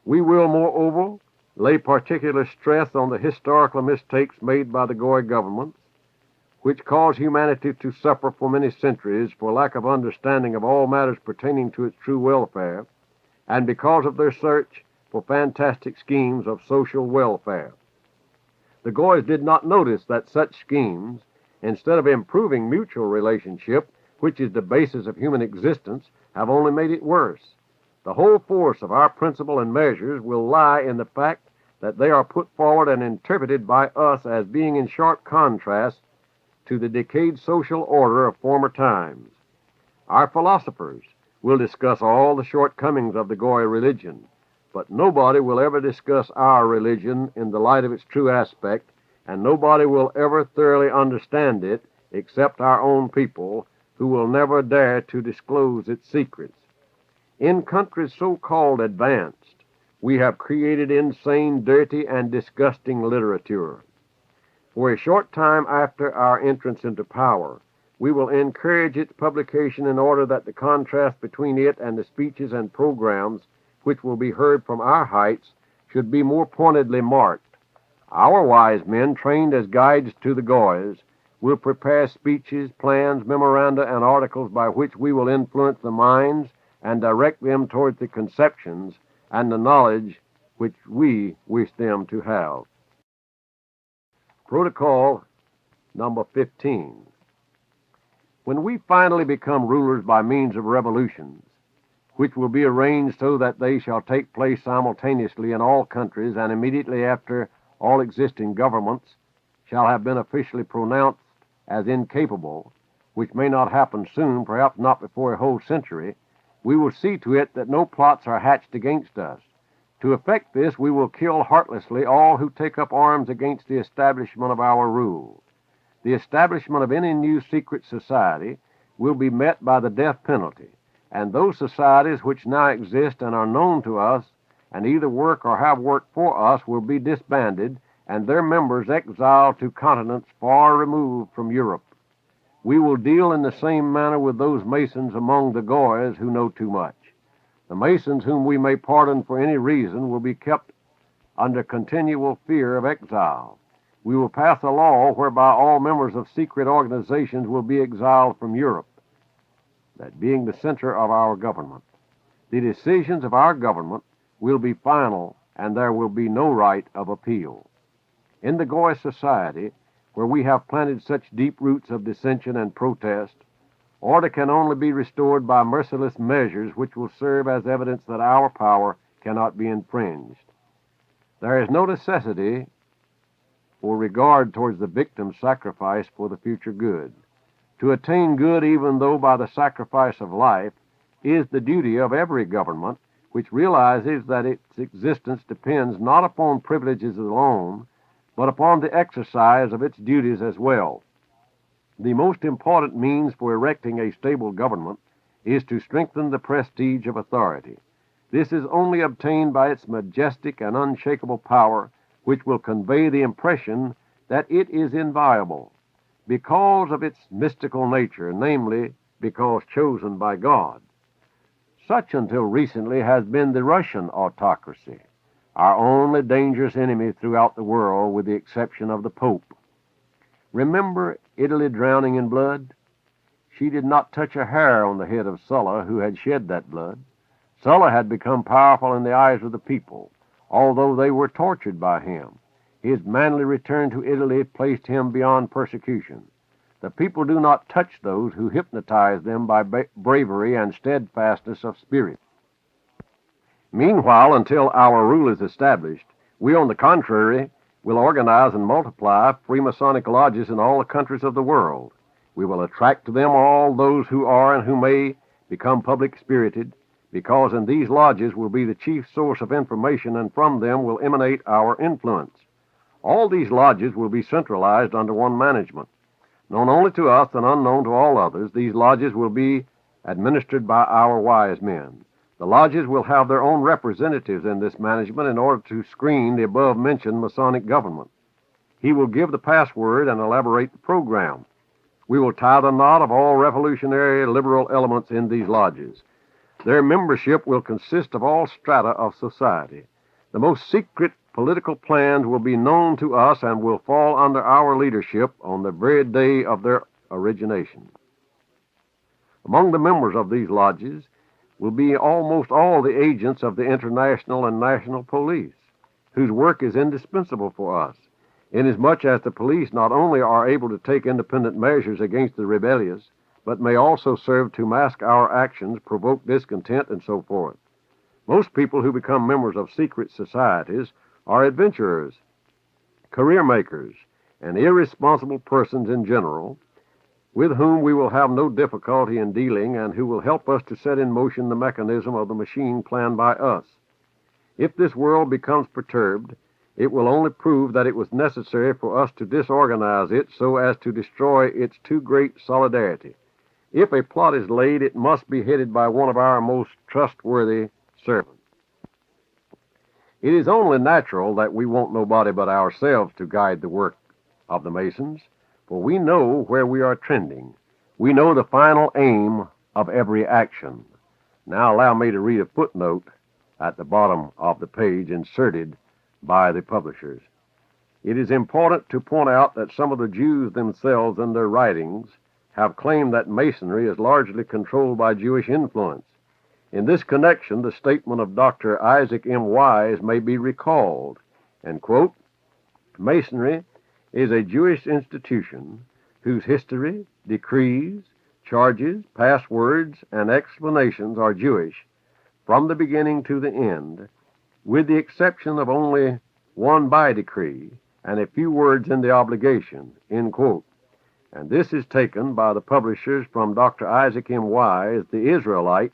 We will, moreover, lay particular stress on the historical mistakes made by the Goy governments, which caused humanity to suffer for many centuries for lack of understanding of all matters pertaining to its true welfare, and because of their search for fantastic schemes of social welfare. The Goys did not notice that such schemes, instead of improving mutual relationship, which is the basis of human existence, have only made it worse. The whole force of our principle and measures will lie in the fact that they are put forward and interpreted by us as being in sharp contrast to the decayed social order of former times. Our philosophers will discuss all the shortcomings of the Goy religion, but nobody will ever discuss our religion in the light of its true aspect, and nobody will ever thoroughly understand it except our own people, who will never dare to disclose its secrets. In countries so-called advanced, we have created insane, dirty, and disgusting literature. For a short time after our entrance into power, we will encourage its publication in order that the contrast between it and the speeches and programs which will be heard from our heights should be more pointedly marked. Our wise men, trained as guides to the Goys, will prepare speeches, plans, memoranda, and articles by which we will influence the minds and direct them toward the conceptions and the knowledge which we wish them to have. Protocol number 15. When we finally become rulers by means of revolutions, which will be arranged so that they shall take place simultaneously in all countries and immediately after all existing governments shall have been officially pronounced as incapable, which may not happen soon, perhaps not before a whole century, we will see to it that no plots are hatched against us. To effect this, we will kill heartlessly all who take up arms against the establishment of our rule. The establishment of any new secret society will be met by the death penalty, and those societies which now exist and are known to us and either work or have worked for us will be disbanded and their members exiled to continents far removed from Europe. We will deal in the same manner with those Masons among the Goys who know too much. The Masons whom we may pardon for any reason will be kept under continual fear of exile. We will pass a law whereby all members of secret organizations will be exiled from Europe, that being the center of our government. The decisions of our government will be final, and there will be no right of appeal. In the Goy Society, where we have planted such deep roots of dissension and protest, order can only be restored by merciless measures which will serve as evidence that our power cannot be infringed. There is no necessity for regard towards the victim's sacrifice for the future good. To attain good, even though by the sacrifice of life, is the duty of every government which realizes that its existence depends not upon privileges alone, but upon the exercise of its duties as well. The most important means for erecting a stable government is to strengthen the prestige of authority. This is only obtained by its majestic and unshakable power, which will convey the impression that it is inviolable, because of its mystical nature, namely, because chosen by God. Such until recently has been the Russian autocracy, our only dangerous enemy throughout the world, with the exception of the Pope. Remember Italy drowning in blood? She did not touch a hair on the head of Sulla, who had shed that blood. Sulla had become powerful in the eyes of the people, although they were tortured by him. His manly return to Italy placed him beyond persecution. The people do not touch those who hypnotize them by bravery and steadfastness of spirit. Meanwhile, until our rule is established, we, on the contrary, will organize and multiply Freemasonic lodges in all the countries of the world. We will attract to them all those who are and who may become public-spirited, because in these lodges will be the chief source of information, and from them will emanate our influence. All these lodges will be centralized under one management. Known only to us and unknown to all others, these lodges will be administered by our wise men. The lodges will have their own representatives in this management in order to screen the above-mentioned Masonic government. He will give the password and elaborate the program. We will tie the knot of all revolutionary liberal elements in these lodges. Their membership will consist of all strata of society. The most secret political plans will be known to us and will fall under our leadership on the very day of their origination. Among the members of these lodges will be almost all the agents of the international and national police, whose work is indispensable for us, inasmuch as the police not only are able to take independent measures against the rebellious, but may also serve to mask our actions, provoke discontent, and so forth. Most people who become members of secret societies are adventurers, career makers, and irresponsible persons in general, with whom we will have no difficulty in dealing and who will help us to set in motion the mechanism of the machine planned by us. If this world becomes perturbed, it will only prove that it was necessary for us to disorganize it so as to destroy its too great solidarity. If a plot is laid, it must be headed by one of our most trustworthy servants. It is only natural that we want nobody but ourselves to guide the work of the Masons, for we know where we are trending. We know the final aim of every action. Now allow me to read a footnote at the bottom of the page inserted by the publishers. It is important to point out that some of the Jews themselves in their writings have claimed that Masonry is largely controlled by Jewish influence. In this connection, the statement of Dr. Isaac M. Wise may be recalled, and quote, "Masonry is a Jewish institution whose history, decrees, charges, passwords, and explanations are Jewish from the beginning to the end, with the exception of only one by decree and a few words in the obligation," end quote. And this is taken by the publishers from Dr. Isaac M. Wise, The Israelite,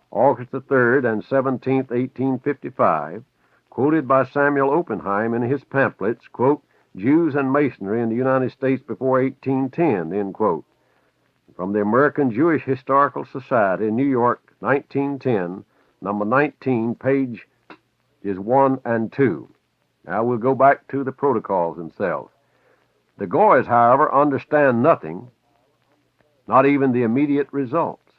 August the 3rd and 17th, 1855, quoted by Samuel Oppenheim in his pamphlets, quote, "Jews and Masonry in the United States before 1810," end quote. From the American Jewish Historical Society, New York, 1910, number 19, pages 1 and 2. Now we'll go back to the protocols themselves. The Goys, however, understand nothing, not even the immediate results.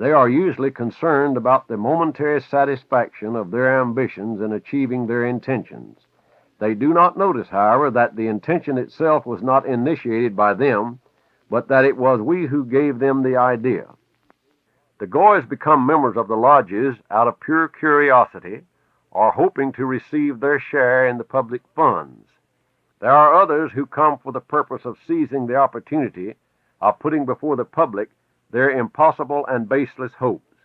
They are usually concerned about the momentary satisfaction of their ambitions in achieving their intentions. They do not notice, however, that the intention itself was not initiated by them, but that it was we who gave them the idea. The Goys become members of the lodges out of pure curiosity or hoping to receive their share in the public funds. There are others who come for the purpose of seizing the opportunity of putting before the public their impossible and baseless hopes.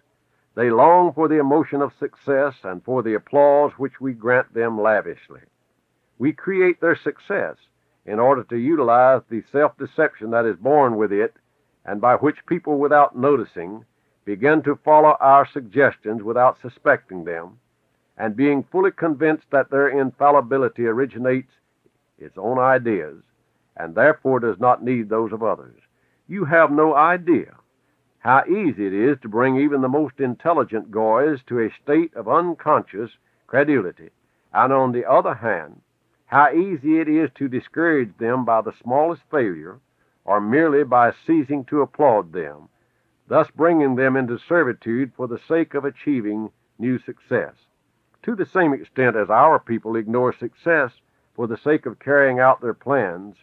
They long for the emotion of success and for the applause which we grant them lavishly. We create their success in order to utilize the self-deception that is born with it, and by which people, without noticing, begin to follow our suggestions without suspecting them, and being fully convinced that their infallibility originates its own ideas, and therefore does not need those of others. You have no idea how easy it is to bring even the most intelligent Goys to a state of unconscious credulity, and on the other hand, how easy it is to discourage them by the smallest failure, or merely by ceasing to applaud them, thus bringing them into servitude for the sake of achieving new success. To the same extent as our people ignore success for the sake of carrying out their plans,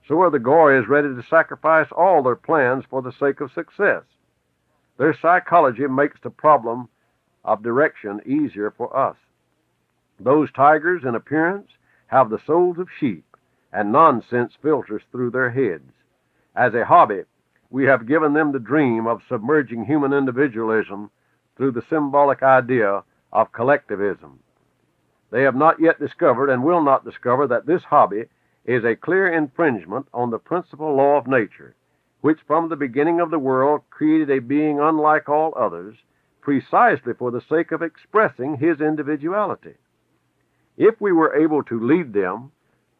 so are the Goys ready to sacrifice all their plans for the sake of success. Their psychology makes the problem of direction easier for us. Those tigers, in appearance, have the souls of sheep, and nonsense filters through their heads. As a hobby, we have given them the dream of submerging human individualism through the symbolic idea of collectivism. They have not yet discovered, and will not discover, that this hobby is a clear infringement on the principal law of nature, which from the beginning of the world created a being unlike all others, precisely for the sake of expressing his individuality. If we were able to lead them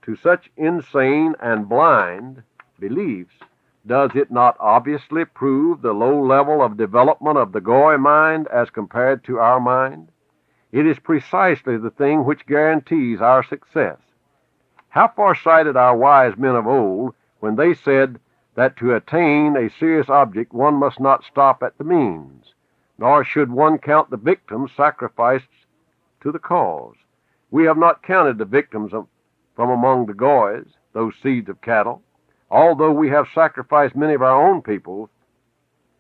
to such insane and blind beliefs, does it not obviously prove the low level of development of the Goy mind as compared to our mind? It is precisely the thing which guarantees our success. How far-sighted our wise men of old when they said that to attain a serious object one must not stop at the means, nor should one count the victims sacrificed to the cause. We have not counted the victims from among the Goys, those seeds of cattle. Although we have sacrificed many of our own people,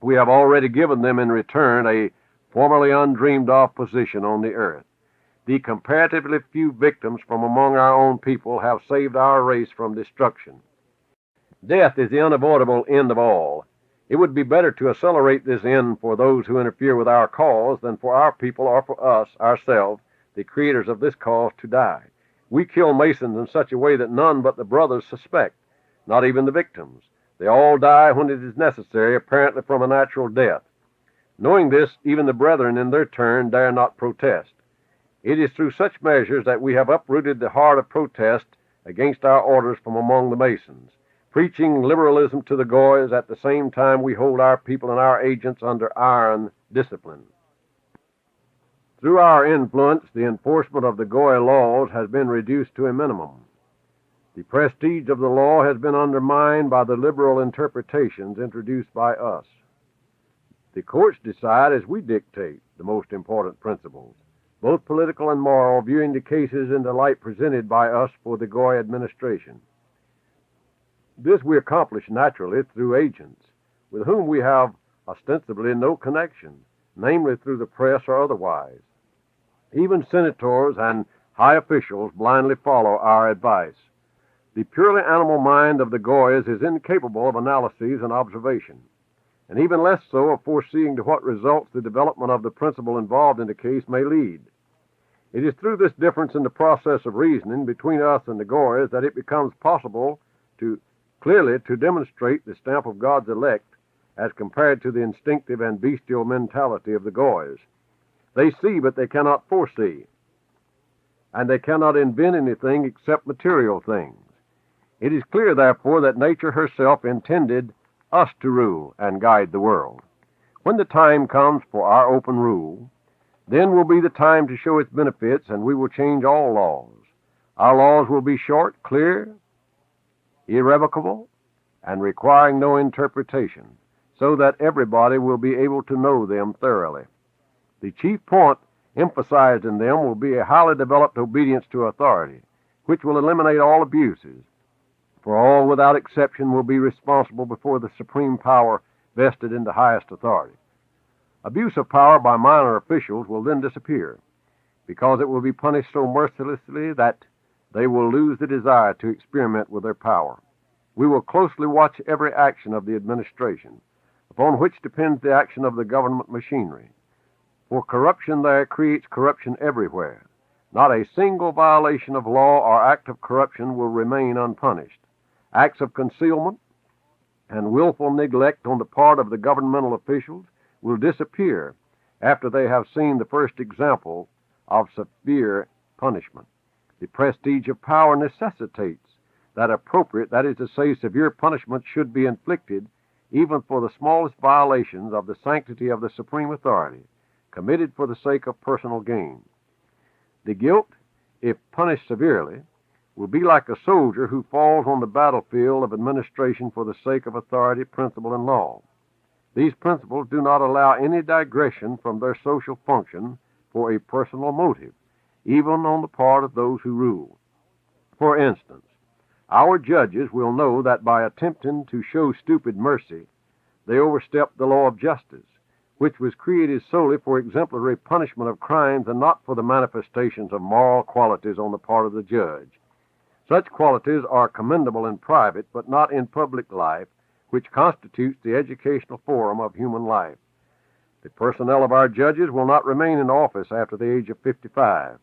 we have already given them in return a formerly undreamed-of position on the earth. The comparatively few victims from among our own people have saved our race from destruction. Death is the unavoidable end of all. It would be better to accelerate this end for those who interfere with our cause than for our people or for us, ourselves, the creators of this cause, to die. We kill Masons in such a way that none but the brothers suspect, not even the victims. They all die when it is necessary, apparently from a natural death. Knowing this, even the brethren in their turn dare not protest. It is through such measures that we have uprooted the heart of protest against our orders from among the Masons, preaching liberalism to the Goys at the same time we hold our people and our agents under iron discipline. Through our influence, the enforcement of the Goy laws has been reduced to a minimum. The prestige of the law has been undermined by the liberal interpretations introduced by us. The courts decide as we dictate the most important principles, both political and moral, viewing the cases in the light presented by us for the Goy administration. This we accomplish naturally through agents, with whom we have ostensibly no connection, namely through the press or otherwise. Even senators and high officials blindly follow our advice. The purely animal mind of the Goys is incapable of analysis and observation, and even less so of foreseeing to what results the development of the principle involved in the case may lead. It is through this difference in the process of reasoning between us and the Goys that it becomes possible clearly to demonstrate the stamp of God's elect as compared to the instinctive and bestial mentality of the Goys. They see, but they cannot foresee, and they cannot invent anything except material things. It is clear, therefore, that nature herself intended us to rule and guide the world. When the time comes for our open rule, then will be the time to show its benefits, and we will change all laws. Our laws will be short, clear, irrevocable, and requiring no interpretation. so that everybody will be able to know them thoroughly. The chief point emphasized in them will be a highly developed obedience to authority, which will eliminate all abuses, for all without exception will be responsible before the supreme power vested in the highest authority. Abuse of power by minor officials will then disappear, because it will be punished so mercilessly that they will lose the desire to experiment with their power. We will closely watch every action of the administration, upon which depends the action of the government machinery. For corruption there creates corruption everywhere. Not a single violation of law or act of corruption will remain unpunished. Acts of concealment and willful neglect on the part of the governmental officials will disappear after they have seen the first example of severe punishment. The prestige of power necessitates that appropriate, that is to say, severe punishment should be inflicted even for the smallest violations of the sanctity of the supreme authority, committed for the sake of personal gain. The guilt, if punished severely, will be like a soldier who falls on the battlefield of administration for the sake of authority, principle, and law. These principles do not allow any digression from their social function for a personal motive, even on the part of those who rule. For instance, our judges will know that by attempting to show stupid mercy, they overstep the law of justice, which was created solely for exemplary punishment of crimes and not for the manifestations of moral qualities on the part of the judge. Such qualities are commendable in private, but not in public life, which constitutes the educational forum of human life. The personnel of our judges will not remain in office after the age of 55.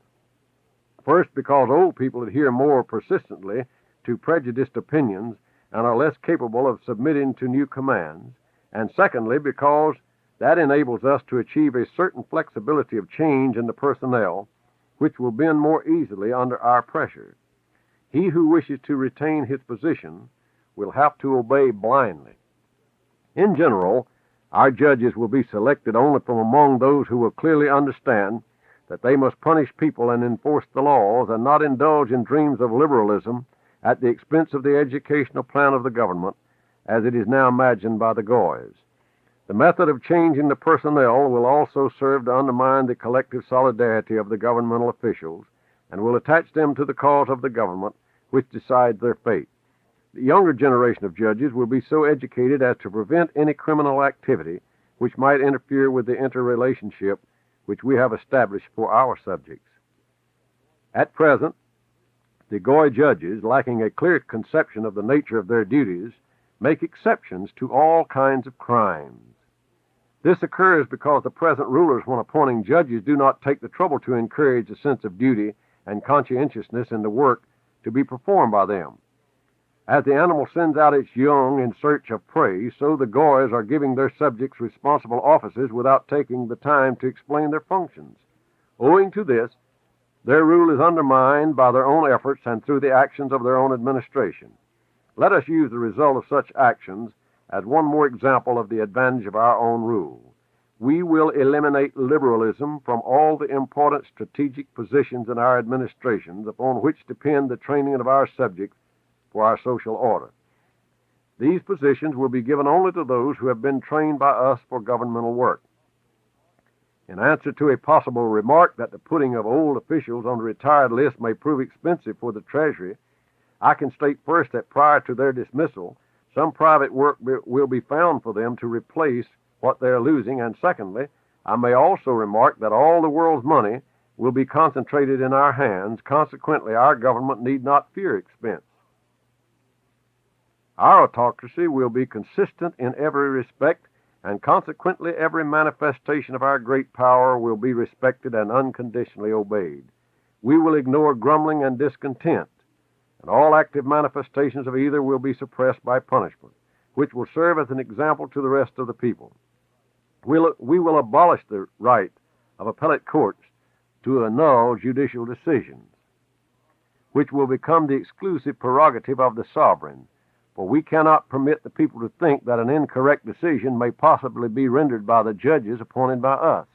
First, because old people adhere more persistently to prejudiced opinions and are less capable of submitting to new commands, and secondly, because that enables us to achieve a certain flexibility of change in the personnel, which will bend more easily under our pressure. He who wishes to retain his position will have to obey blindly. In general, our judges will be selected only from among those who will clearly understand that they must punish people and enforce the laws and not indulge in dreams of liberalism at the expense of the educational plan of the government, as it is now imagined by the Goys. The method of changing the personnel will also serve to undermine the collective solidarity of the governmental officials and will attach them to the cause of the government, which decides their fate. The younger generation of judges will be so educated as to prevent any criminal activity which might interfere with the interrelationship which we have established for our subjects. At present, the Goy judges, lacking a clear conception of the nature of their duties, make exceptions to all kinds of crimes. This occurs because the present rulers, when appointing judges, do not take the trouble to encourage a sense of duty and conscientiousness in the work to be performed by them. As the animal sends out its young in search of prey, so the Goys are giving their subjects responsible offices without taking the time to explain their functions. Owing to this, their rule is undermined by their own efforts and through the actions of their own administration. Let us use the result of such actions as one more example of the advantage of our own rule. We will eliminate liberalism from all the important strategic positions in our administrations upon which depend the training of our subjects for our social order. These positions will be given only to those who have been trained by us for governmental work. In answer to a possible remark that the putting of old officials on the retired list may prove expensive for the Treasury, I can state first that prior to their dismissal, some private work will be found for them to replace what they are losing, and secondly, I may also remark that all the world's money will be concentrated in our hands. Consequently, our government need not fear expense. Our autocracy will be consistent in every respect, and consequently every manifestation of our great power will be respected and unconditionally obeyed. We will ignore grumbling and discontent, and all active manifestations of either will be suppressed by punishment, which will serve as an example to the rest of the people. We will abolish the right of appellate courts to annul judicial decisions, which will become the exclusive prerogative of the sovereign, for we cannot permit the people to think that an incorrect decision may possibly be rendered by the judges appointed by us.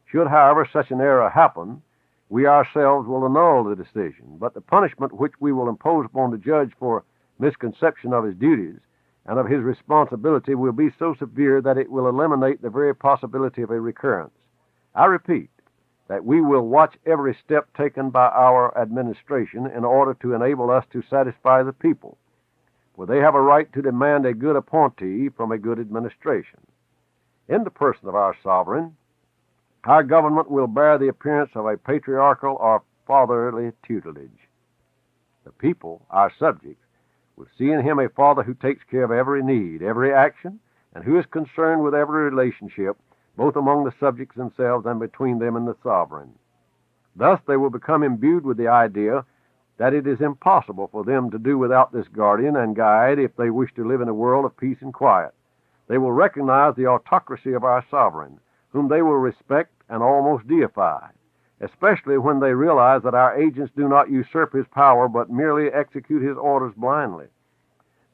Should, however, such an error happen, we ourselves will annul the decision, but the punishment which we will impose upon the judge for misconception of his duties and of his responsibility will be so severe that it will eliminate the very possibility of a recurrence. I repeat that we will watch every step taken by our administration in order to enable us to satisfy the people, for they have a right to demand a good appointee from a good administration. In the person of our sovereign, our government will bear the appearance of a patriarchal or fatherly tutelage. The people, our subjects, will see in him a father who takes care of every need, every action, and who is concerned with every relationship, both among the subjects themselves and between them and the sovereign. Thus they will become imbued with the idea that it is impossible for them to do without this guardian and guide if they wish to live in a world of peace and quiet. They will recognize the autocracy of our sovereign, whom they will respect and almost deify, especially when they realize that our agents do not usurp his power but merely execute his orders blindly.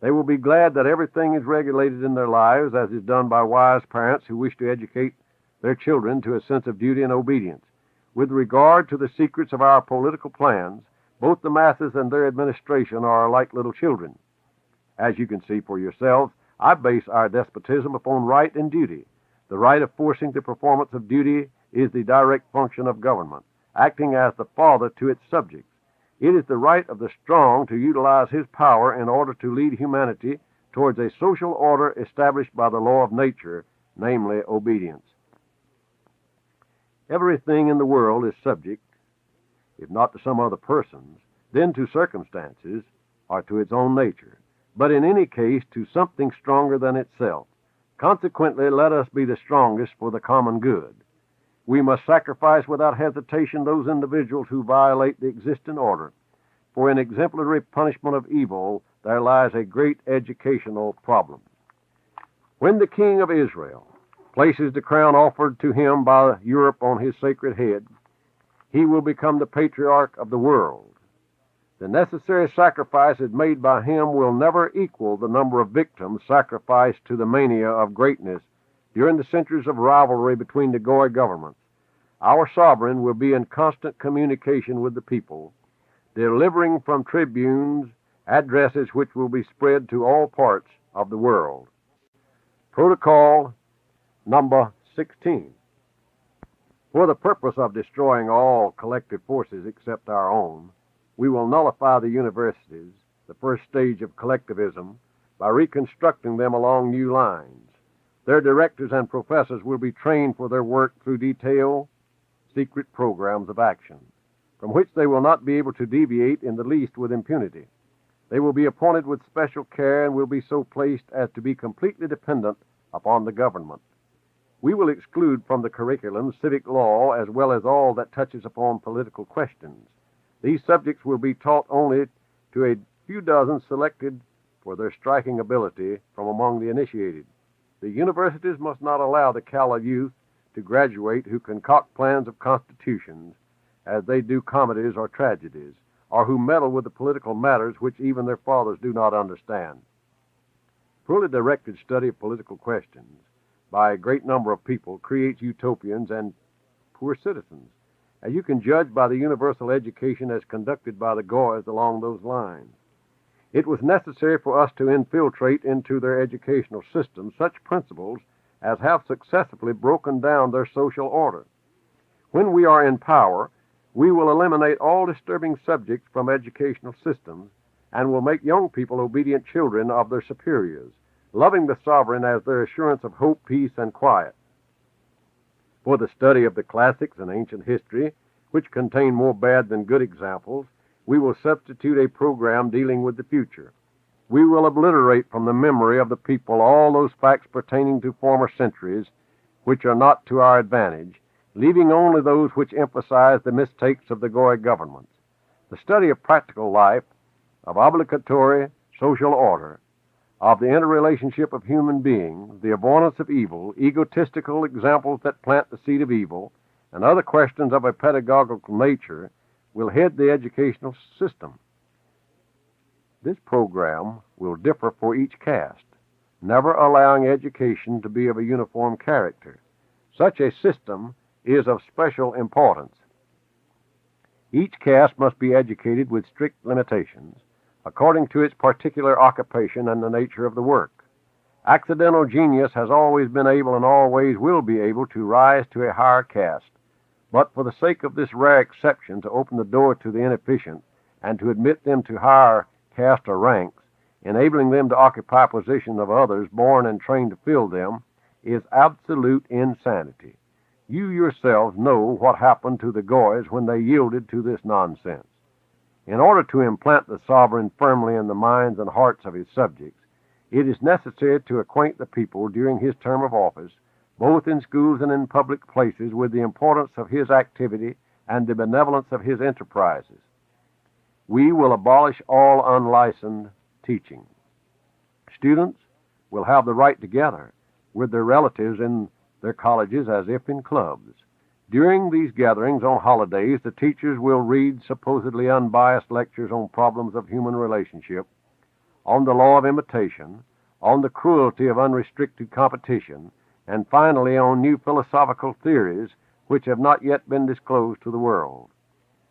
They will be glad that everything is regulated in their lives as is done by wise parents who wish to educate their children to a sense of duty and obedience. With regard to the secrets of our political plans, both the masses and their administration are like little children. As you can see for yourselves, I base our despotism upon right and duty. The right of forcing the performance of duty is the direct function of government, acting as the father to its subjects. It is the right of the strong to utilize his power in order to lead humanity towards a social order established by the law of nature, namely obedience. Everything in the world is subject, if not to some other persons, then to circumstances or to its own nature, but in any case to something stronger than itself. Consequently, let us be the strongest for the common good. We must sacrifice without hesitation those individuals who violate the existing order, for in exemplary punishment of evil there lies a great educational problem. When the King of Israel places the crown offered to him by Europe on his sacred head, he will become the patriarch of the world. The necessary sacrifices made by him will never equal the number of victims sacrificed to the mania of greatness during the centuries of rivalry between the Goy governments. Our sovereign will be in constant communication with the people, delivering from tribunes addresses which will be spread to all parts of the world. Protocol number 16. For the purpose of destroying all collective forces except our own, we will nullify the universities, the first stage of collectivism, by reconstructing them along new lines. Their directors and professors will be trained for their work through detailed, secret programs of action, from which they will not be able to deviate in the least with impunity. They will be appointed with special care and will be so placed as to be completely dependent upon the government. We will exclude from the curriculum civic law as well as all that touches upon political questions. These subjects will be taught only to a few dozen selected for their striking ability from among the initiated. The universities must not allow the callow youth to graduate who concoct plans of constitutions as they do comedies or tragedies, or who meddle with the political matters which even their fathers do not understand. Fully directed study of political questions by a great number of people creates utopians and poor citizens, as you can judge by the universal education as conducted by the Goys along those lines. It was necessary for us to infiltrate into their educational system such principles as have successfully broken down their social order. When we are in power, we will eliminate all disturbing subjects from educational systems and will make young people obedient children of their superiors, loving the sovereign as their assurance of hope, peace, and quiet. For the study of the classics and ancient history, which contain more bad than good examples, we will substitute a program dealing with the future. We will obliterate from the memory of the people all those facts pertaining to former centuries which are not to our advantage, leaving only those which emphasize the mistakes of the Goy governments. The study of practical life, of obligatory social order, of the interrelationship of human beings, the avoidance of evil, egotistical examples that plant the seed of evil, and other questions of a pedagogical nature will head the educational system. This program will differ for each caste, never allowing education to be of a uniform character. Such a system is of special importance. Each caste must be educated with strict limitations, according to its particular occupation and the nature of the work. Accidental genius has always been able and always will be able to rise to a higher caste. But for the sake of this rare exception to open the door to the inefficient and to admit them to higher caste or ranks, enabling them to occupy positions of others born and trained to fill them, is absolute insanity. You yourselves know what happened to the Goys when they yielded to this nonsense. In order to implant the sovereign firmly in the minds and hearts of his subjects, it is necessary to acquaint the people during his term of office, both in schools and in public places, with the importance of his activity and the benevolence of his enterprises. We will abolish all unlicensed teaching. Students will have the right to gather with their relatives in their colleges as if in clubs. During these gatherings on holidays, the teachers will read supposedly unbiased lectures on problems of human relationship, on the law of imitation, on the cruelty of unrestricted competition, and finally on new philosophical theories which have not yet been disclosed to the world.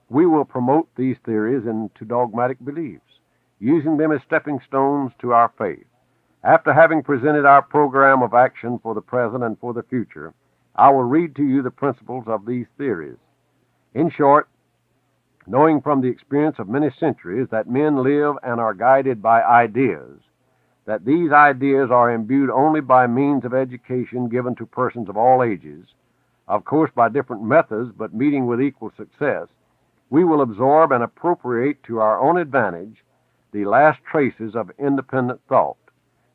We will promote these theories into dogmatic beliefs, using them as stepping stones to our faith. After having presented our program of action for the present and for the future, I will read to you the principles of these theories. In short, knowing from the experience of many centuries that men live and are guided by ideas, that these ideas are imbued only by means of education given to persons of all ages, of course by different methods but meeting with equal success, we will absorb and appropriate to our own advantage the last traces of independent thought,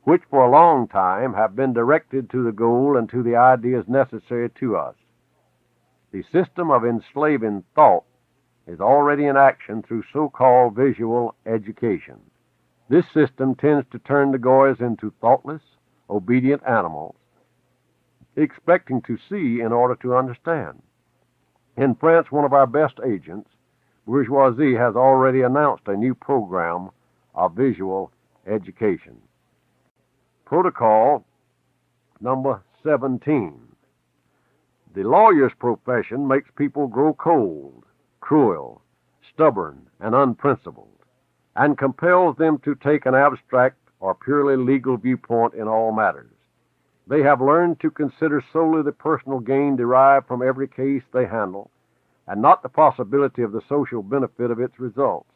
which for a long time have been directed to the goal and to the ideas necessary to us. The system of enslaving thought is already in action through so-called visual education. This system tends to turn the Goys into thoughtless, obedient animals, expecting to see in order to understand. In France, one of our best agents, Bourgeoisie, has already announced a new program of visual education. Protocol number 17. The lawyer's profession makes people grow cold, cruel, stubborn, and unprincipled, and compels them to take an abstract or purely legal viewpoint in all matters. They have learned to consider solely the personal gain derived from every case they handle, and not the possibility of the social benefit of its results.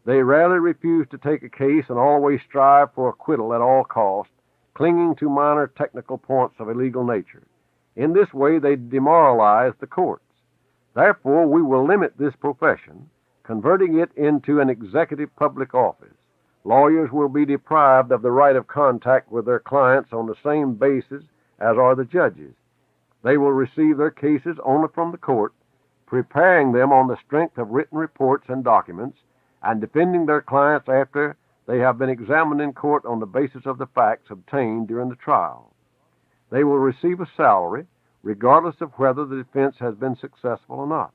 They rarely refuse to take a case and always strive for acquittal at all costs, clinging to minor technical points of a legal nature. In this way, they demoralize the courts. Therefore, we will limit this profession, converting it into an executive public office. Lawyers will be deprived of the right of contact with their clients on the same basis as are the judges. They will receive their cases only from the court, preparing them on the strength of written reports and documents, and defending their clients after they have been examined in court on the basis of the facts obtained during the trial. They will receive a salary, regardless of whether the defense has been successful or not.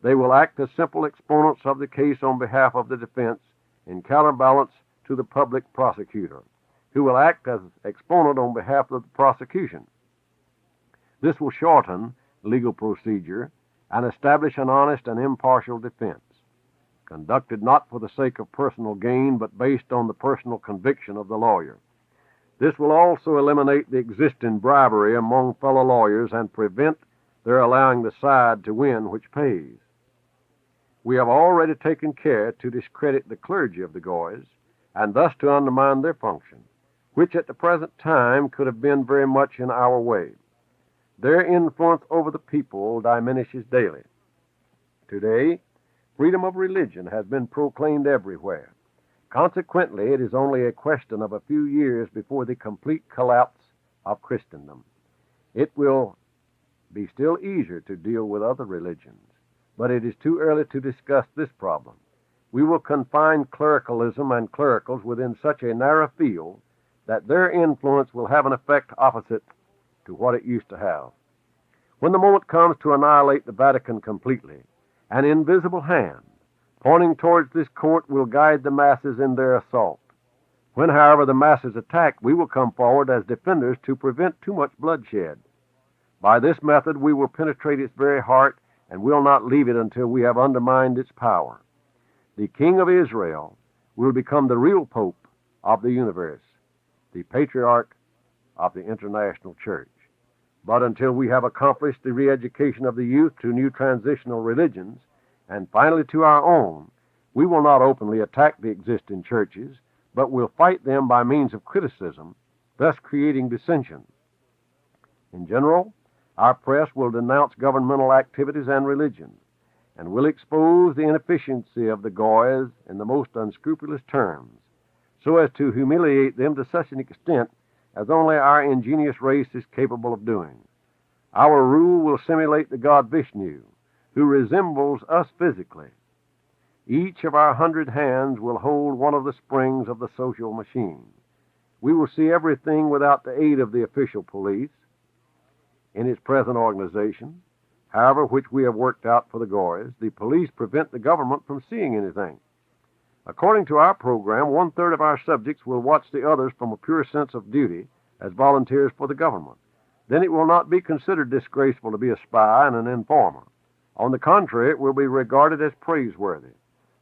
They will act as simple exponents of the case on behalf of the defense, in counterbalance to the public prosecutor, who will act as exponent on behalf of the prosecution. This will shorten legal procedure and establish an honest and impartial defense, conducted not for the sake of personal gain, but based on the personal conviction of the lawyer. This will also eliminate the existing bribery among fellow lawyers and prevent their allowing the side to win which pays. We have already taken care to discredit the clergy of the Goys, and thus to undermine their function, which at the present time could have been very much in our way. Their influence over the people diminishes daily. Today, freedom of religion has been proclaimed everywhere. Consequently, it is only a question of a few years before the complete collapse of Christendom. It will be still easier to deal with other religions, but it is too early to discuss this problem. We will confine clericalism and clericals within such a narrow field that their influence will have an effect opposite to what it used to have. When the moment comes to annihilate the Vatican completely, an invisible hand pointing towards this court will guide the masses in their assault. When, however, the masses attack, we will come forward as defenders to prevent too much bloodshed. By this method, we will penetrate its very heart and will not leave it until we have undermined its power. The King of Israel will become the real Pope of the universe, the Patriarch of the international church. But until we have accomplished the re-education of the youth to new transitional religions, and finally to our own, we will not openly attack the existing churches, but will fight them by means of criticism, thus creating dissension. In general, our press will denounce governmental activities and religion, and will expose the inefficiency of the Goys in the most unscrupulous terms, so as to humiliate them to such an extent as only our ingenious race is capable of doing. Our rule will simulate the god Vishnu, who resembles us physically. Each of our 100 hands will hold one of the springs of the social machine. We will see everything without the aid of the official police in its present organization, however, which we have worked out for the Goys. The police prevent the government from seeing anything. According to our program, 1/3 of our subjects will watch the others from a pure sense of duty as volunteers for the government. Then it will not be considered disgraceful to be a spy and an informer. On the contrary, it will be regarded as praiseworthy.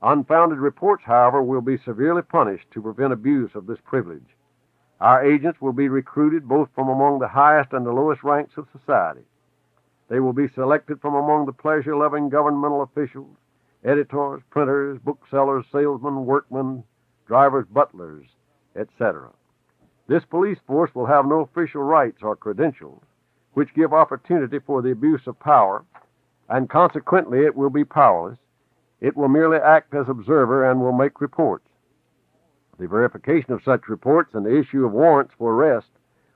Unfounded reports, however, will be severely punished to prevent abuse of this privilege. Our agents will be recruited both from among the highest and the lowest ranks of society. They will be selected from among the pleasure-loving governmental officials, editors, printers, booksellers, salesmen, workmen, drivers, butlers, etc. This police force will have no official rights or credentials, which give opportunity for the abuse of power, and consequently it will be powerless. It will merely act as observer and will make reports. The verification of such reports and the issue of warrants for arrest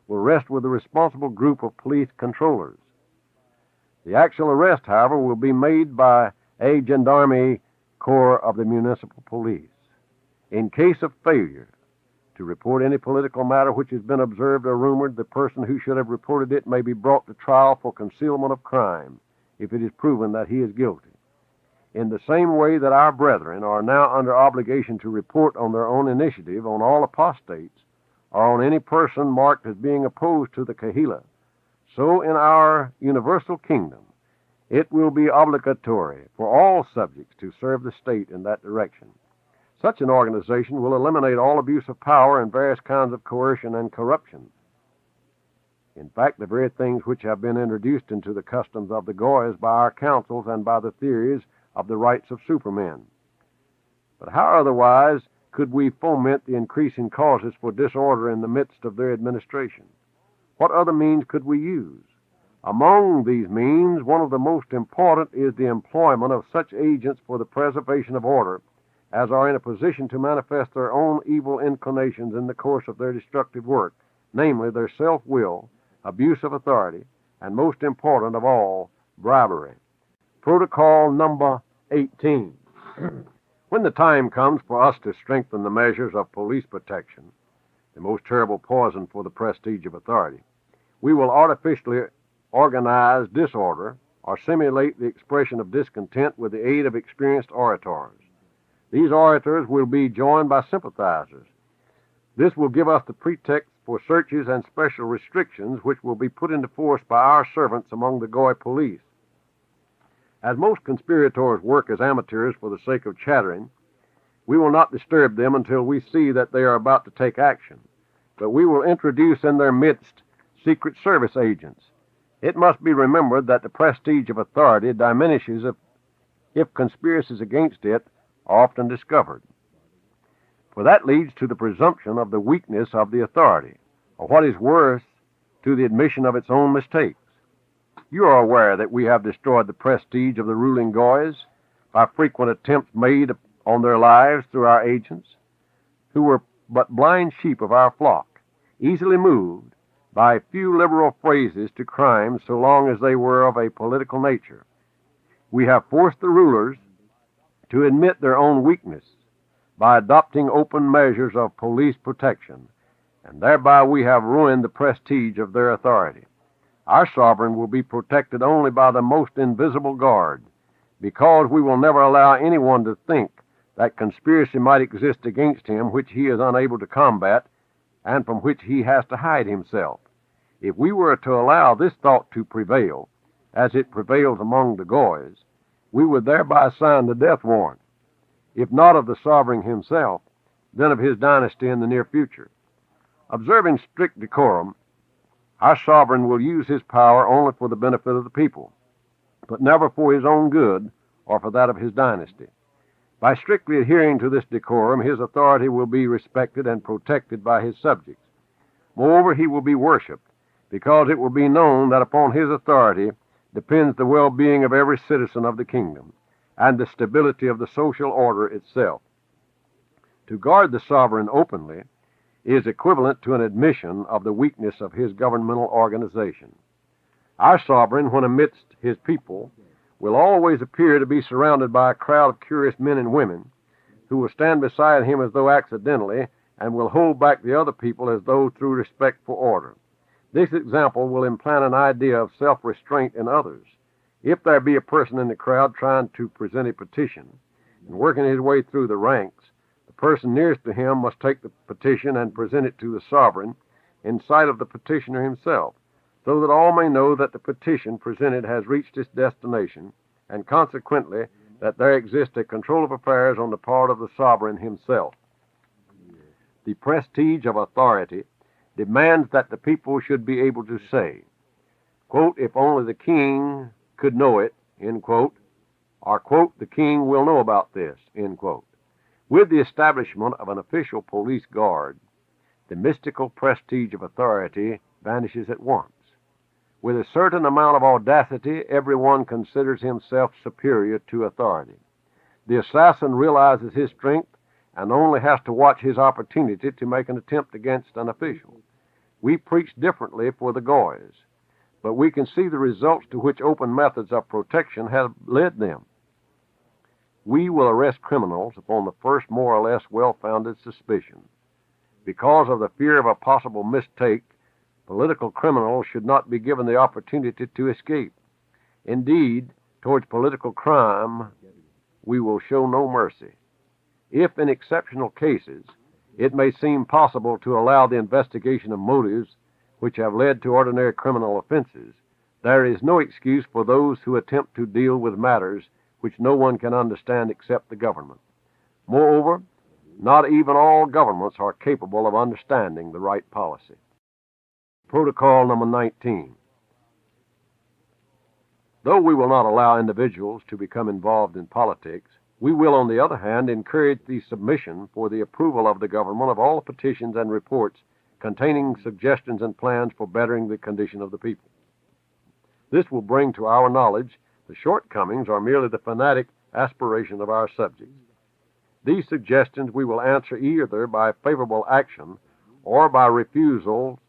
will rest with the responsible group of police controllers. The actual arrest, however, will be made by a gendarmerie corps of the municipal police. In case of failure to report any political matter which has been observed or rumored, the person who should have reported it may be brought to trial for concealment of crime if it is proven that he is guilty. In the same way that our brethren are now under obligation to report on their own initiative on all apostates or on any person marked as being opposed to the Kahila, so in our universal kingdom it will be obligatory for all subjects to serve the state in that direction. Such an organization will eliminate all abuse of power and various kinds of coercion and corruption. In fact, the very things which have been introduced into the customs of the Goys by our councils and by the theories of the rights of supermen. But how otherwise could we foment the increasing causes for disorder in the midst of their administration? What other means could we use? Among these means, one of the most important is the employment of such agents for the preservation of order as are in a position to manifest their own evil inclinations in the course of their destructive work, namely their self-will, abuse of authority, and most important of all, bribery. Protocol number 18. When the time comes for us to strengthen the measures of police protection, the most terrible poison for the prestige of authority, we will artificially organize disorder or simulate the expression of discontent with the aid of experienced orators. These orators will be joined by sympathizers. This will give us the pretext for searches and special restrictions which will be put into force by our servants among the Goy police. As most conspirators work as amateurs for the sake of chattering, we will not disturb them until we see that they are about to take action, but we will introduce in their midst Secret Service agents. It must be remembered that the prestige of authority diminishes if conspiracies against it are often discovered. For that leads to the presumption of the weakness of the authority, or what is worse, to the admission of its own mistakes. You are aware that we have destroyed the prestige of the ruling Goys by frequent attempts made on their lives through our agents, who were but blind sheep of our flock, easily moved by few liberal phrases to crimes so long as they were of a political nature. We have forced the rulers to admit their own weakness by adopting open measures of police protection, and thereby we have ruined the prestige of their authority. Our sovereign will be protected only by the most invisible guard, because we will never allow anyone to think that conspiracy might exist against him which he is unable to combat and from which he has to hide himself. If we were to allow this thought to prevail, as it prevails among the Goys, we would thereby sign the death warrant, if not of the sovereign himself, then of his dynasty in the near future. Observing strict decorum, Our sovereign will use his power only for the benefit of the people, but never for his own good or for that of his dynasty. By strictly adhering to this decorum, his authority will be respected and protected by his subjects. Moreover, he will be worshipped, because it will be known that upon his authority depends the well-being of every citizen of the kingdom and the stability of the social order itself. To guard the sovereign openly is equivalent to an admission of the weakness of his governmental organization. Our sovereign, when amidst his people, will always appear to be surrounded by a crowd of curious men and women who will stand beside him as though accidentally and will hold back the other people as though through respect for order. This example will implant an idea of self-restraint in others. If there be a person in the crowd trying to present a petition and working his way through the ranks, the person nearest to him must take the petition and present it to the sovereign in sight of the petitioner himself, so that all may know that the petition presented has reached its destination, and consequently that there exists a control of affairs on the part of the sovereign himself. The prestige of authority demands that the people should be able to say, quote, if only the king could know it, end quote, or, quote, the king will know about this, end quote. With the establishment of an official police guard, the mystical prestige of authority vanishes at once. With a certain amount of audacity, everyone considers himself superior to authority. The assassin realizes his strength and only has to watch his opportunity to make an attempt against an official. We preach differently for the Goys, but we can see the results to which open methods of protection have led them. We will arrest criminals upon the first more or less well-founded suspicion. Because of the fear of a possible mistake, political criminals should not be given the opportunity to escape. Indeed, towards political crime, we will show no mercy. If, in exceptional cases, it may seem possible to allow the investigation of motives which have led to ordinary criminal offenses, there is no excuse for those who attempt to deal with matters which no one can understand except the government. Moreover, not even all governments are capable of understanding the right policy. Protocol number 19. Though we will not allow individuals to become involved in politics, we will, on the other hand, encourage the submission for the approval of the government of all petitions and reports containing suggestions and plans for bettering the condition of the people. This will bring to our knowledge the shortcomings or merely the fanatic aspiration of our subjects. These suggestions we will answer either by favorable action or by refusal,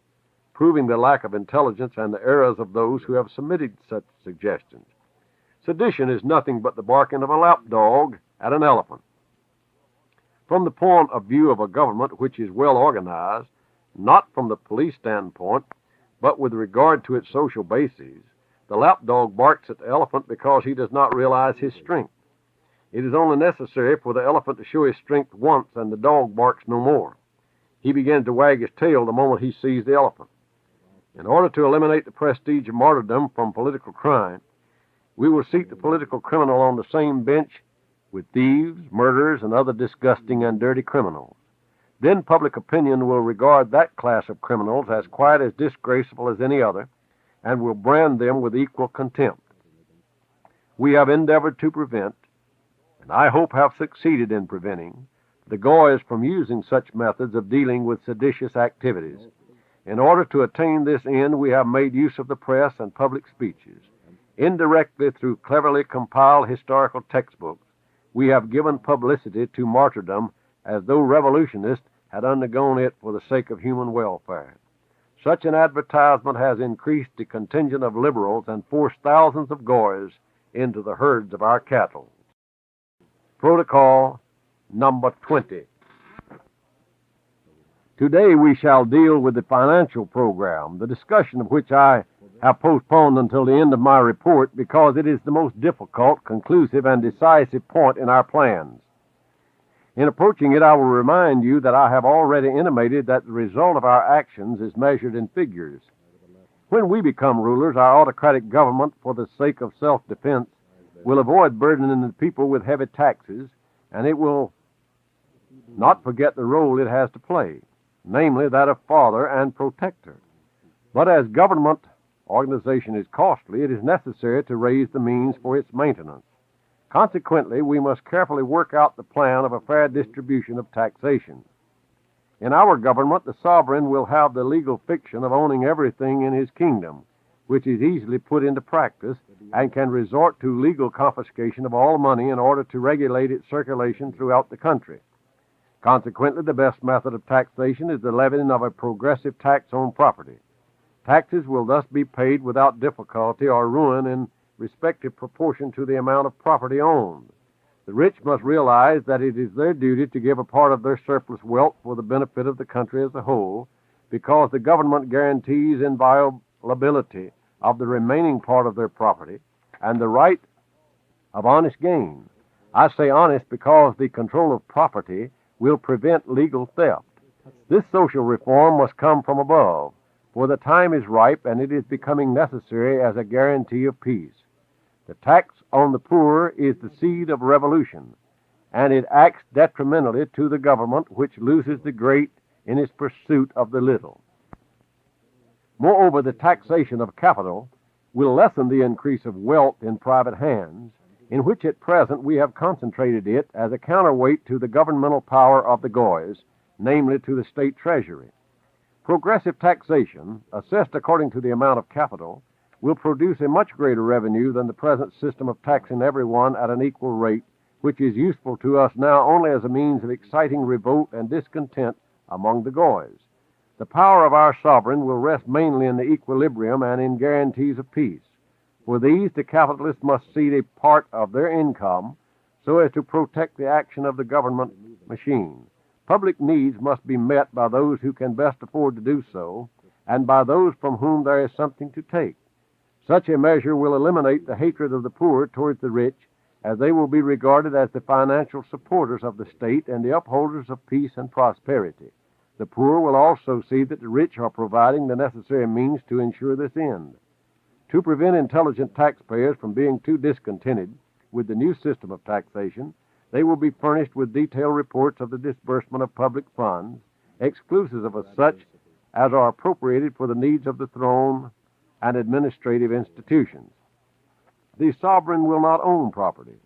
proving the lack of intelligence and the errors of those who have submitted such suggestions. Sedition is nothing but the barking of a lapdog at an elephant. From the point of view of a government which is well organized, not from the police standpoint, but with regard to its social bases, the lapdog barks at the elephant because he does not realize his strength. It is only necessary for the elephant to show his strength once, and the dog barks no more. He begins to wag his tail the moment he sees the elephant. In order to eliminate the prestige of martyrdom from political crime, we will seat the political criminal on the same bench with thieves, murderers, and other disgusting and dirty criminals. Then public opinion will regard that class of criminals as quite as disgraceful as any other, and will brand them with equal contempt. We have endeavored to prevent, and I hope have succeeded in preventing, the Goys from using such methods of dealing with seditious activities. In order to attain this end, we have made use of the press and public speeches. Indirectly, through cleverly compiled historical textbooks, we have given publicity to martyrdom as though revolutionists had undergone it for the sake of human welfare. Such an advertisement has increased the contingent of liberals and forced thousands of Goys into the herds of our cattle. Protocol number 20. Today we shall deal with the financial program, the discussion of which I have postponed until the end of my report because it is the most difficult, conclusive, and decisive point in our plans. In approaching it, I will remind you that I have already intimated that the result of our actions is measured in figures. When we become rulers, our autocratic government, for the sake of self-defense, will avoid burdening the people with heavy taxes, and it will not forget the role it has to play, namely that of father and protector. But as government organization is costly, it is necessary to raise the means for its maintenance. Consequently, we must carefully work out the plan of a fair distribution of taxation. In our government, the sovereign will have the legal fiction of owning everything in his kingdom, which is easily put into practice and can resort to legal confiscation of all money in order to regulate its circulation throughout the country. Consequently, the best method of taxation is the levying of a progressive tax on property. Taxes will thus be paid without difficulty or ruin in respective proportion to the amount of property owned. The rich must realize that it is their duty to give a part of their surplus wealth for the benefit of the country as a whole, because the government guarantees inviolability of the remaining part of their property and the right of honest gain. I say honest because the control of property will prevent legal theft. This social reform must come from above, for the time is ripe and it is becoming necessary as a guarantee of peace. The tax on the poor is the seed of revolution, and it acts detrimentally to the government, which loses the great in its pursuit of the little. Moreover, the taxation of capital will lessen the increase of wealth in private hands, in which at present we have concentrated it as a counterweight to the governmental power of the goys, namely to the state treasury. Progressive taxation, assessed according to the amount of capital, will produce a much greater revenue than the present system of taxing everyone at an equal rate, which is useful to us now only as a means of exciting revolt and discontent among the goys. The power of our sovereign will rest mainly in the equilibrium and in guarantees of peace. For these, the capitalists must cede a part of their income so as to protect the action of the government machine. Public needs must be met by those who can best afford to do so, and by those from whom there is something to take. Such a measure will eliminate the hatred of the poor towards the rich, as they will be regarded as the financial supporters of the state and the upholders of peace and prosperity. The poor will also see that the rich are providing the necessary means to ensure this end. To prevent intelligent taxpayers from being too discontented with the new system of taxation, they will be furnished with detailed reports of the disbursement of public funds, exclusive of such as are appropriated for the needs of the throne and administrative institutions. The sovereign will not own property,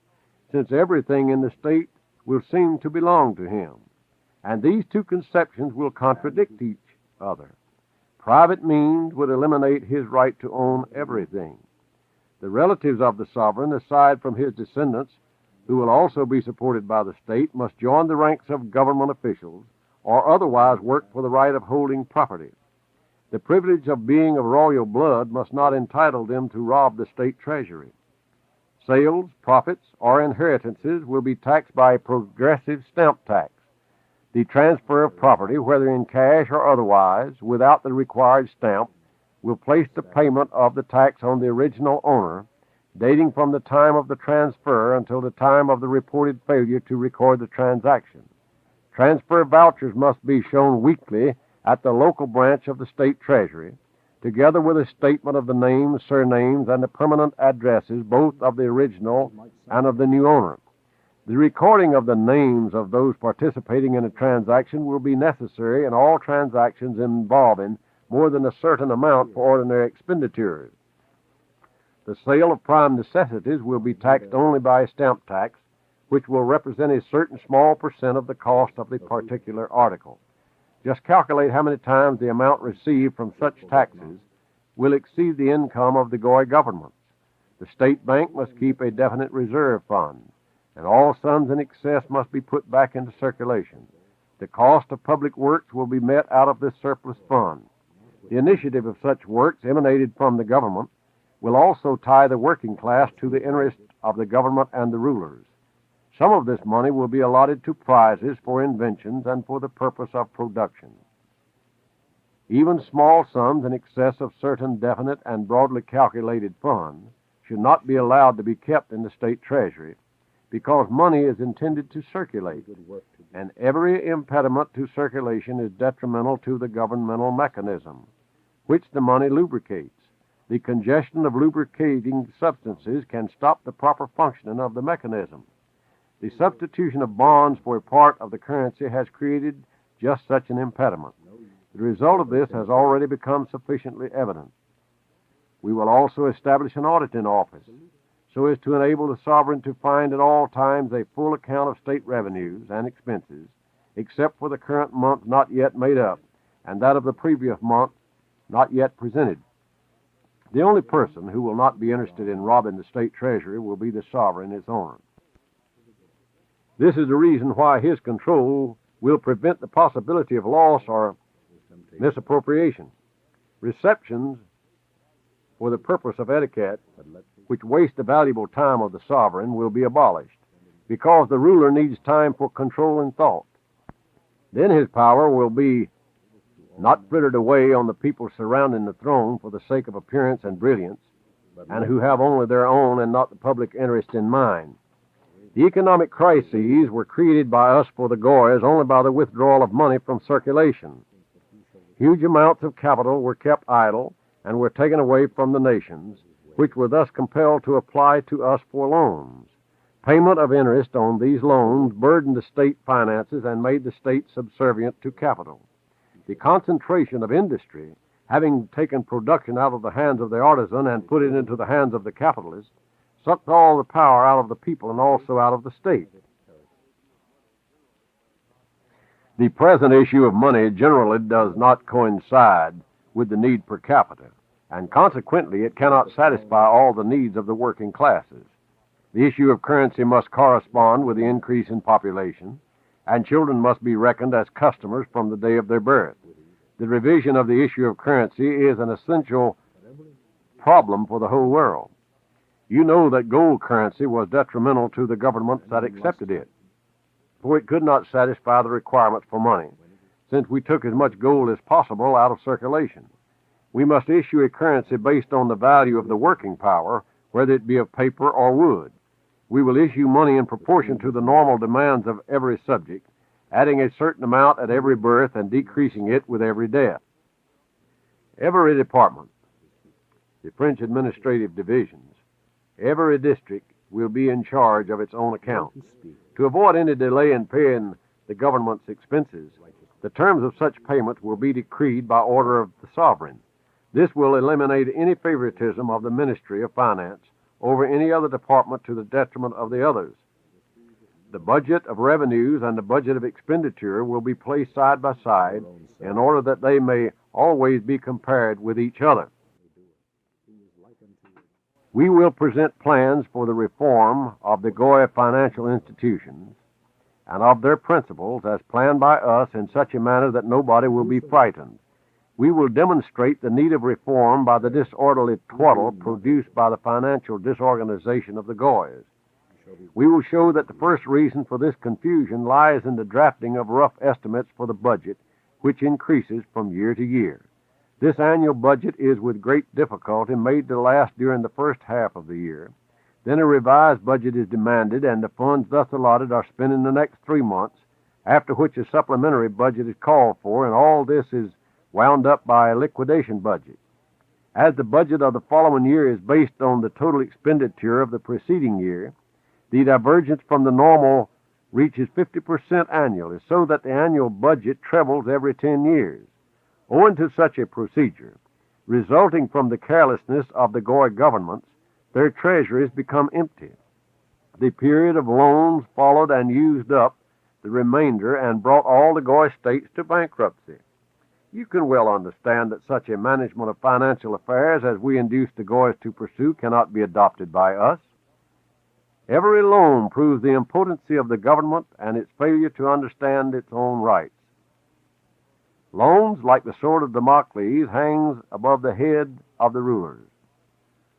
since everything in the state will seem to belong to him, and these two conceptions will contradict each other. Private means would eliminate his right to own everything. The relatives of the sovereign, aside from his descendants, who will also be supported by the state, must join the ranks of government officials or otherwise work for the right of holding property. The privilege of being of royal blood must not entitle them to rob the state treasury. Sales, profits, or inheritances will be taxed by a progressive stamp tax. The transfer of property, whether in cash or otherwise, without the required stamp, will place the payment of the tax on the original owner, dating from the time of the transfer until the time of the reported failure to record the transaction. Transfer vouchers must be shown weekly at the local branch of the state treasury, together with a statement of the names, surnames, and the permanent addresses both of the original and of the new owner. The recording of the names of those participating in a transaction will be necessary in all transactions involving more than a certain amount for ordinary expenditures. The sale of prime necessities will be taxed only by a stamp tax, which will represent a certain small percent of the cost of the particular article. Just calculate how many times the amount received from such taxes will exceed the income of the Goy governments. The state bank must keep a definite reserve fund, and all sums in excess must be put back into circulation. The cost of public works will be met out of this surplus fund. The initiative of such works emanated from the government will also tie the working class to the interest of the government and the rulers. Some of this money will be allotted to prizes for inventions and for the purpose of production. Even small sums in excess of certain definite and broadly calculated funds should not be allowed to be kept in the state treasury, because money is intended to circulate, and every impediment to circulation is detrimental to the governmental mechanism, which the money lubricates. The congestion of lubricating substances can stop the proper functioning of the mechanism. The substitution of bonds for a part of the currency has created just such an impediment. The result of this has already become sufficiently evident. We will also establish an auditing office so as to enable the sovereign to find at all times a full account of state revenues and expenses, except for the current month not yet made up, and that of the previous month not yet presented. The only person who will not be interested in robbing the state treasury will be the sovereign, its owner. This is the reason why his control will prevent the possibility of loss or misappropriation. Receptions for the purpose of etiquette, which waste the valuable time of the sovereign, will be abolished, because the ruler needs time for control and thought. Then his power will be not frittered away on the people surrounding the throne for the sake of appearance and brilliance, and who have only their own and not the public interest in mind. The economic crises were created by us for the Goyas only by the withdrawal of money from circulation. Huge amounts of capital were kept idle and were taken away from the nations, which were thus compelled to apply to us for loans. Payment of interest on these loans burdened the state finances and made the state subservient to capital. The concentration of industry, having taken production out of the hands of the artisan and put it into the hands of the capitalist, sucked all the power out of the people and also out of the state. The present issue of money generally does not coincide with the need per capita, and consequently it cannot satisfy all the needs of the working classes. The issue of currency must correspond with the increase in population, and children must be reckoned as customers from the day of their birth. The revision of the issue of currency is an essential problem for the whole world. You know that gold currency was detrimental to the governments that accepted it, for it could not satisfy the requirements for money, since we took as much gold as possible out of circulation. We must issue a currency based on the value of the working power, whether it be of paper or wood. We will issue money in proportion to the normal demands of every subject, adding a certain amount at every birth and decreasing it with every death. Every department, the French administrative divisions, every district will be in charge of its own account. To avoid any delay in paying the government's expenses, the terms of such payments will be decreed by order of the sovereign. This will eliminate any favoritism of the Ministry of Finance over any other department to the detriment of the others. The budget of revenues and the budget of expenditure will be placed side by side in order that they may always be compared with each other. We will present plans for the reform of the Goya financial institutions and of their principles as planned by us in such a manner that nobody will be frightened. We will demonstrate the need of reform by the disorderly twaddle produced by the financial disorganization of the Goyas. We will show that the first reason for this confusion lies in the drafting of rough estimates for the budget, which increases from year to year. This annual budget is with great difficulty made to last during the first half of the year. Then a revised budget is demanded, and the funds thus allotted are spent in the next 3 months, after which a supplementary budget is called for, and all this is wound up by a liquidation budget. As the budget of the following year is based on the total expenditure of the preceding year, the divergence from the normal reaches 50% annually, so that the annual budget trebles every 10 years. Owing to such a procedure, resulting from the carelessness of the Goy governments, their treasuries become empty. The period of loans followed and used up the remainder and brought all the Goy states to bankruptcy. You can well understand that such a management of financial affairs as we induce the Goys to pursue cannot be adopted by us. Every loan proves the impotency of the government and its failure to understand its own rights. Loans, like the sword of Damocles, hangs above the head of the rulers,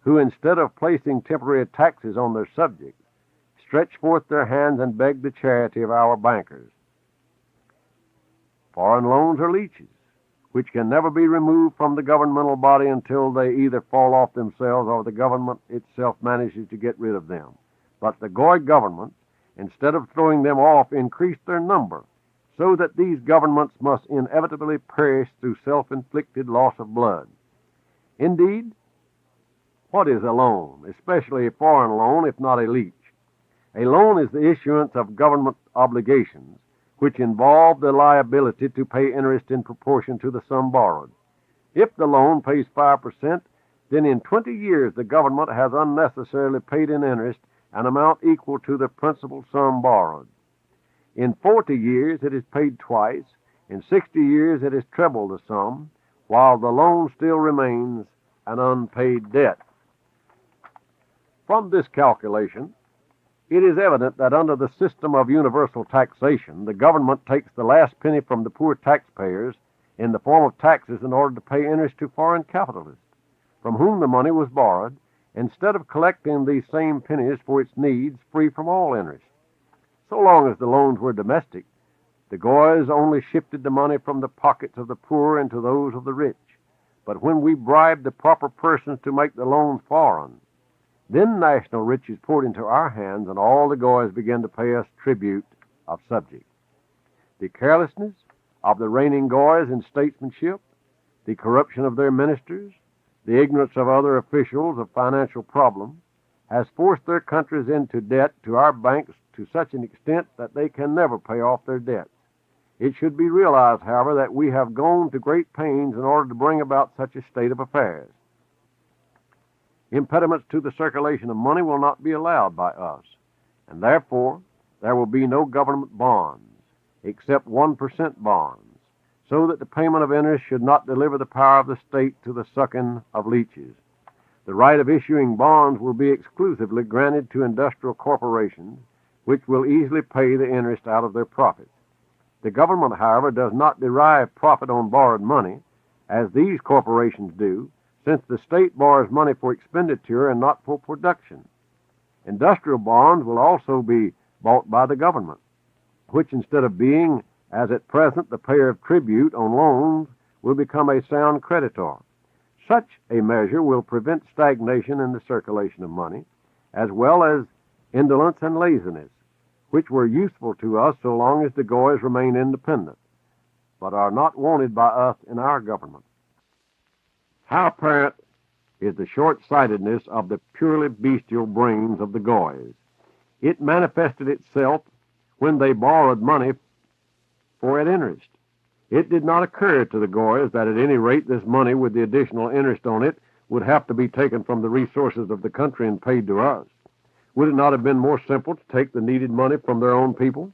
who, instead of placing temporary taxes on their subjects, stretch forth their hands and beg the charity of our bankers. Foreign loans are leeches, which can never be removed from the governmental body until they either fall off themselves or the government itself manages to get rid of them. But the Goy government, instead of throwing them off, increased their number, so that these governments must inevitably perish through self-inflicted loss of blood. Indeed, what is a loan, especially a foreign loan, if not a leech? A loan is the issuance of government obligations, which involve the liability to pay interest in proportion to the sum borrowed. If the loan pays 5%, then in 20 years the government has unnecessarily paid in interest an amount equal to the principal sum borrowed. In 40 years it is paid twice. In 60 years it is treble the sum, while the loan still remains an unpaid debt. From this calculation, it is evident that under the system of universal taxation, the government takes the last penny from the poor taxpayers in the form of taxes in order to pay interest to foreign capitalists, from whom the money was borrowed, instead of collecting these same pennies for its needs free from all interest. So long as the loans were domestic, the Goys only shifted the money from the pockets of the poor into those of the rich. But when we bribed the proper persons to make the loans foreign, then national riches poured into our hands, and all the Goys began to pay us tribute of subject. The carelessness of the reigning Goys in statesmanship, the corruption of their ministers, the ignorance of other officials of financial problems, has forced their countries into debt to our banks to such an extent that they can never pay off their debts. It should be realized, however, that we have gone to great pains in order to bring about such a state of affairs. Impediments to the circulation of money will not be allowed by us, and therefore there will be no government bonds, except 1% bonds, so that the payment of interest should not deliver the power of the state to the sucking of leeches. The right of issuing bonds will be exclusively granted to industrial corporations, which will easily pay the interest out of their profits. The government, however, does not derive profit on borrowed money, as these corporations do, since the state borrows money for expenditure and not for production. Industrial bonds will also be bought by the government, which, instead of being, as at present, the payer of tribute on loans, will become a sound creditor. Such a measure will prevent stagnation in the circulation of money, as well as indolence and laziness, which were useful to us so long as the Goys remain independent, but are not wanted by us in our government. How apparent is the short-sightedness of the purely bestial brains of the Goys. It manifested itself when they borrowed money for at interest. It did not occur to the Goys that at any rate this money, with the additional interest on it, would have to be taken from the resources of the country and paid to us. Would it not have been more simple to take the needed money from their own people?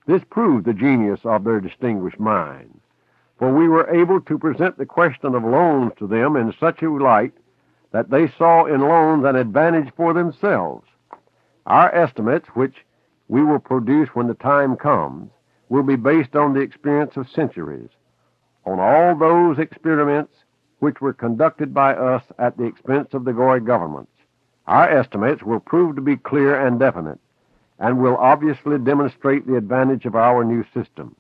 This proved the genius of their distinguished minds, for we were able to present the question of loans to them in such a light that they saw in loans an advantage for themselves. Our estimates, which we will produce when the time comes, will be based on the experience of centuries, on all those experiments which were conducted by us at the expense of the Goy governments. Our estimates will prove to be clear and definite, and will obviously demonstrate the advantage of our new system.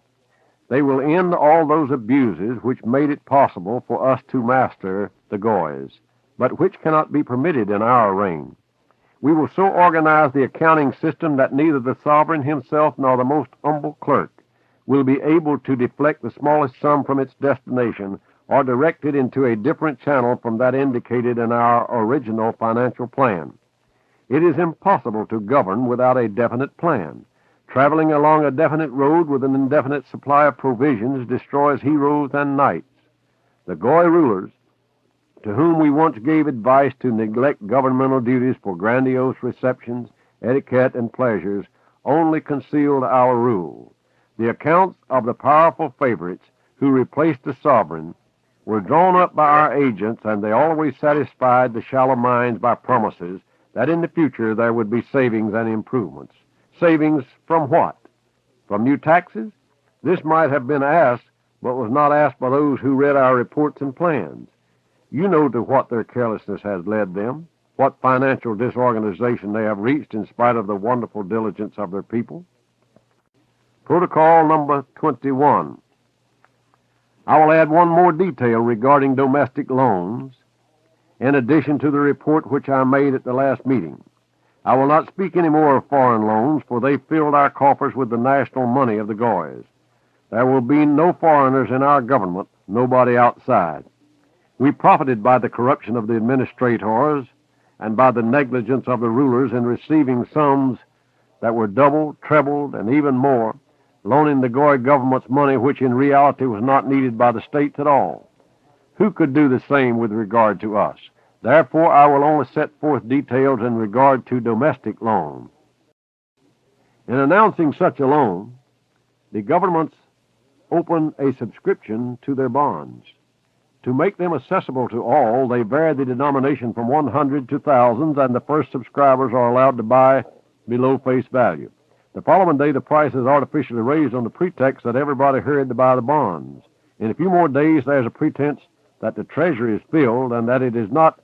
They will end all those abuses which made it possible for us to master the Goys, but which cannot be permitted in our reign. We will so organize the accounting system that neither the sovereign himself nor the most humble clerk will be able to deflect the smallest sum from its destination or direct it into a different channel from that indicated in our original financial plan. It is impossible to govern without a definite plan. Traveling along a definite road with an indefinite supply of provisions destroys heroes and knights. The Goy rulers, to whom we once gave advice to neglect governmental duties for grandiose receptions, etiquette, and pleasures, only concealed our rule. The accounts of the powerful favorites who replaced the sovereign were drawn up by our agents, and they always satisfied the shallow minds by promises that in the future there would be savings and improvements. Savings from what? From new taxes? This might have been asked, but was not asked by those who read our reports and plans. You know to what their carelessness has led them, what financial disorganization they have reached in spite of the wonderful diligence of their people. Protocol number 21. I will add one more detail regarding domestic loans, in addition to the report which I made at the last meeting. I will not speak any more of foreign loans, for they filled our coffers with the national money of the Goys. There will be no foreigners in our government, nobody outside. We profited by the corruption of the administrators and by the negligence of the rulers in receiving sums that were doubled, trebled, and even more loaning the Goy government's money which in reality was not needed by the states at all. Who could do the same with regard to us? Therefore, I will only set forth details in regard to domestic loan. In announcing such a loan, the governments open a subscription to their bonds. To make them accessible to all, they vary the denomination from 100 to thousands, and the first subscribers are allowed to buy below face value. The following day, the price is artificially raised on the pretext that everybody hurried to buy the bonds. In a few more days, there's a pretense that the treasury is filled and that it is not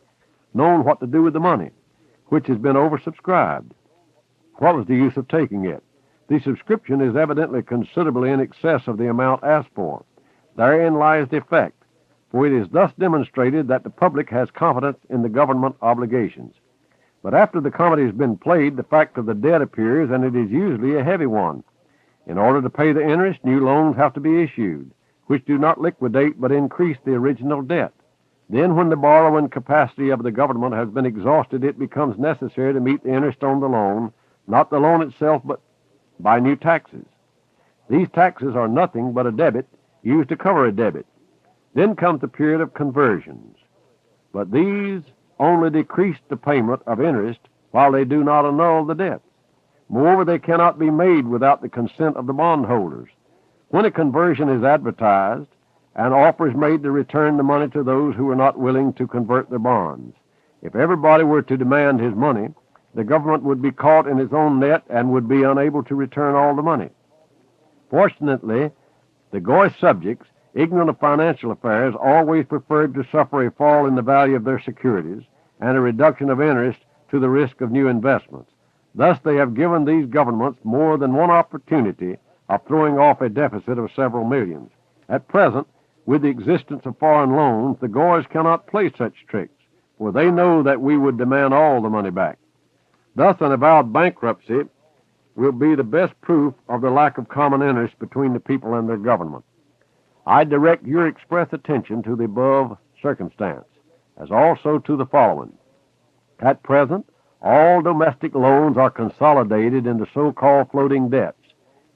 known what to do with the money, which has been oversubscribed. What was the use of taking it? The subscription is evidently considerably in excess of the amount asked for. Therein lies the effect, for it is thus demonstrated that the public has confidence in the government obligations. But after the comedy has been played, the fact of the debt appears, and it is usually a heavy one. In order to pay the interest, new loans have to be issued, which do not liquidate but increase the original debt. Then, when the borrowing capacity of the government has been exhausted, it becomes necessary to meet the interest on the loan, not the loan itself, but by new taxes. These taxes are nothing but a debit used to cover a debit. Then comes the period of conversions. But these only decrease the payment of interest while they do not annul the debt. Moreover, they cannot be made without the consent of the bondholders. When a conversion is advertised, an offer is made to return the money to those who are not willing to convert their bonds. If everybody were to demand his money, the government would be caught in its own net and would be unable to return all the money. Fortunately, the Goy subjects, ignorant of financial affairs, always preferred to suffer a fall in the value of their securities and a reduction of interest to the risk of new investments. Thus, they have given these governments more than one opportunity of throwing off a deficit of several millions. At present, with the existence of foreign loans, the Goys cannot play such tricks, for they know that we would demand all the money back. Thus, an avowed bankruptcy will be the best proof of the lack of common interest between the people and their government. I direct your express attention to the above circumstance, as also to the following. At present, all domestic loans are consolidated into so-called floating debts.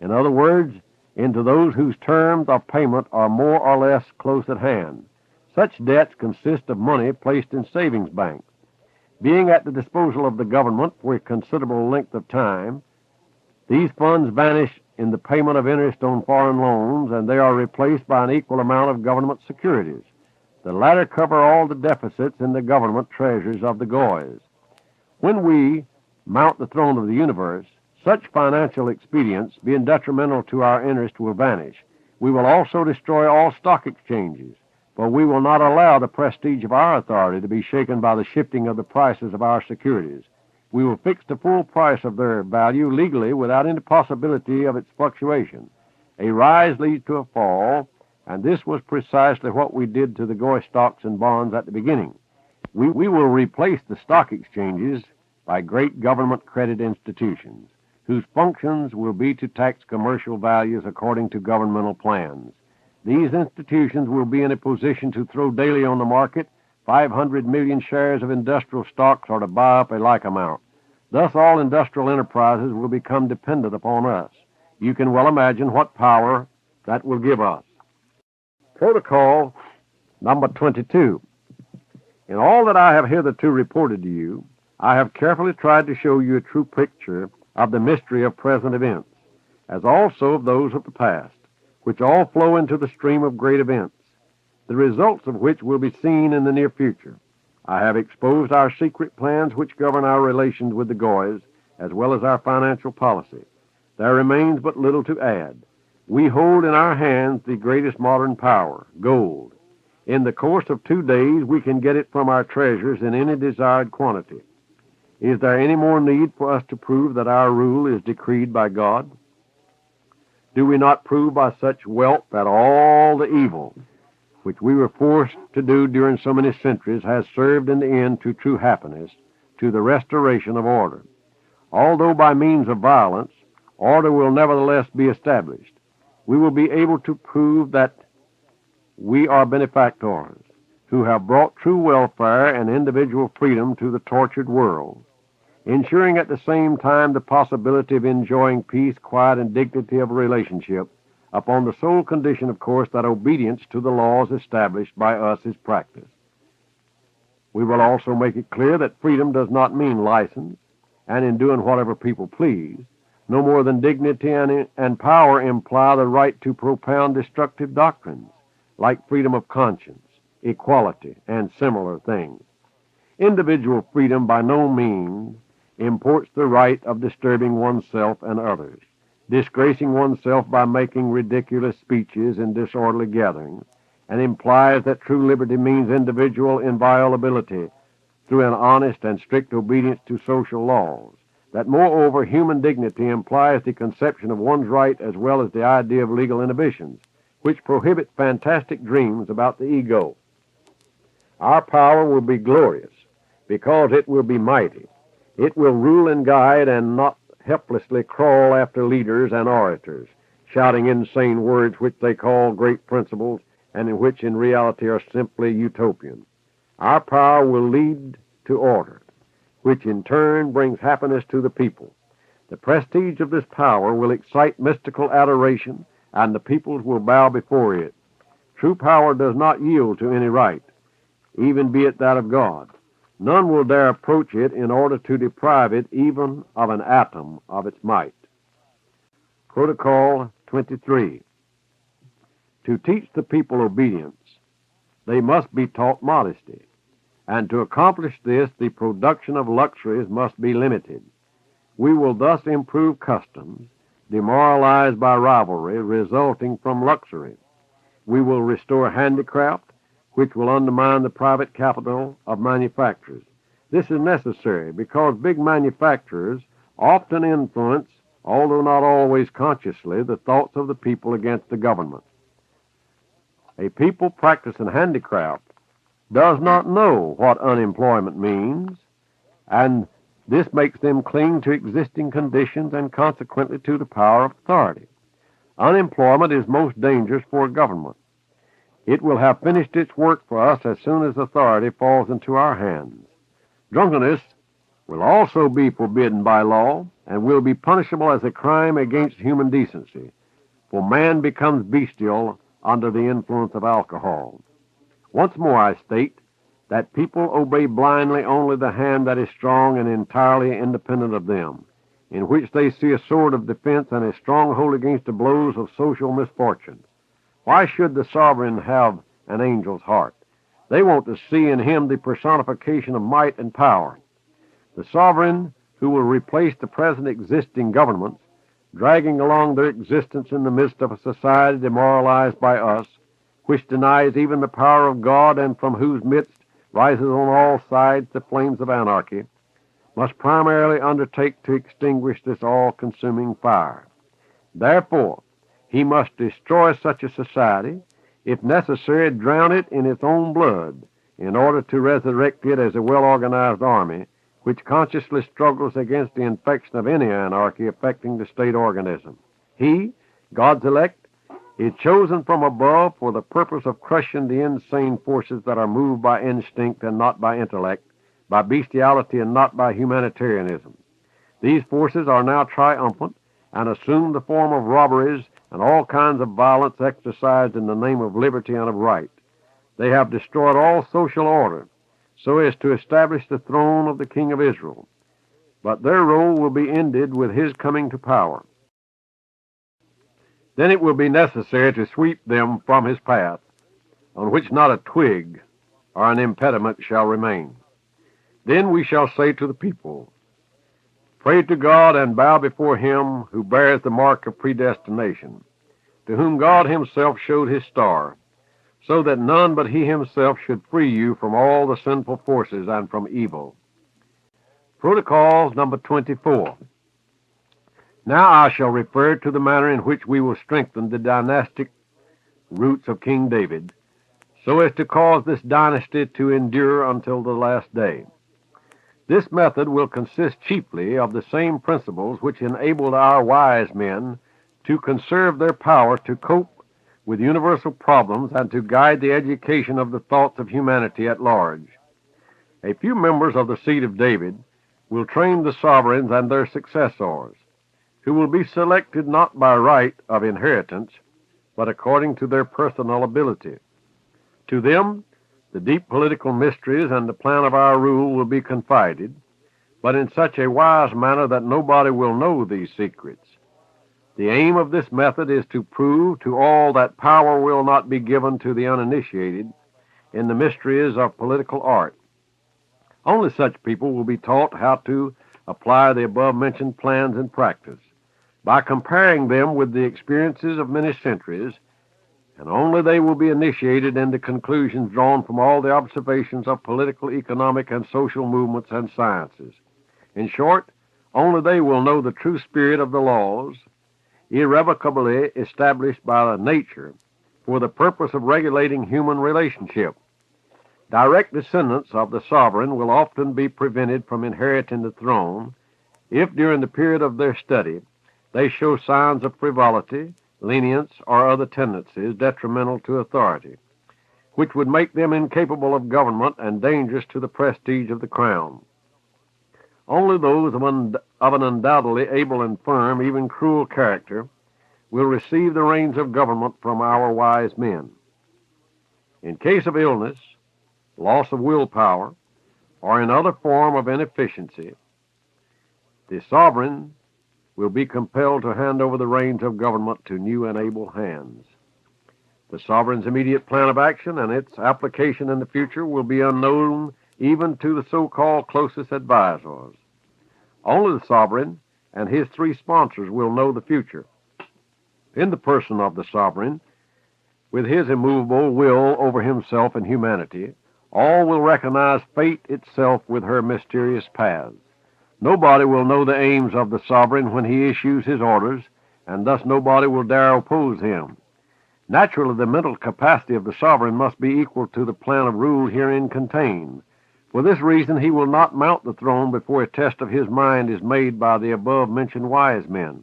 In other words, into those whose terms of payment are more or less close at hand. Such debts consist of money placed in savings banks. Being at the disposal of the government for a considerable length of time, these funds vanish in the payment of interest on foreign loans, and they are replaced by an equal amount of government securities. The latter cover all the deficits in the government treasuries of the Goys. When we mount the throne of the universe, such financial expedients, being detrimental to our interest, will vanish. We will also destroy all stock exchanges, for we will not allow the prestige of our authority to be shaken by the shifting of the prices of our securities. We will fix the full price of their value legally without any possibility of its fluctuation. A rise leads to a fall, and this was precisely what we did to the Goy stocks and bonds at the beginning. We will replace the stock exchanges by great government credit institutions, whose functions will be to tax commercial values according to governmental plans. These institutions will be in a position to throw daily on the market 500 million shares of industrial stocks or to buy up a like amount. Thus, all industrial enterprises will become dependent upon us. You can well imagine what power that will give us. Protocol number 22. In all that I have hitherto reported to you, I have carefully tried to show you a true picture of the mystery of present events, as also of those of the past, which all flow into the stream of great events, the results of which will be seen in the near future. I have exposed our secret plans which govern our relations with the Goys, as well as our financial policy. There remains but little to add. We hold in our hands the greatest modern power, gold. In the course of 2 days, we can get it from our treasures in any desired quantity. Is there any more need for us to prove that our rule is decreed by God? Do we not prove by such wealth that all the evil which we were forced to do during so many centuries has served in the end to true happiness, to the restoration of order? Although by means of violence, order will nevertheless be established. We will be able to prove that we are benefactors who have brought true welfare and individual freedom to the tortured world. ensuring at the same time the possibility of enjoying peace, quiet, and dignity of a relationship, upon the sole condition, of course, that obedience to the laws established by us is practiced. We will also make it clear that freedom does not mean license, and in doing whatever people please, no more than dignity and power imply the right to propound destructive doctrines, like freedom of conscience, equality, and similar things. Individual freedom by no means imports the right of disturbing oneself and others, disgracing oneself by making ridiculous speeches in disorderly gatherings, and implies that true liberty means individual inviolability through an honest and strict obedience to social laws, that moreover human dignity implies the conception of one's right as well as the idea of legal inhibitions, which prohibit fantastic dreams about the ego. Our power will be glorious because it will be mighty. It will rule and guide and not helplessly crawl after leaders and orators, shouting insane words which they call great principles and in which in reality are simply utopian. Our power will lead to order, which in turn brings happiness to the people. The prestige of this power will excite mystical adoration, and the peoples will bow before it. True power does not yield to any right, even be it that of God. None will dare approach it in order to deprive it even of an atom of its might. Protocol 23. To teach the people obedience, they must be taught modesty, and to accomplish this, the production of luxuries must be limited. We will thus improve customs, demoralized by rivalry resulting from luxury. We will restore handicraft, which will undermine the private capital of manufacturers. This is necessary because big manufacturers often influence, although not always consciously, the thoughts of the people against the government. A people practicing handicraft does not know what unemployment means, and this makes them cling to existing conditions and consequently to the power of authority. Unemployment is most dangerous for a government. It will have finished its work for us as soon as authority falls into our hands. Drunkenness will also be forbidden by law and will be punishable as a crime against human decency, for man becomes bestial under the influence of alcohol. Once more I state that people obey blindly only the hand that is strong and entirely independent of them, in which they see a sword of defense and a stronghold against the blows of social misfortune. Why should the sovereign have an angel's heart? They want to see in him the personification of might and power. The sovereign who will replace the present existing governments, dragging along their existence in the midst of a society demoralized by us, which denies even the power of God and from whose midst rises on all sides the flames of anarchy, must primarily undertake to extinguish this all-consuming fire. Therefore, he must destroy such a society, if necessary, drown it in its own blood, in order to resurrect it as a well-organized army, which consciously struggles against the infection of any anarchy affecting the state organism. He, God's elect, is chosen from above for the purpose of crushing the insane forces that are moved by instinct and not by intellect, by bestiality and not by humanitarianism. These forces are now triumphant and assume the form of robberies and all kinds of violence exercised in the name of liberty and of right. They have destroyed all social order so as to establish the throne of the King of Israel. But their role will be ended with his coming to power. Then it will be necessary to sweep them from his path, on which not a twig or an impediment shall remain. Then we shall say to the people, pray to God and bow before him who bears the mark of predestination, to whom God himself showed his star, so that none but he himself should free you from all the sinful forces and from evil. Protocols number 24. Now I shall refer to the manner in which we will strengthen the dynastic roots of King David, so as to cause this dynasty to endure until the last day. This method will consist chiefly of the same principles which enabled our wise men to conserve their power to cope with universal problems and to guide the education of the thoughts of humanity at large. A few members of the seed of David will train the sovereigns and their successors, who will be selected not by right of inheritance, but according to their personal ability. To them, the deep political mysteries and the plan of our rule will be confided, but in such a wise manner that nobody will know these secrets. The aim of this method is to prove to all that power will not be given to the uninitiated in the mysteries of political art. Only such people will be taught how to apply the above-mentioned plans in practice, by comparing them with the experiences of many centuries, and only they will be initiated into conclusions drawn from all the observations of political, economic, and social movements and sciences. In short, only they will know the true spirit of the laws, irrevocably established by nature for the purpose of regulating human relationship. Direct descendants of the sovereign will often be prevented from inheriting the throne if, during the period of their study, they show signs of frivolity, lenience, or other tendencies detrimental to authority, which would make them incapable of government and dangerous to the prestige of the crown. Only those of an undoubtedly able and firm, even cruel character, will receive the reins of government from our wise men. In case of illness, loss of willpower, or in other form of inefficiency, the sovereign will be compelled to hand over the reins of government to new and able hands. The sovereign's immediate plan of action and its application in the future will be unknown even to the so-called closest advisors. Only the sovereign and his three sponsors will know the future. In the person of the sovereign, with his immovable will over himself and humanity, all will recognize fate itself with her mysterious paths. Nobody will know the aims of the sovereign when he issues his orders, and thus nobody will dare oppose him. Naturally, the mental capacity of the sovereign must be equal to the plan of rule herein contained. For this reason, he will not mount the throne before a test of his mind is made by the above-mentioned wise men.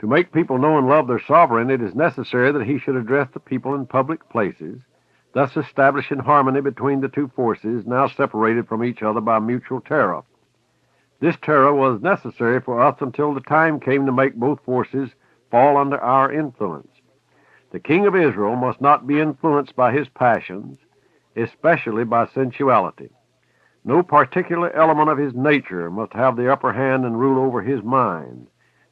To make people know and love their sovereign, it is necessary that he should address the people in public places, thus establishing harmony between the two forces now separated from each other by mutual terror. This terror was necessary for us until the time came to make both forces fall under our influence. The king of Israel must not be influenced by his passions, especially by sensuality. No particular element of his nature must have the upper hand and rule over his mind.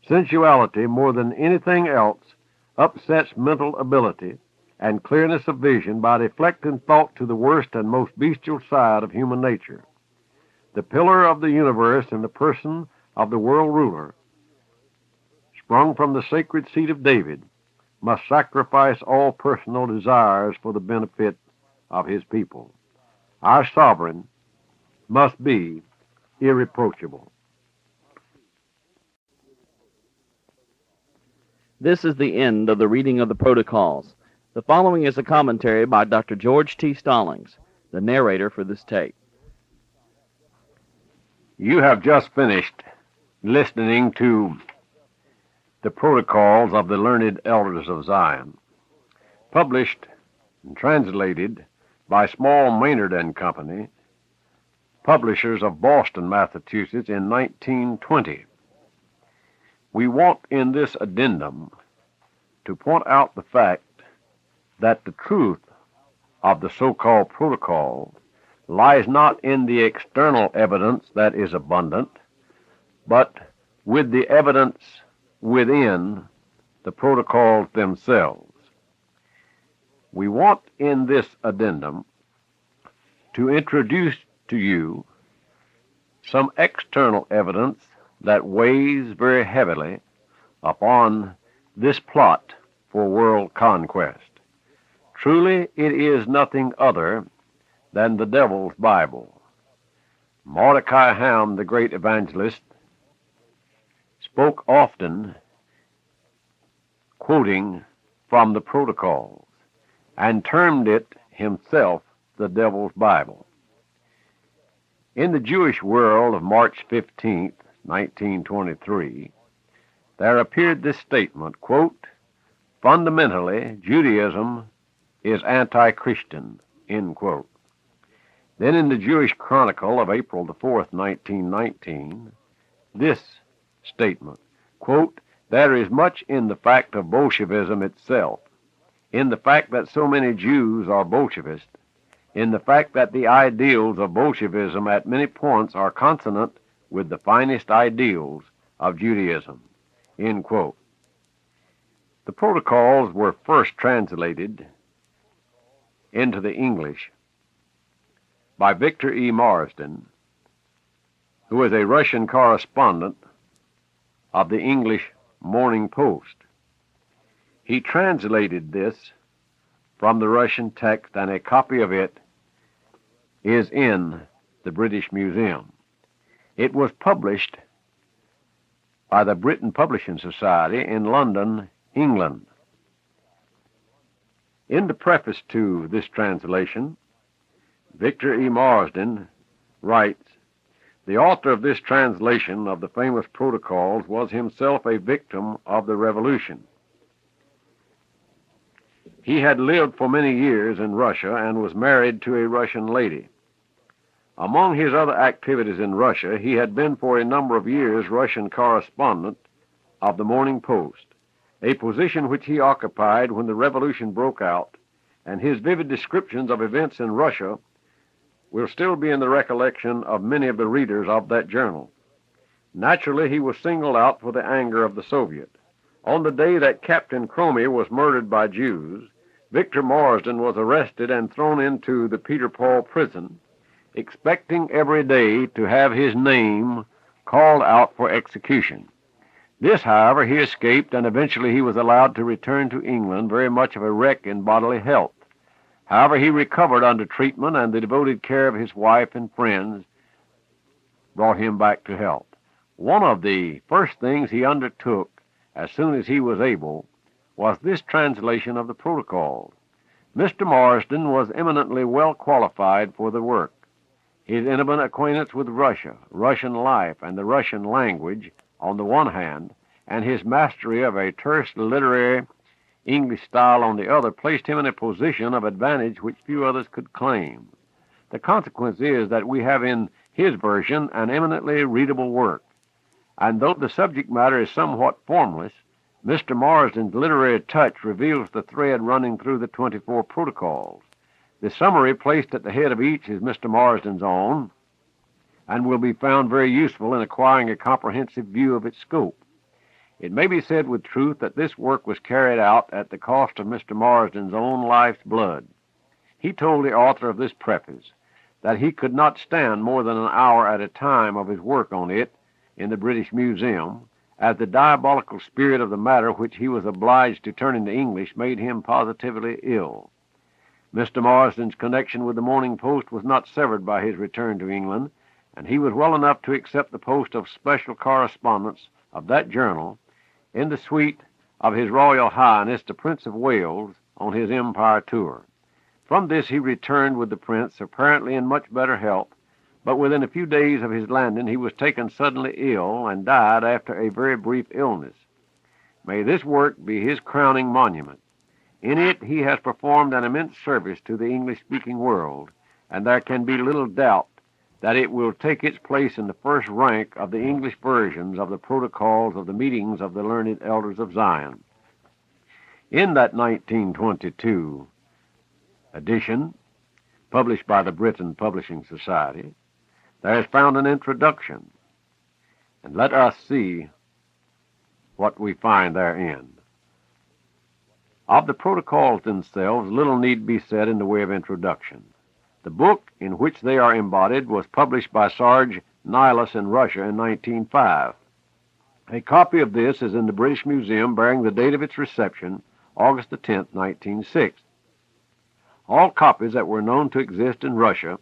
Sensuality, more than anything else, upsets mental ability and clearness of vision by deflecting thought to the worst and most bestial side of human nature. The pillar of the universe in the person of the world ruler, sprung from the sacred seed of David, must sacrifice all personal desires for the benefit of his people. Our sovereign must be irreproachable. This is the end of the reading of the protocols. The following is a commentary by Dr. George T. Stallings, the narrator for this tape. You have just finished listening to the protocols of the learned elders of Zion, published and translated by Small Maynard and Company, publishers of Boston, Massachusetts, in 1920. We want in this addendum to point out the fact that the truth of the so-called protocol lies not in the external evidence that is abundant, but with the evidence within the protocols themselves. We want in this addendum to introduce to you some external evidence that weighs very heavily upon this plot for world conquest. Truly, it is nothing other than the devil's Bible. Mordecai Ham, the great evangelist, spoke often quoting from the protocols and termed it himself the devil's Bible. In the Jewish World of March 15th, 1923, there appeared this statement, quote, "Fundamentally, Judaism is anti-Christian," end quote. Then in the Jewish Chronicle of April the 4th, 1919, this statement, quote, "There is much in the fact of Bolshevism itself, in the fact that so many Jews are Bolshevists, in the fact that the ideals of Bolshevism at many points are consonant with the finest ideals of Judaism," end quote. The protocols were first translated into the English by Victor E. Marsden, who was a Russian correspondent of the English Morning Post. He translated this from the Russian text, and a copy of it is in the British Museum. It was published by the Britain Publishing Society in London, England. In the preface to this translation, Victor E. Marsden writes, "The author of this translation of the famous protocols was himself a victim of the Revolution. He had lived for many years in Russia and was married to a Russian lady. Among his other activities in Russia, he had been for a number of years Russian correspondent of the Morning Post, a position which he occupied when the revolution broke out, and his vivid descriptions of events in Russia will still be in the recollection of many of the readers of that journal. Naturally, he was singled out for the anger of the Soviet. On the day that Captain Cromie was murdered by Jews, Victor Marsden was arrested and thrown into the Peter Paul prison, expecting every day to have his name called out for execution. This, however, he escaped, and eventually he was allowed to return to England, very much of a wreck in bodily health. However, he recovered under treatment, and the devoted care of his wife and friends brought him back to health. One of the first things he undertook as soon as he was able was this translation of the protocols. Mr. Marsden was eminently well qualified for the work. His intimate acquaintance with Russia, Russian life, and the Russian language on the one hand, and his mastery of a terse literary English style on the other, placed him in a position of advantage which few others could claim. The consequence is that we have in his version an eminently readable work, and though the subject matter is somewhat formless, Mr. Marsden's literary touch reveals the thread running through the 24 protocols. The summary placed at the head of each is Mr. Marsden's own, and will be found very useful in acquiring a comprehensive view of its scope. It may be said with truth that this work was carried out at the cost of Mr. Marsden's own life's blood. He told the author of this preface that he could not stand more than an hour at a time of his work on it in the British Museum, as the diabolical spirit of the matter which he was obliged to turn into English made him positively ill. Mr. Marsden's connection with the Morning Post was not severed by his return to England, and he was well enough to accept the post of special correspondence of that journal in the suite of His Royal Highness the Prince of Wales on his Empire tour. From this he returned with the Prince, apparently in much better health, but within a few days of his landing he was taken suddenly ill and died after a very brief illness. May this work be his crowning monument. In it he has performed an immense service to the English-speaking world, and there can be little doubt that it will take its place in the first rank of the English versions of the protocols of the meetings of the learned elders of Zion. In that 1922 edition, published by the Britain Publishing Society, there is found an introduction, and let us see what we find therein. Of the protocols themselves, little need be said in the way of introduction. The book in which they are embodied was published by Sarge Nihilus in Russia in 1905. A copy of this is in the British Museum, bearing the date of its reception, August the 10th, 1906. All copies that were known to exist in Russia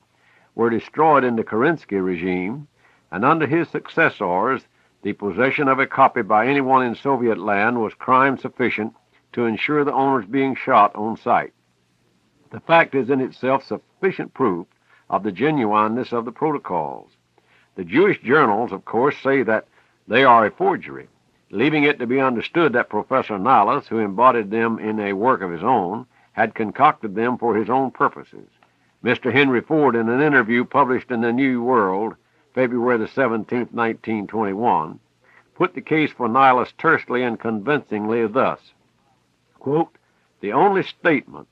were destroyed in the Kerensky regime, and under his successors, the possession of a copy by anyone in Soviet land was crime sufficient to ensure the owner's being shot on sight. The fact is in itself sufficient proof of the genuineness of the protocols. The Jewish journals, of course, say that they are a forgery, leaving it to be understood that Professor Nihilus, who embodied them in a work of his own, had concocted them for his own purposes. Mr. Henry Ford, in an interview published in the New World, February the 17th, 1921, put the case for nihilists tersely and convincingly thus, quote, "The only statement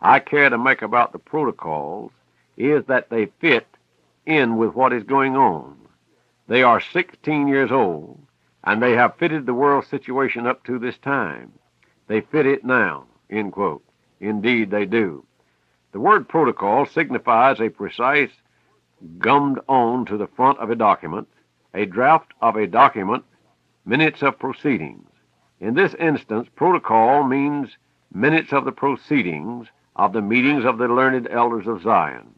I care to make about the protocols is that they fit in with what is going on. They are 16 years old, and they have fitted the world situation up to this time. They fit it now," end quote. Indeed, they do. The word protocol signifies a precise gummed on to the front of a document, a draft of a document, minutes of proceedings. In this instance, protocol means minutes of the proceedings of the meetings of the learned elders of Zion.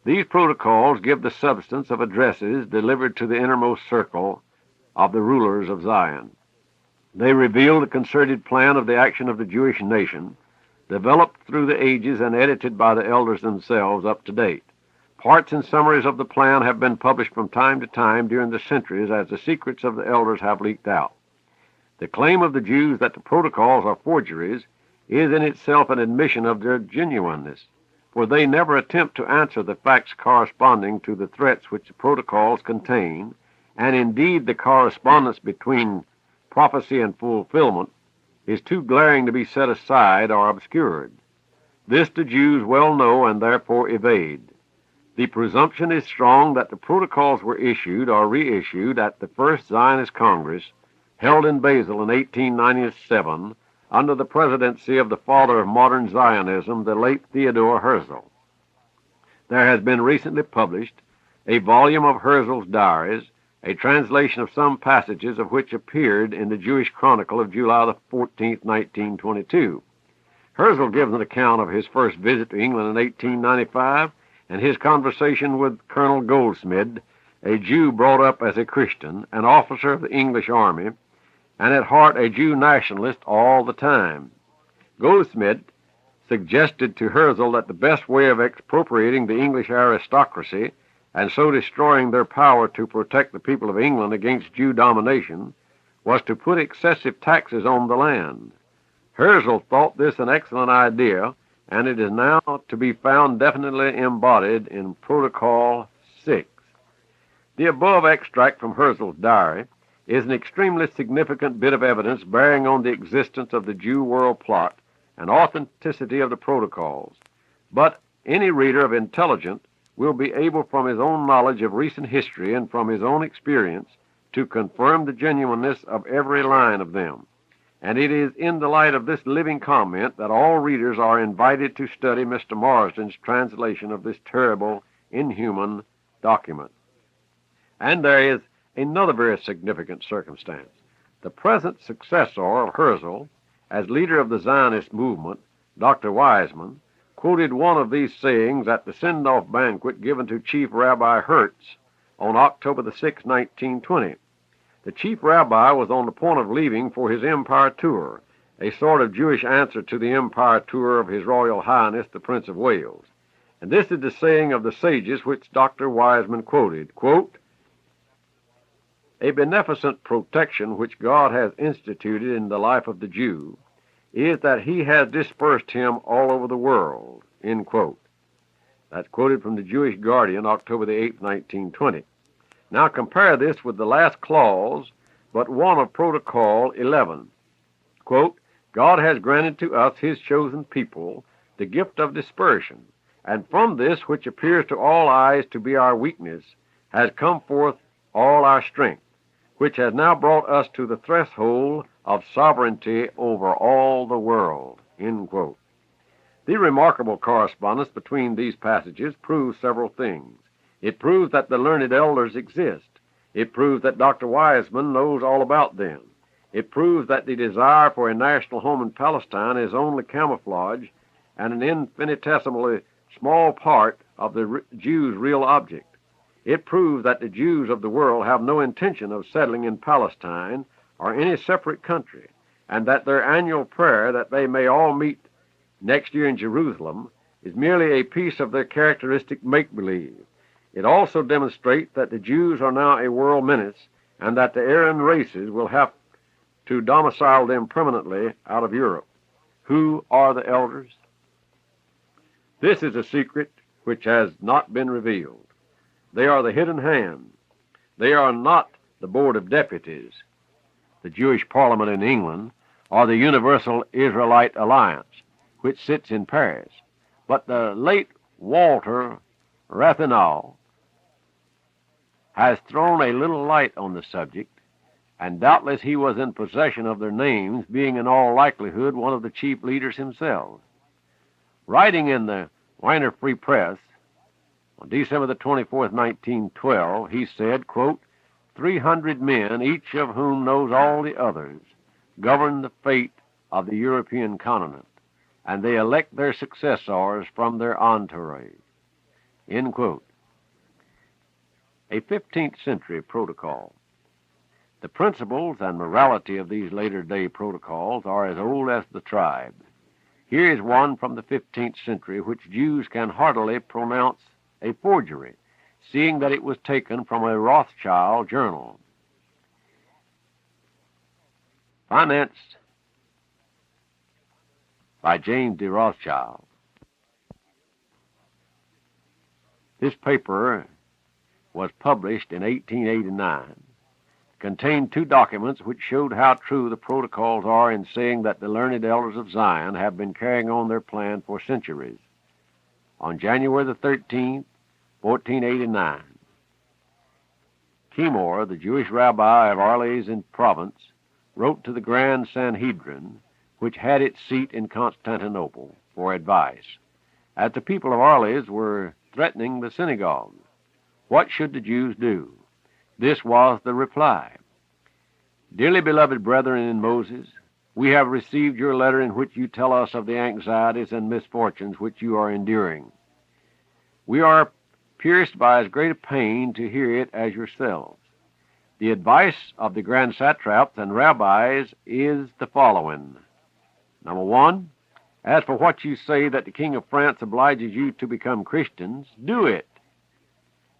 These protocols give the substance of addresses delivered to the innermost circle of the rulers of Zion. They reveal the concerted plan of the action of the Jewish nation, developed through the ages and edited by the elders themselves up to date. Parts and summaries of the plan have been published from time to time during the centuries as the secrets of the elders have leaked out. The claim of the Jews that the protocols are forgeries is in itself an admission of their genuineness, for they never attempt to answer the facts corresponding to the threats which the protocols contain, and indeed the correspondence between prophecy and fulfillment is too glaring to be set aside or obscured. This the Jews well know and therefore evade. The presumption is strong that the protocols were issued or reissued at the First Zionist Congress held in Basel in 1897 under the presidency of the father of modern Zionism, the late Theodore Herzl. There has been recently published a volume of Herzl's diaries, a translation of some passages of which appeared in the Jewish Chronicle of July the 14th, 1922. Herzl gives an account of his first visit to England in 1895 and his conversation with Colonel Goldsmith, a Jew brought up as a Christian, an officer of the English army, and at heart a Jew nationalist all the time. Goldsmith suggested to Herzl that the best way of expropriating the English aristocracy and so destroying their power to protect the people of England against Jew domination was to put excessive taxes on the land. Herzl thought this an excellent idea, and it is now to be found definitely embodied in Protocol 6. The above extract from Herzl's diary is an extremely significant bit of evidence bearing on the existence of the Jew world plot and authenticity of the protocols. But any reader of intelligence will be able from his own knowledge of recent history and from his own experience to confirm the genuineness of every line of them. And it is in the light of this living comment that all readers are invited to study Mr. Marsden's translation of this terrible, inhuman document. And there is another very significant circumstance. The present successor of Herzl, as leader of the Zionist movement, Dr. Wiseman, quoted one of these sayings at the send-off banquet given to Chief Rabbi Hertz on October the 6th, 1920. The Chief Rabbi was on the point of leaving for his Empire Tour, a sort of Jewish answer to the Empire Tour of His Royal Highness, the Prince of Wales. And this is the saying of the sages which Dr. Wiseman quoted, quote, "A beneficent protection which God has instituted in the life of the Jew is that he has dispersed him all over the world," end quote. That's quoted from the Jewish Guardian, October the 8th, 1920. Now compare this with the last clause, but one of Protocol 11. Quote, "God has granted to us, his chosen people, the gift of dispersion, and from this, which appears to all eyes to be our weakness, has come forth all our strength, which has now brought us to the threshold of sovereignty over all the world," end quote. The remarkable correspondence between these passages proves several things. It proves that the learned elders exist. It proves that Dr. Wiseman knows all about them. It proves that the desire for a national home in Palestine is only camouflage and an infinitesimally small part of the Jews' real object. It proves that the Jews of the world have no intention of settling in Palestine or any separate country, and that their annual prayer that they may all meet next year in Jerusalem is merely a piece of their characteristic make-believe. It also demonstrates that the Jews are now a world menace and that the Aryan races will have to domicile them permanently out of Europe. Who are the elders? This is a secret which has not been revealed. They are the hidden hand. They are not the Board of Deputies, the Jewish Parliament in England, or the Universal Israelite Alliance, which sits in Paris, but the late Walter Rathenau has thrown a little light on the subject, and doubtless he was in possession of their names, being in all likelihood one of the chief leaders himself. Writing in the Wiener Free Press on December the 24th, 1912, he said, quote, 300 men, each of whom knows all the others, govern the fate of the European continent, and they elect their successors from their entourage. End quote. A 15th century protocol. The principles and morality of these later-day protocols are as old as the tribe. Here is one from the 15th century which Jews can heartily pronounce a forgery, seeing that it was taken from a Rothschild journal. Financed by James de Rothschild. This paper was published in 1889, contained two documents which showed how true the protocols are in saying that the learned elders of Zion have been carrying on their plan for centuries. On January the 13th, 1489, Kimor, the Jewish rabbi of Arles in Provence, wrote to the Grand Sanhedrin, which had its seat in Constantinople, for advice, as the people of Arles were threatening the synagogue. What should the Jews do? This was the reply. Dearly beloved brethren in Moses, we have received your letter in which you tell us of the anxieties and misfortunes which you are enduring. We are pierced by as great a pain to hear it as yourselves. The advice of the grand satraps and rabbis is the following. Number one, as for what you say that the King of France obliges you to become Christians, do it,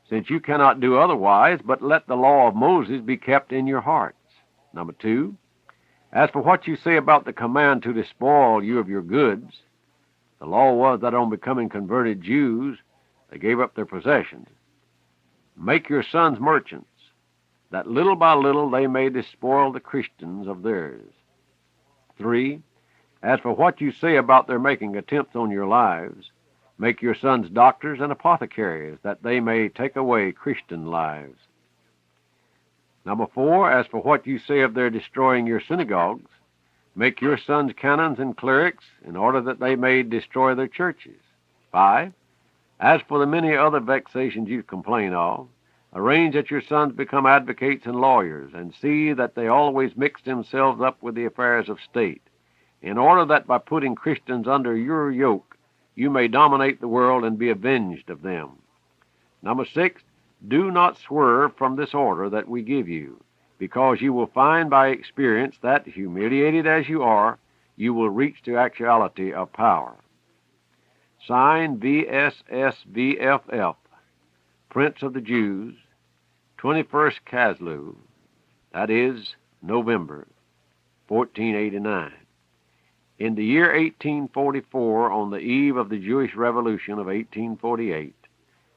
since you cannot do otherwise, but let the law of Moses be kept in your hearts. Number two, as for what you say about the command to despoil you of your goods, the law was that on becoming converted Jews, they gave up their possessions. Make your sons merchants, that little by little they may despoil the Christians of theirs. 3. As for what you say about their making attempts on your lives, make your sons doctors and apothecaries, that they may take away Christian lives. Number 4, as for what you say of their destroying your synagogues, make your sons canons and clerics, in order that they may destroy their churches. 5. As for the many other vexations you complain of, arrange that your sons become advocates and lawyers, and see that they always mix themselves up with the affairs of state, in order that by putting Christians under your yoke, you may dominate the world and be avenged of them. Number 6, do not swerve from this order that we give you, because you will find by experience that, humiliated as you are, you will reach to actuality of power. Signed VSSVFF, Prince of the Jews, 21st Caslu, that is, November, 1489. In the year 1844, on the eve of the Jewish Revolution of 1848,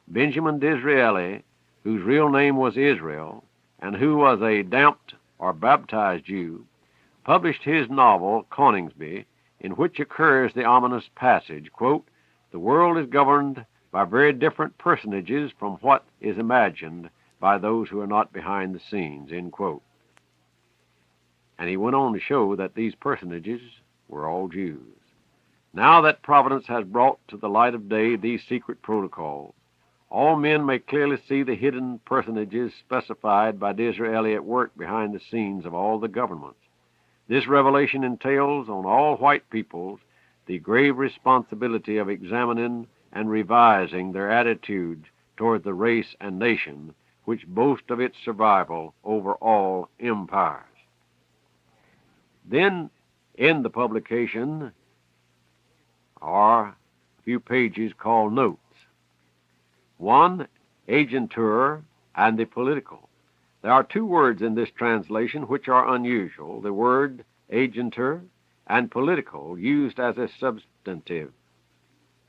Benjamin Disraeli, whose real name was Israel, and who was a damped or baptized Jew, published his novel, Coningsby, in which occurs the ominous passage, quote, the world is governed by very different personages from what is imagined by those who are not behind the scenes, end quote. And he went on to show that these personages were all Jews. Now that Providence has brought to the light of day these secret protocols, all men may clearly see the hidden personages specified by Disraeli at work behind the scenes of all the governments. This revelation entails on all white peoples the grave responsibility of examining and revising their attitude toward the race and nation which boast of its survival over all empires. Then, in the publication, are a few pages called notes. 1, agentur and the political. There are two words in this translation which are unusual, the word agentur and political, used as a substantive.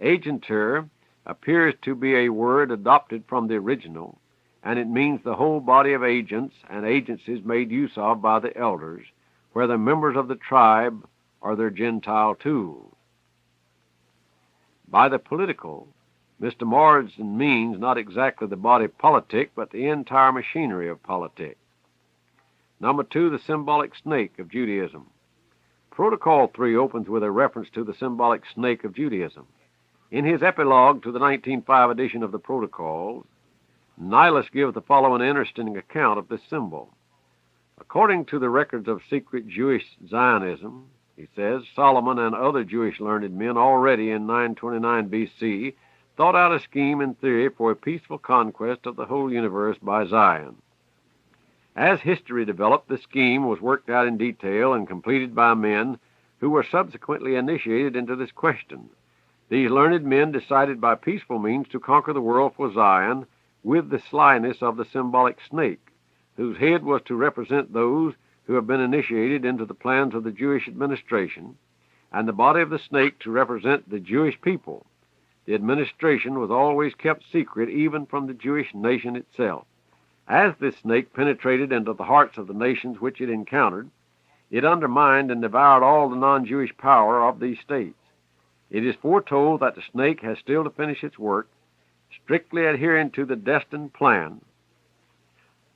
Agentur appears to be a word adopted from the original, and it means the whole body of agents and agencies made use of by the elders, whether members of the tribe or their Gentile tools. By the political, Mr. Marsden means not exactly the body politic, but the entire machinery of politics. Number 2, the symbolic snake of Judaism. Protocol 3 opens with a reference to the symbolic snake of Judaism. In his epilogue to the 1905 edition of the Protocols, Nihilus gives the following interesting account of this symbol. According to the records of secret Jewish Zionism, he says, Solomon and other Jewish learned men already in 929 B.C. thought out a scheme and theory for a peaceful conquest of the whole universe by Zion. As history developed, the scheme was worked out in detail and completed by men who were subsequently initiated into this question. These learned men decided by peaceful means to conquer the world for Zion with the slyness of the symbolic snake, whose head was to represent those who have been initiated into the plans of the Jewish administration, and the body of the snake to represent the Jewish people. The administration was always kept secret even from the Jewish nation itself. As this snake penetrated into the hearts of the nations which it encountered, it undermined and devoured all the non-Jewish power of these states. It is foretold that the snake has still to finish its work, strictly adhering to the destined plan,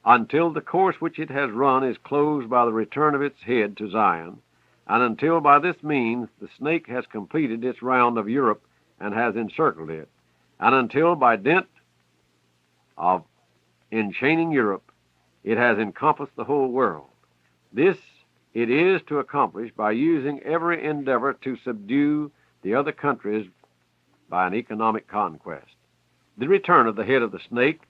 until the course which it has run is closed by the return of its head to Zion, and until by this means the snake has completed its round of Europe and has encircled it, and until by dint of enchaining Europe it has encompassed the whole world. This it is to accomplish by using every endeavor to subdue the other countries by an economic conquest. The return of the head of the snake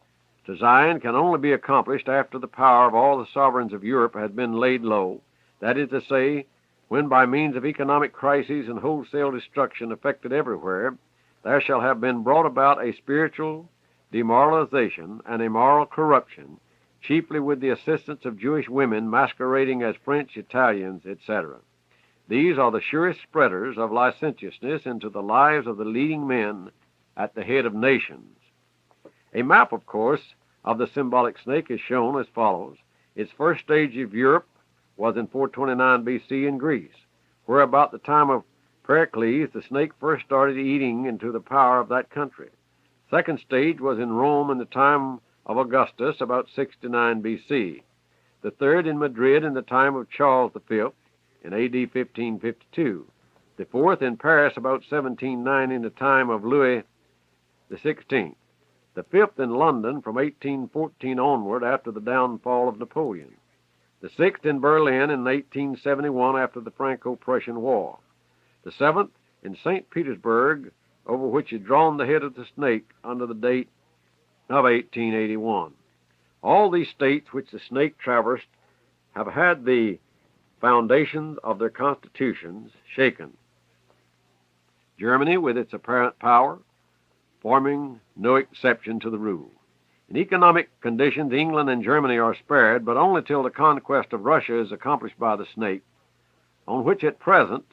to Zion can only be accomplished after the power of all the sovereigns of Europe has been laid low, that is to say, when by means of economic crises and wholesale destruction effected everywhere, there shall have been brought about a spiritual demoralization and a moral corruption, chiefly with the assistance of Jewish women masquerading as French, Italians, etc. These are the surest spreaders of licentiousness into the lives of the leading men at the head of nations. A map, of course, of the symbolic snake is shown as follows. Its first stage of Europe was in 429 B.C. in Greece, where about the time of Pericles the snake first started eating into the power of that country. Second stage was in Rome in the time of Augustus, about 69 B.C. The third in Madrid in the time of Charles V in A.D. 1552. The fourth in Paris about 1790 in the time of Louis XVI. The fifth in London from 1814 onward after the downfall of Napoleon. The sixth in Berlin in 1871 after the Franco-Prussian War. The seventh in St. Petersburg, over which is drawn the head of the snake under the date of 1881. All these states which the snake traversed have had the foundations of their constitutions shaken. Germany, with its apparent power, forming no exception to the rule. In economic conditions, England and Germany are spared, but only till the conquest of Russia is accomplished by the snake, on which at present,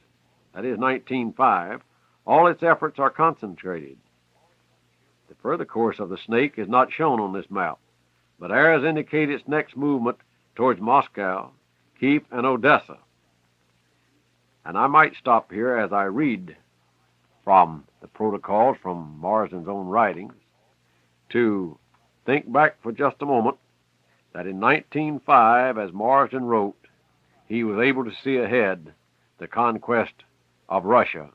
that is 1905, all its efforts are concentrated. The further course of the snake is not shown on this map, but arrows indicate its next movement towards Moscow, Kiev, and Odessa. And I might stop here as I read from the Protocols from Marsden's own writings to think back for just a moment that in 1905, as Marsden wrote, he was able to see ahead the conquest of Russia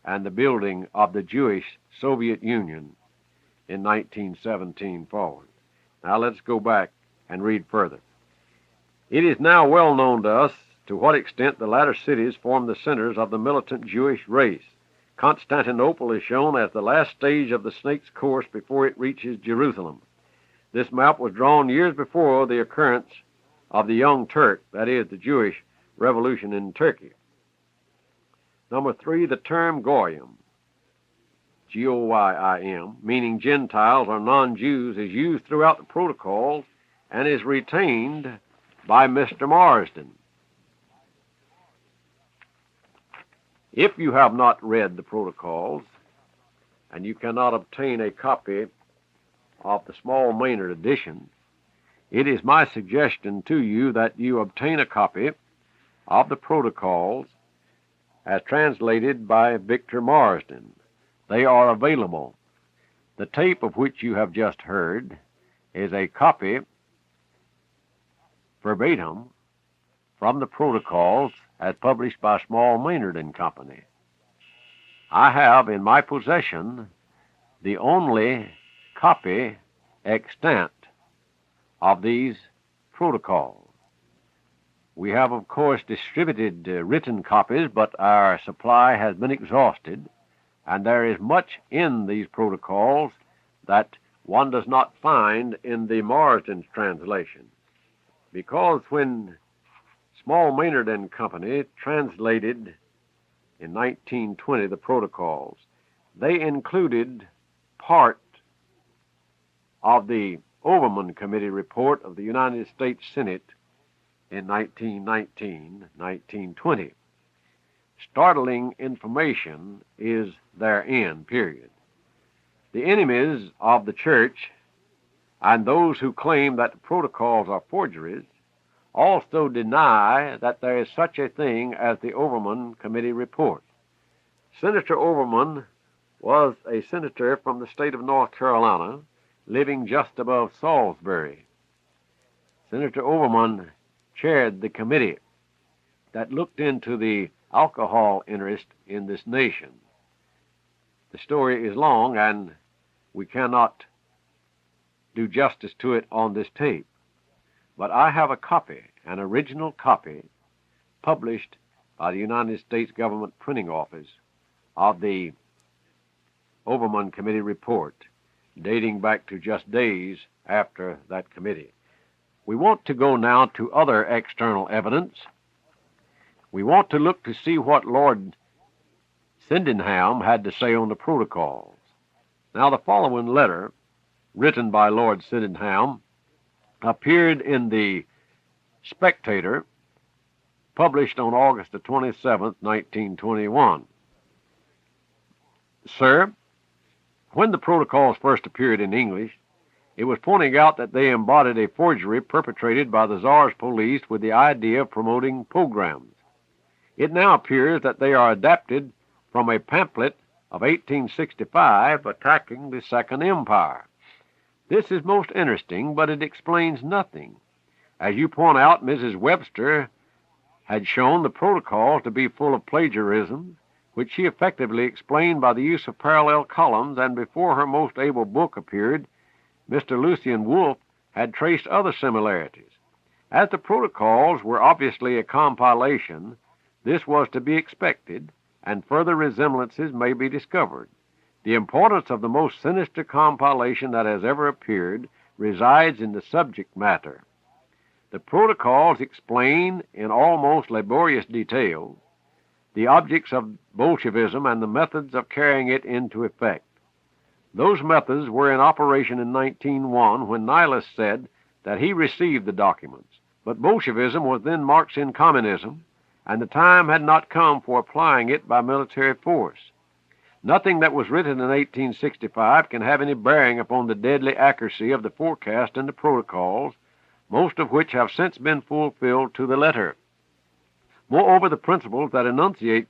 and the building of the Jewish Soviet Union in 1917 forward. Now let's go back and read further. It is now well known to us to what extent the latter cities form the centers of the militant Jewish race. Constantinople is shown as the last stage of the snake's course before it reaches Jerusalem. This map was drawn years before the occurrence of the Young Turk, that is, the Jewish revolution in Turkey. Number 3, the term Goyim, G-O-Y-I-M, meaning Gentiles or non-Jews, is used throughout the Protocols and is retained by Mr. Marsden. If you have not read the Protocols, and you cannot obtain a copy of the small Maynard edition, it is my suggestion to you that you obtain a copy of the Protocols as translated by Victor Marsden. They are available. The tape of which you have just heard is a copy verbatim from the Protocols as published by Small Maynard and Company. I have in my possession the only copy extant of these Protocols. We have, of course, distributed written copies, but our supply has been exhausted, and there is much in these Protocols that one does not find in the Marsden's translation, because when Small Maynard and Company translated in 1920 the Protocols, they included part of the Overman Committee report of the United States Senate in 1920. Startling information is therein, period. The enemies of the church and those who claim that the Protocols are forgeries also deny that there is such a thing as the Overman Committee report. Senator Overman was a senator from the state of North Carolina, living just above Salisbury. Senator Overman chaired the committee that looked into the alcohol interest in this nation. The story is long, and we cannot do justice to it on this tape. But I have a copy, an original copy, published by the United States Government Printing Office of the Overman Committee report, dating back to just days after that committee. We want to go now to other external evidence. We want to look to see what Lord Sydenham had to say on the Protocols. Now, the following letter, written by Lord Sydenham, appeared in the Spectator, published on August the 27th, 1921. Sir, when the Protocols first appeared in English, it was pointing out that they embodied a forgery perpetrated by the Tsar's police with the idea of promoting pogroms. It now appears that they are adapted from a pamphlet of 1865 attacking the Second Empire. This is most interesting, but it explains nothing. As you point out, Mrs. Webster had shown the Protocols to be full of plagiarism, which she effectively explained by the use of parallel columns, and before her most able book appeared, Mr. Lucian Wolfe had traced other similarities. As the Protocols were obviously a compilation, this was to be expected, and further resemblances may be discovered. The importance of the most sinister compilation that has ever appeared resides in the subject matter. The Protocols explain in almost laborious detail the objects of Bolshevism and the methods of carrying it into effect. Those methods were in operation in 1901 when Nihilus said that he received the documents, but Bolshevism was then Marxian communism, and the time had not come for applying it by military force. Nothing that was written in 1865 can have any bearing upon the deadly accuracy of the forecast in the Protocols, most of which have since been fulfilled to the letter. Moreover, the principles that enunciate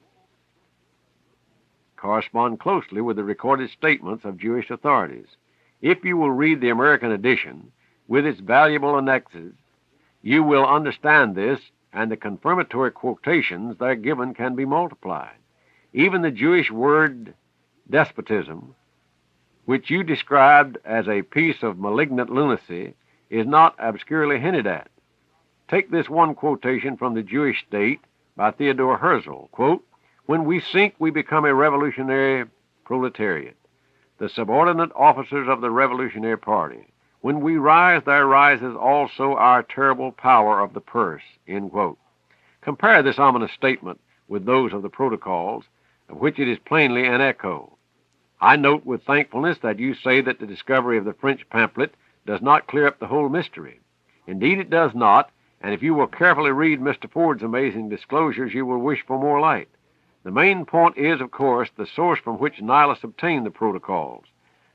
correspond closely with the recorded statements of Jewish authorities. If you will read the American edition, with its valuable annexes, you will understand this, and the confirmatory quotations there given can be multiplied. Even the Jewish word despotism, which you described as a piece of malignant lunacy, is not obscurely hinted at. Take this one quotation from the Jewish State by Theodore Herzl, quote, "When we sink, we become a revolutionary proletariat, the subordinate officers of the Revolutionary Party. When we rise, there rises also our terrible power of the purse," end quote. Compare this ominous statement with those of the Protocols, of which it is plainly an echo. I note with thankfulness that you say that the discovery of the French pamphlet does not clear up the whole mystery. Indeed, it does not, and if you will carefully read Mr. Ford's amazing disclosures, you will wish for more light. The main point is, of course, the source from which Nihilus obtained the protocols.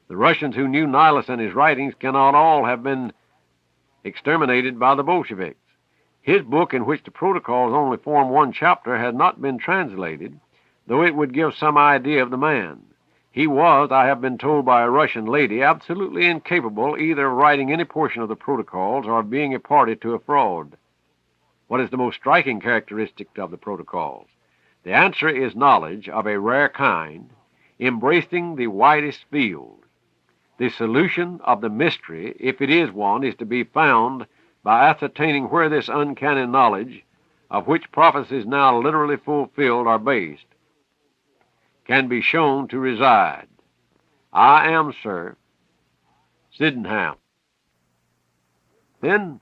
The Russians who knew Nihilus and his writings cannot all have been exterminated by the Bolsheviks. His book, in which the protocols only form one chapter, has not been translated, though it would give some idea of the man. He was, I have been told by a Russian lady, absolutely incapable either of writing any portion of the protocols or of being a party to a fraud. What is the most striking characteristic of the protocols? The answer is knowledge of a rare kind, embracing the widest field. The solution of the mystery, if it is one, is to be found by ascertaining where this uncanny knowledge, of which prophecies now literally fulfilled are based, can be shown to reside. I am, sir, Sydenham. Then,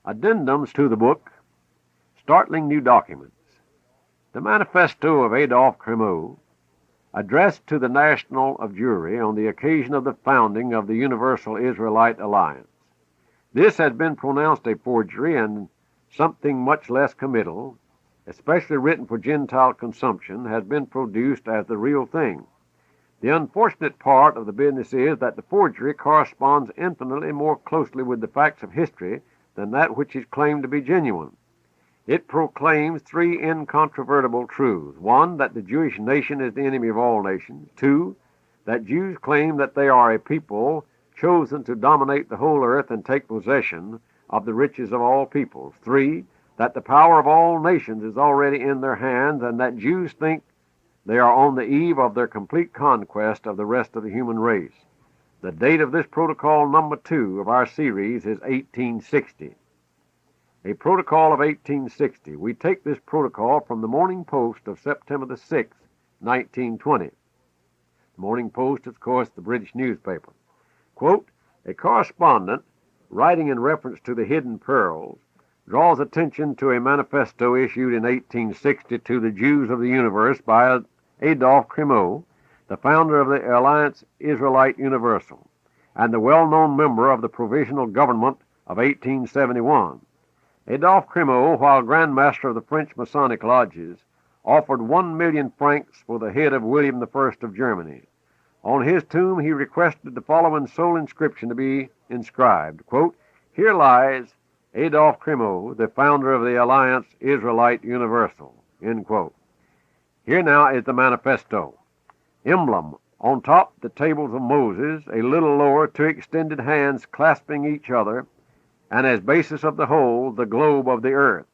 addendums to the book, startling new documents. The manifesto of Adolphe Crémeau, addressed to the National of Jewry on the occasion of the founding of the Universal Israelite Alliance. This has been pronounced a forgery and something much less committal, especially written for Gentile consumption, has been produced as the real thing. The unfortunate part of the business is that the forgery corresponds infinitely more closely with the facts of history than that which is claimed to be genuine. It proclaims three incontrovertible truths. One, that the Jewish nation is the enemy of all nations. Two, that Jews claim that they are a people chosen to dominate the whole earth and take possession of the riches of all peoples. Three, that the power of all nations is already in their hands, and that Jews think they are on the eve of their complete conquest of the rest of the human race. The date of this protocol number 2 of our series is 1860. A protocol of 1860. We take this protocol from the Morning Post of September the 6th, 1920. The Morning Post is, of course, the British newspaper. Quote, a correspondent, writing in reference to the hidden pearls, draws attention to a manifesto issued in 1860 to the Jews of the universe by Adolphe Crémeau, the founder of the Alliance Israelite Universal, and the well-known member of the Provisional Government of 1871. Adolphe Crémeau, while Grand Master of the French Masonic Lodges, offered 1,000,000 francs for the head of William I of Germany. On his tomb he requested the following sole inscription to be inscribed, quote, here lies Adolphe Crémeau, the founder of the Alliance Israelite Universal, end quote. Here now is the manifesto. Emblem, on top the tables of Moses, a little lower, two extended hands clasping each other, and as basis of the whole, the globe of the earth.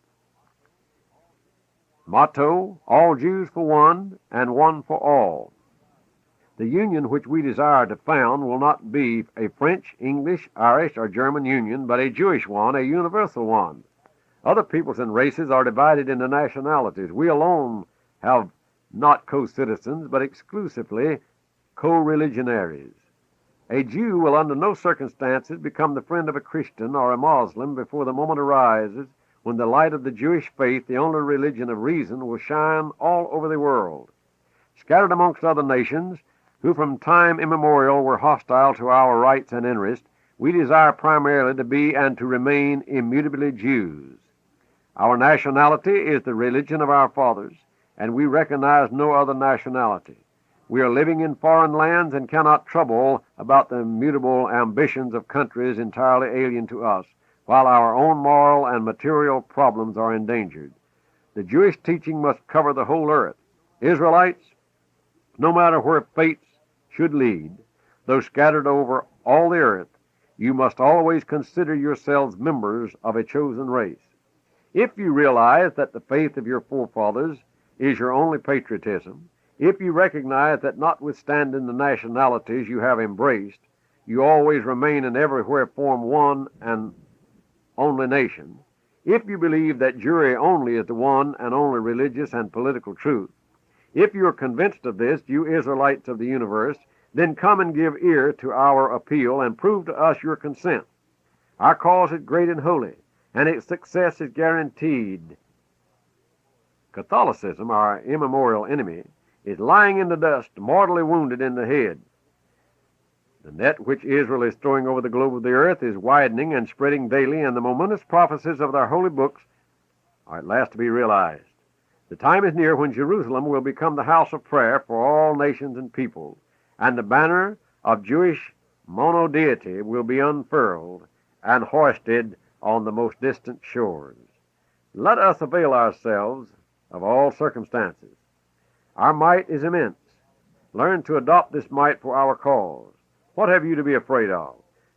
Motto, all Jews for one, and one for all. The union which we desire to found will not be a French, English, Irish, or German union, but a Jewish one, a universal one. Other peoples and races are divided into nationalities. We alone have not co-citizens, but exclusively co-religionaries. A Jew will under no circumstances become the friend of a Christian or a Moslem before the moment arises when the light of the Jewish faith, the only religion of reason, will shine all over the world. Scattered amongst other nations, who from time immemorial were hostile to our rights and interests, we desire primarily to be and to remain immutably Jews. Our nationality is the religion of our fathers, and we recognize no other nationality. We are living in foreign lands and cannot trouble about the mutable ambitions of countries entirely alien to us, while our own moral and material problems are endangered. The Jewish teaching must cover the whole earth. Israelites, no matter where fates should lead, though scattered over all the earth, you must always consider yourselves members of a chosen race. If you realize that the faith of your forefathers is your only patriotism, if you recognize that notwithstanding the nationalities you have embraced, you always remain and everywhere form one and only nation, if you believe that Jewry only is the one and only religious and political truth, if you are convinced of this, you Israelites of the universe, then come and give ear to our appeal and prove to us your consent. Our cause is great and holy, and its success is guaranteed. Catholicism, our immemorial enemy, is lying in the dust, mortally wounded in the head. The net which Israel is throwing over the globe of the earth is widening and spreading daily, and the momentous prophecies of their holy books are at last to be realized. The time is near when Jerusalem will become the house of prayer for all nations and peoples, and the banner of Jewish monodeity will be unfurled and hoisted on the most distant shores. Let us avail ourselves of all circumstances. Our might is immense. Learn to adopt this might for our cause. What have you to be afraid of?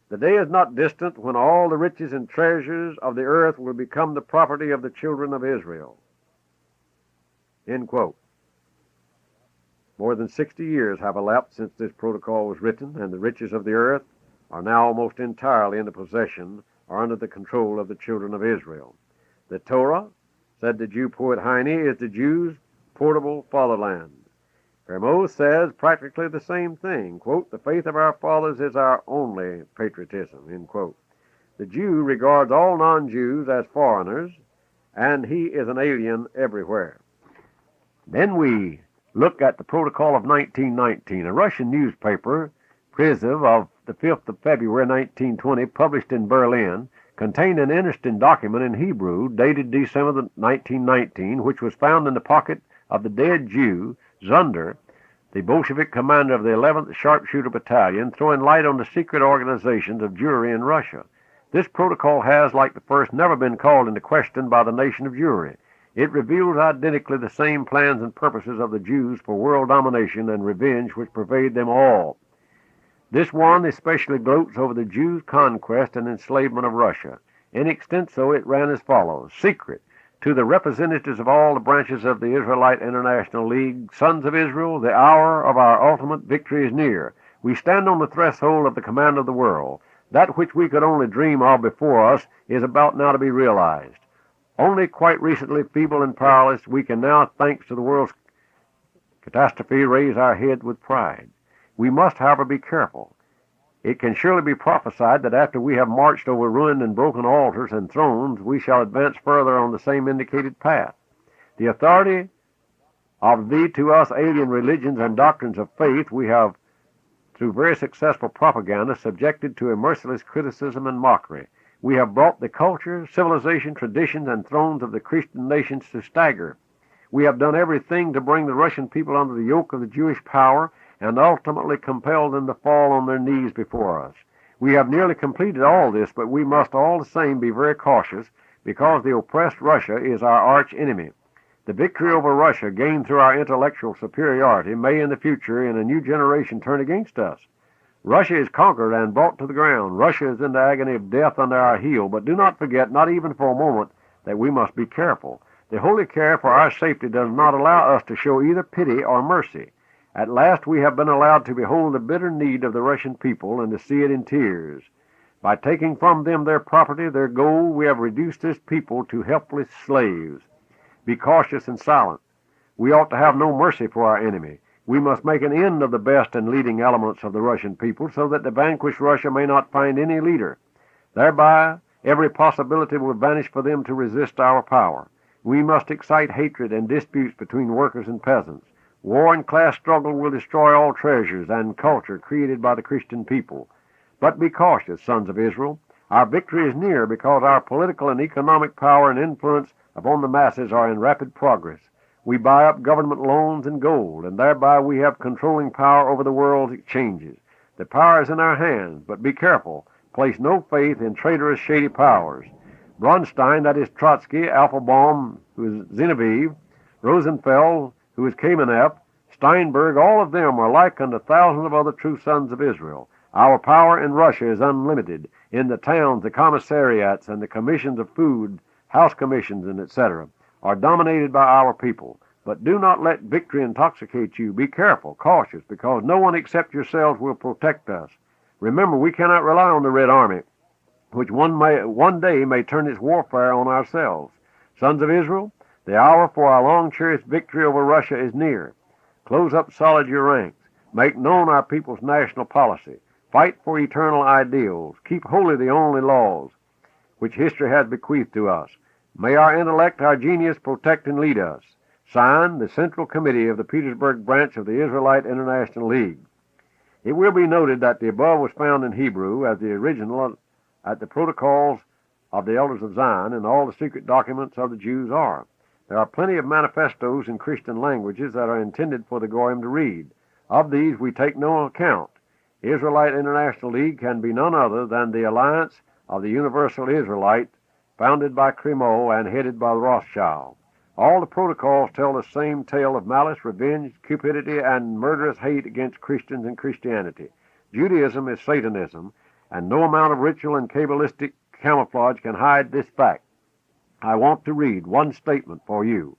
The day is not distant when all the riches and treasures of the earth will become the property of the children of Israel. End quote. More than 60 years have elapsed since this protocol was written, and the riches of the earth are now almost entirely in the possession or under the control of the children of Israel. The Torah, said the Jew poet Heine, is the Jews' portable fatherland. Hermos says practically the same thing. Quote, the faith of our fathers is our only patriotism, end quote. The Jew regards all non-Jews as foreigners, and he is an alien everywhere. Then we look at the Protocol of 1919. A Russian newspaper, Priziv, of the 5th of February 1920, published in Berlin, contained an interesting document in Hebrew dated December 1919, which was found in the pocket of the dead Jew, Zunder, the Bolshevik commander of the 11th Sharpshooter Battalion, throwing light on the secret organizations of Jewry in Russia. This protocol has, like the first, never been called into question by the nation of Jewry. It reveals identically the same plans and purposes of the Jews for world domination and revenge which pervade them all. This one especially gloats over the Jews' conquest and enslavement of Russia. In extenso, it ran as follows. Secret. To the representatives of all the branches of the Israelite International League, sons of Israel, the hour of our ultimate victory is near. We stand on the threshold of the command of the world. That which we could only dream of before us is about now to be realized. Only quite recently, feeble and powerless, we can now, thanks to the world's catastrophe, raise our head with pride. We must, however, be careful. It can surely be prophesied that after we have marched over ruined and broken altars and thrones, we shall advance further on the same indicated path. The authority of the to us alien religions and doctrines of faith we have, through very successful propaganda, subjected to a merciless criticism and mockery. We have brought the culture, civilization, traditions, and thrones of the Christian nations to stagger. We have done everything to bring the Russian people under the yoke of the Jewish power and ultimately compel them to fall on their knees before us. We have nearly completed all this, but we must all the same be very cautious, because the oppressed Russia is our arch enemy. The victory over Russia, gained through our intellectual superiority, may in the future, in a new generation, turn against us. Russia is conquered and brought to the ground. Russia is in the agony of death under our heel, but do not forget, not even for a moment, that we must be careful. The holy care for our safety does not allow us to show either pity or mercy. At last we have been allowed to behold the bitter need of the Russian people and to see it in tears. By taking from them their property, their gold, we have reduced this people to helpless slaves. Be cautious and silent. We ought to have no mercy for our enemy. We must make an end of the best and leading elements of the Russian people so that the vanquished Russia may not find any leader. Thereby, every possibility will vanish for them to resist our power. We must excite hatred and disputes between workers and peasants. War and class struggle will destroy all treasures and culture created by the Christian people. But be cautious, sons of Israel. Our victory is near because our political and economic power and influence upon the masses are in rapid progress. We buy up government loans and gold, and thereby we have controlling power over the world's exchanges. The power is in our hands, but be careful. Place no faith in traitorous, shady powers. Bronstein, that is Trotsky, Applebaum, who is Zinoviev, Rosenfeld, who is Kamenev, Steinberg, all of them are like unto thousands of other true sons of Israel. Our power in Russia is unlimited. In the towns, the commissariats and the commissions of food, house commissions, and etc., are dominated by our people. But do not let victory intoxicate you. Be careful, cautious, because no one except yourselves will protect us. Remember, we cannot rely on the Red Army, which one day may turn its warfare on ourselves. Sons of Israel, the hour for our long-cherished victory over Russia is near. Close up solid your ranks. Make known our people's national policy. Fight for eternal ideals. Keep holy the only laws which history has bequeathed to us. May our intellect, our genius, protect and lead us. Signed, the Central Committee of the Petersburg branch of the Israelite International League. It will be noted that the above was found in Hebrew as the original at the protocols of the elders of Zion, and all the secret documents of the Jews are. There are plenty of manifestos in Christian languages that are intended for the Goyim to read. Of these, we take no account. Israelite International League can be none other than the alliance of the Universal Israelite, founded by Cremot and headed by Rothschild. All the protocols tell the same tale of malice, revenge, cupidity, and murderous hate against Christians and Christianity. Judaism is Satanism, and no amount of ritual and Kabbalistic camouflage can hide this fact. I want to read one statement for you,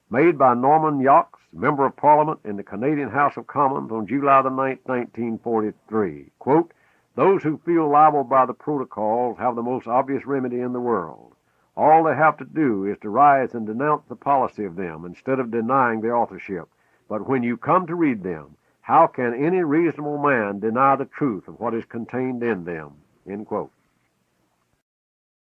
made by Norman Yox, Member of Parliament in the Canadian House of Commons on July the 9th, 1943. Quote, "Those who feel liable by the protocols have the most obvious remedy in the world. All they have to do is to rise and denounce the policy of them instead of denying the authorship. But when you come to read them, how can any reasonable man deny the truth of what is contained in them?" End quote.